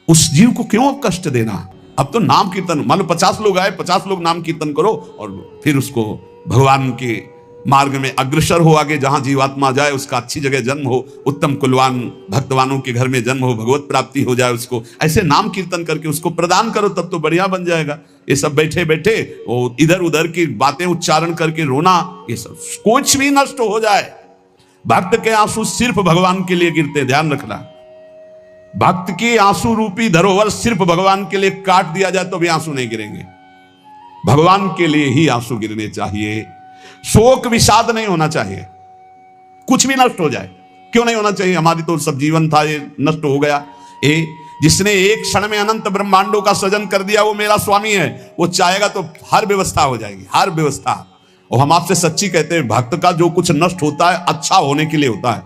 उस जीव को क्यों कष्ट देना। अब तो नाम कीर्तन, मान लो 50 लोग आए, 50 लोग नाम कीर्तन करो और फिर उसको भगवान के मार्ग में अग्रसर हो, आगे जहां जीवात्मा जाए उसका अच्छी जगह जन्म हो, उत्तम कुलवान भक्तवानों के घर में जन्म हो, भगवत प्राप्ति हो जाए उसको। ऐसे नाम कीर्तन करके उसको प्रदान करो, तब तो बढ़िया बन जाएगा। ये सब बैठे बैठे वो इधर उधर की बातें उच्चारण करके रोना, ये सब कुछ भी नष्ट हो जाए। भक्त के आंसू सिर्फ भगवान के लिए गिरते, ध्यान रखना। भक्त की आंसू रूपी धरोहर सिर्फ भगवान के लिए काट दिया जाए तो भी आंसू नहीं गिरेंगे। भगवान के लिए ही आंसू गिरने चाहिए। शोक विषाद नहीं होना चाहिए। कुछ भी नष्ट हो जाए, क्यों नहीं होना चाहिए। हमारी तो सब जीवन था, ये नष्ट हो गया। जिसने एक क्षण में अनंत ब्रह्मांडों का सृजन कर दिया वो मेरा स्वामी है। वो चाहेगा तो हर व्यवस्था हो जाएगी, हर व्यवस्था। और हम आपसे सच्ची कहते हैं, भक्त का जो कुछ नष्ट होता है अच्छा होने के लिए होता है,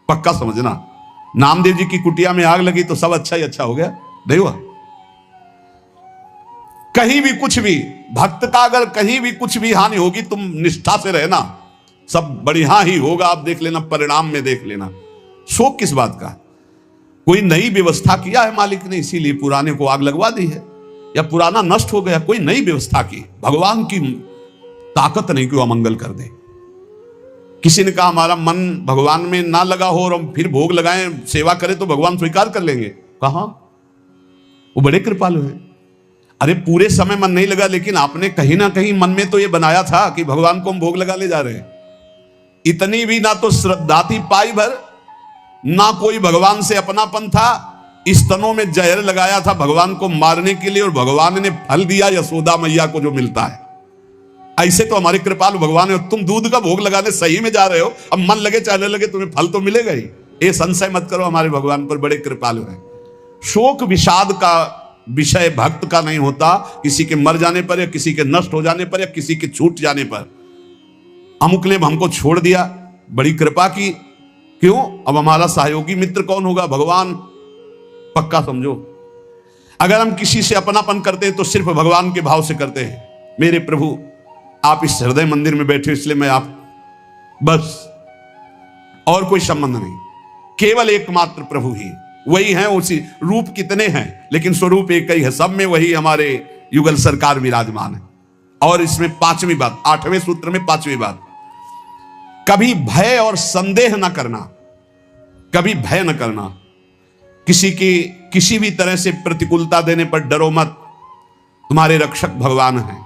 पक्का समझना। नामदेव जी की कुटिया में आग लगी तो सब अच्छा ही अच्छा हो गया, नहीं हुआ। कहीं भी कुछ भी, भक्त का अगर कहीं भी कुछ भी हानि होगी, तुम निष्ठा से रहना, सब बढ़िया ही होगा। आप देख लेना, परिणाम में देख लेना। शोक किस बात का। कोई नई व्यवस्था किया है मालिक ने, इसीलिए पुराने को आग लगवा दी है, या पुराना नष्ट हो गया, कोई नई व्यवस्था की। भगवान की ताकत नहीं कि वो अमंगल कर दे। किसी ने कहा हमारा मन भगवान में ना लगा हो और हम फिर भोग लगाएं, सेवा करें तो भगवान स्वीकार कर लेंगे। कहा, वो बड़े कृपालु हैं। अरे पूरे समय मन नहीं लगा, लेकिन आपने कहीं ना कहीं मन में तो ये बनाया था कि भगवान को हम भोग लगाने जा रहे हैं। इतनी भी ना तो श्रद्धा थी पाई भर, ना कोई भगवान से अपनापन था। स्तनों में जहर लगाया था भगवान को मारने के लिए, और भगवान ने फल दिया यशोदा मैया को जो मिलता है। ऐसे तो हमारे कृपालु भगवान है। तुम दूध का भोग लगाने सही में जा रहे हो, अब मन लगे चाहने लगे तुम्हें फल तो मिलेगा ही। ये संशय मत करो, हमारे भगवान पर बड़े कृपालु हैं। शोक विषाद का विषय भक्त का नहीं होता। किसी के मर जाने पर, या किसी के नष्ट हो जाने पर, या किसी के छूट जाने पर। अमुक ने हमको छोड़ दिया, बड़ी कृपा की, क्यों, अब हमारा सहयोगी मित्र कौन होगा, भगवान। पक्का समझो, अगर हम किसी से अपनापन करते हैं तो सिर्फ भगवान के भाव से करते हैं। मेरे प्रभु आप इस हृदय मंदिर में बैठे, इसलिए मैं आप, बस और कोई संबंध नहीं, केवल एकमात्र प्रभु ही वही है। उसी रूप कितने हैं, लेकिन स्वरूप एक ही है। सब में वही हमारे युगल सरकार विराजमान है। और इसमें पांचवी बात, 8वें सूत्र में पांचवी बात, कभी भय और संदेह न करना। कभी भय न करना, किसी की किसी भी तरह से प्रतिकूलता देने पर डरो मत, तुम्हारे रक्षक भगवान हैं।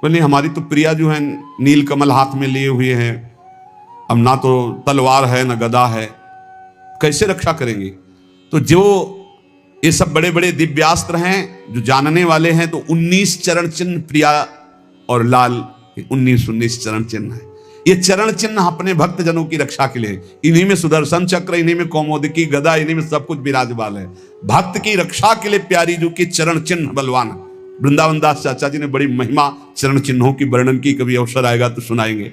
बोले हमारी तो प्रिया जो है नील कमल हाथ में लिए हुए हैं, अब ना तो तलवार है ना गदा है, कैसे रक्षा करेंगे। तो जो ये सब बड़े बड़े दिव्यास्त्र हैं, जो जानने वाले हैं, तो 19 चरण चिन्ह प्रिया और लाल 19 चरण चिन्ह है। ये चरण चिन्ह अपने भक्त जनों की रक्षा के लिए, इन्हीं में सुदर्शन चक्र, इन्हीं में कौमोदकी गदा, इन्हीं में सब कुछ विराजमान है। भक्त की रक्षा के लिए प्यारी जो की चरण चिन्ह बलवान। वृंदावन दास चाचा जी ने बड़ी महिमा चरण चिन्हों की वर्णन की, कभी अवसर आएगा तो सुनाएंगे।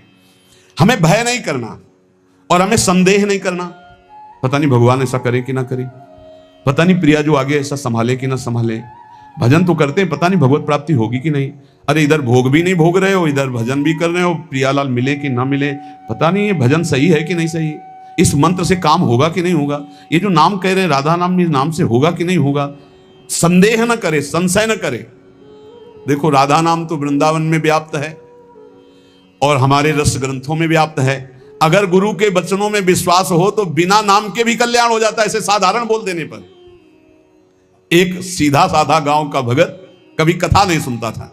हमें भय नहीं करना और हमें संदेह नहीं करना, पता नहीं भगवान ऐसा करे कि ना करे, पता नहीं प्रिया जो आगे ऐसा संभाले कि ना संभाले। भजन तो करते हैं, पता नहीं भगवत प्राप्ति होगी कि नहीं। अरे इधर भोग भी नहीं भोग रहे हो, इधर भजन भी कर रहे हो, प्रियालाल मिले कि ना मिले, पता नहीं ये भजन सही है कि नहीं सही, इस मंत्र से काम होगा कि नहीं होगा, ये जो नाम कह रहे हैं राधा नाम, इस नाम से होगा कि नहीं होगा। संदेह न करे, संशय न करे। देखो राधा नाम तो वृंदावन में व्याप्त है और हमारे रस ग्रंथों में व्याप्त है। अगर गुरु के वचनों में विश्वास हो तो बिना नाम के भी कल्याण हो जाता है, ऐसे साधारण बोल देने पर। एक सीधा साधा गांव का भगत कभी कथा नहीं सुनता था,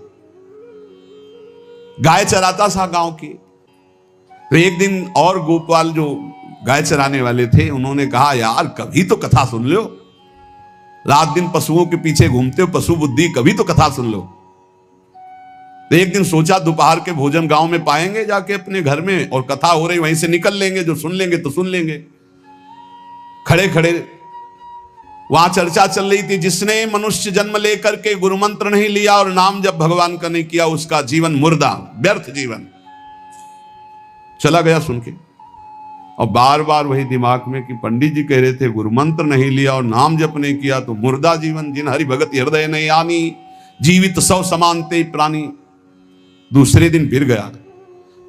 गाय चराता था गांव की। तो एक दिन और गोपाल जो गाय चराने वाले थे उन्होंने कहा, यार कभी तो कथा सुन लो, रात दिन पशुओं के पीछे घूमते हो, पशु बुद्धि, कभी तो कथा सुन लो। तो एक दिन सोचा दोपहर के भोजन गांव में पाएंगे जाके अपने घर में, और कथा हो रही वहीं से निकल लेंगे, जो सुन लेंगे तो सुन लेंगे। खड़े खड़े वहां चर्चा चल रही थी, जिसने मनुष्य जन्म लेकर के गुरु मंत्र नहीं लिया और नाम जब भगवान का नहीं किया, उसका जीवन मुर्दा, व्यर्थ जीवन। चला गया सुन के, और बार बार वही दिमाग में कि पंडित जी कह रहे थे गुरु मंत्र नहीं लिया और नाम जप नहीं किया तो मुर्दा जीवन, जिन हरि भगत हृदय नहीं आनी, जीवित सौ समानते प्राणी। दूसरे दिन फिर गया,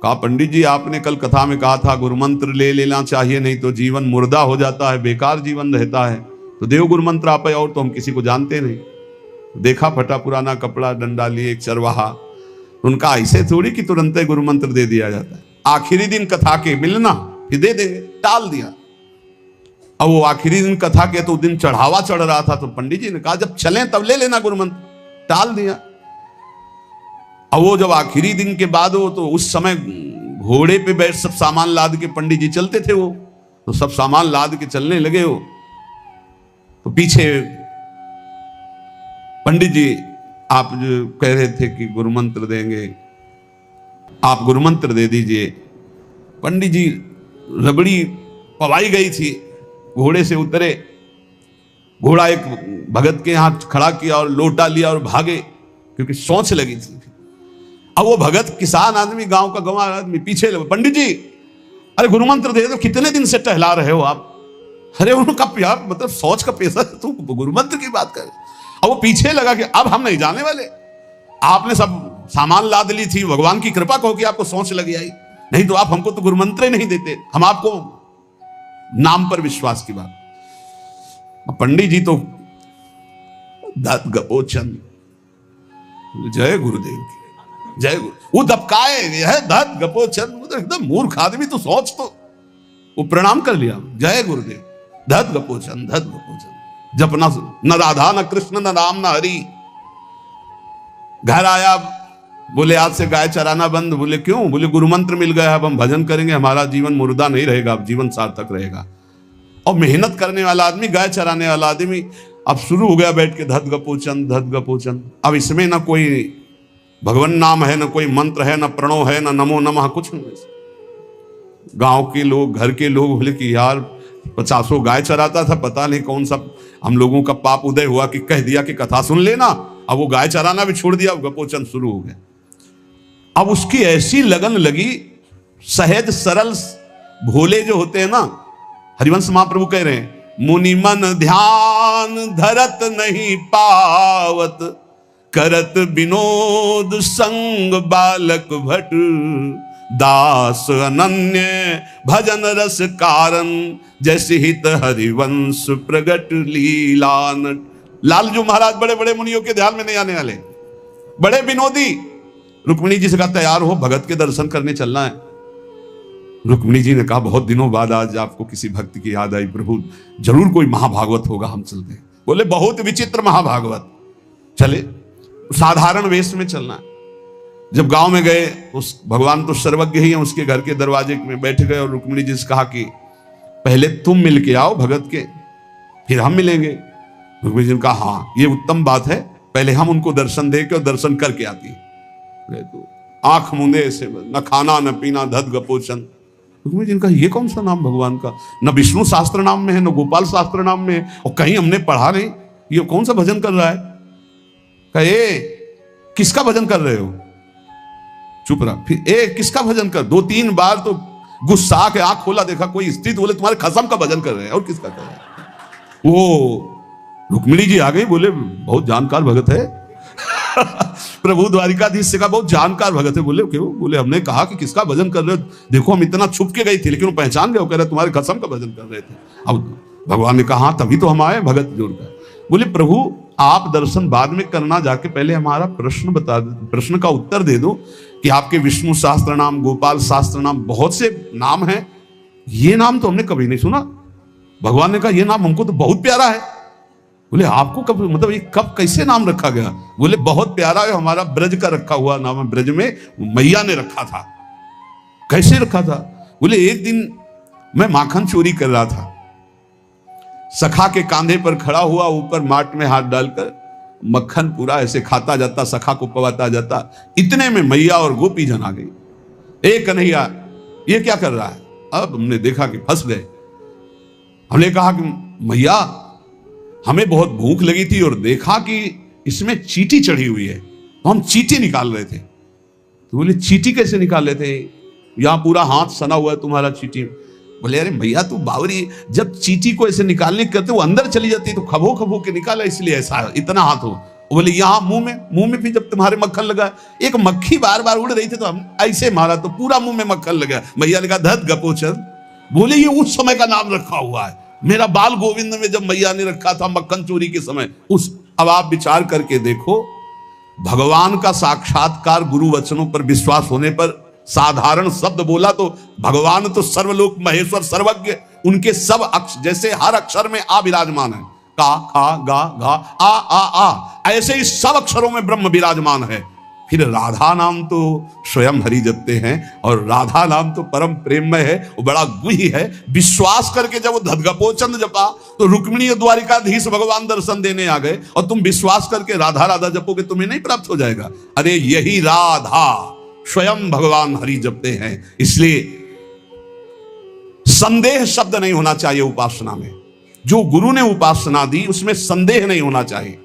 कहा पंडित जी आपने कल कथा में कहा था गुरु मंत्र ले लेना चाहिए, नहीं तो जीवन मुर्दा हो जाता है, बेकार जीवन रहता है। तो देव गुरु मंत्र आप, और तो हम किसी को जानते नहीं। देखा फटा पुराना कपड़ा, डंडा लिए एक चरवाहा, उनका ऐसे थोड़ी कि तुरंत गुरु मंत्र दे दिया जाता है। आखिरी दिन कथा के मिलना फिर दे देंगे, टाल दिया। अब वो आखिरी दिन कथा के तो दिन चढ़ावा चढ़ रहा था, तो पंडित जी ने कहा जब चलें तब ले लेना गुरु मंत्र, टाल दिया। अब वो जब आखिरी दिन के बाद हो, तो उस समय घोड़े पे बैठ सब सामान लाद के पंडित जी चलते थे, वो तो सब सामान लाद के चलने लगे हो। तो पीछे पंडित जी आप जो कह रहे थे कि गुरु मंत्र देंगे, आप गुरु मंत्र दे दीजिए। पंडित जी रबड़ी पवाई गई थी, घोड़े से उतरे, घोड़ा एक भगत के यहां खड़ा किया और लोटा लिया और भागे, क्योंकि सोच लगी थी। अब वो भगत किसान आदमी, गांव का गंवार आदमी पीछे लगे, पंडित जी अरे गुरु मंत्र दे दो, कितने दिन से टहला रहे हो आप। अरे उनका प्यार मतलब सोच का पैसा, तू गुरु मंत्र की बात कर। अब वो पीछे लगा कि अब हम नहीं जाने वाले, आपने सब सामान लाद ली थी, भगवान की कृपा कहो कि आपको सोच लगी आई, नहीं तो आप हमको तो गुरु मंत्र ही नहीं देते, हम आपको नाम पर विश्वास की बात। पंडित जी तो दत्त गपोचन, जय गुरुदेव की जय गुरु, वो दबकाए है दत्त गपोचन, तो एकदम मूर्ख आदमी, तो सोच, तो वो प्रणाम कर लिया, जय गुरुदेव, दत्त गपोचन, दत्त गपोचन। जपना न राधा न कृष्ण न राम न हरि। घर आया, बोले आज से गाय चराना बंद। बोले क्यों? बोले गुरु मंत्र मिल गया, अब हम भजन करेंगे, हमारा जीवन मुर्दा नहीं रहेगा, अब जीवन सार्थक रहेगा। और मेहनत करने वाला आदमी, गाय चराने वाला आदमी, अब शुरू हो गया बैठ के धत गपोचन, धत गपोचन। अब इसमें ना कोई भगवान नाम है, ना कोई मंत्र है, ना प्रणव है, ना नमो नमः, कुछ नहीं। गांव के लोग, घर के लोग बोले कि यार 50 गाय चराता था, पता नहीं कौन सा हम लोगों का पाप उदय हुआ कि कह दिया कि कथा सुन लेना। अब वो गाय चराना भी छोड़ दिया, गपोचन शुरू हो गया। अब उसकी ऐसी लगन लगी, सहज सरल भोले जो होते हैं ना, हरिवंश महाप्रभु कह रहे हैं, मुनि मन ध्यान धरत नहीं पावत, करत विनोद संग बालक भट, दास अनन्य भजन रस कारण, जैसे हित हरिवंश प्रगट लीलान। लालजू महाराज बड़े बड़े मुनियों के ध्यान में नहीं आने वाले, बड़े विनोदी। रुक्मिणी जी से कहा तैयार हो, भगत के दर्शन करने चलना है। रुक्मिणी जी ने कहा बहुत दिनों बाद आज आपको किसी भक्त की याद आई, प्रभु जरूर कोई महाभागवत होगा, हम चलते हैं। बोले बहुत विचित्र महाभागवत। चले, साधारण वेश में चलना है। जब गांव में गए, उस भगवान तो सर्वज्ञ ही है, उसके घर के दरवाजे में बैठ गए और रुक्मिणी जी से कहा कि पहले तुम मिल के आओ भगत के, फिर हम मिलेंगे। रुक्मिणी जी ने कहा हाँ ये उत्तम बात है, पहले हम उनको दर्शन दे के और दर्शन करके आती है। तो आंख मूंदे से, न खाना न पीना, धत गपोचन। रुक्मिणी जी ने कहा ये कौन सा नाम भगवान का, न विष्णु शास्त्र नाम में है, न गोपाल शास्त्र नाम में है, और कहीं हमने पढ़ा नहीं, ये कौन सा भजन कर रहा है। कहे किसका भजन कर रहे हो? चुप रहा। फिर किसका भजन कर? 2-3 बार तो गुस्सा के आंख खोला, देखा कोई स्त्री, तो बोले तुम्हारे खसम का भजन कर रहे हैं। और किसका कर रहे हैं? वो रुक्मिणी जी आ गई, बोले बहुत जानकार भगत है। प्रभु द्वारिकाधीश से कहा बहुत जानकार भगत है। बोले क्यों? बोले हमने कहा कि किसका भजन कर रहे हो, देखो हम इतना छुप के गई थी लेकिन वो पहचान गए, वो कह रहे तुम्हारे खसम का भजन कर रहे थे। अब भगवान ने कहा तभी तो हम आए भगत जोड़कर। बोले प्रभु आप दर्शन बाद में करना, जाके पहले हमारा प्रश्न बता दो, प्रश्न का उत्तर दे दो कि आपके विष्णु शास्त्र नाम, गोपाल शास्त्र नाम, बहुत से नाम हैं, ये नाम तो हमने कभी नहीं सुना। भगवान ने कहा ये नाम हमको तो बहुत प्यारा है। बोले आपको कब, मतलब ये कब कैसे नाम रखा गया? बोले बहुत प्यारा है, हमारा ब्रज का रखा हुआ नाम है, ब्रज में मैया ने रखा था। कैसे रखा था? बोले एक दिन मैं माखन चोरी कर रहा था, सखा के कांधे पर खड़ा हुआ, ऊपर माट में हाथ डालकर मक्खन पूरा ऐसे खाता जाता, सखा को पवाता जाता। इतने में मैया और गोपी जन आ गई। ए कन्हैया, ये क्या कर रहा है? अब हमने देखा कि फंस गए। हमने कहा कि मैया हमें बहुत भूख लगी थी और देखा कि इसमें चींटी चढ़ी हुई है, तो हम चींटी निकाल रहे थे। तो बोले चींटी कैसे निकाल रहे थे? यहां पूरा हाथ सना हुआ है तुम्हारा चींटी। बोले अरे भैया तू बावरी, जब चींटी को ऐसे निकालने करते वो अंदर चली जाती तो खबो खबो के निकाला, इसलिए ऐसा इतना हाथ हो। बोले यहाँ मुंह में भी जब तुम्हारे मक्खन लगा, एक मक्खी बार बार उड़ रही थी तो हम ऐसे मारा तो पूरा मुंह में मक्खन लगा। मैया ने कहा धत गपोचन। बोले ये उस समय का नाम रखा हुआ है, मेरा बाल गोविंद में जब मैया ने रखा था मक्खन चोरी के समय उस। अब आप विचार करके देखो, भगवान का साक्षात्कार गुरु वचनों पर विश्वास होने पर साधारण शब्द बोला तो भगवान तो सर्वलोक महेश्वर सर्वज्ञ, उनके सब अक्षर जैसे हर अक्षर में आ विराजमान है, का खा गा घा आ, ऐसे ही सब अक्षरों में ब्रह्म विराजमान है। फिर राधा नाम तो स्वयं हरि जपते हैं और राधा नाम तो परम प्रेममय है, वो बड़ा गुही है। विश्वास करके जब वो धदगपोचंद जपा तो रुक्मिणी द्वारिकाधीश भगवान दर्शन देने आ गए, और तुम विश्वास करके राधा राधा जपोगे तुम्हें नहीं प्राप्त हो जाएगा? अरे यही राधा स्वयं भगवान हरि जपते हैं। इसलिए संदेह शब्द नहीं होना चाहिए उपासना में। जो गुरु ने उपासना दी उसमें संदेह नहीं होना चाहिए।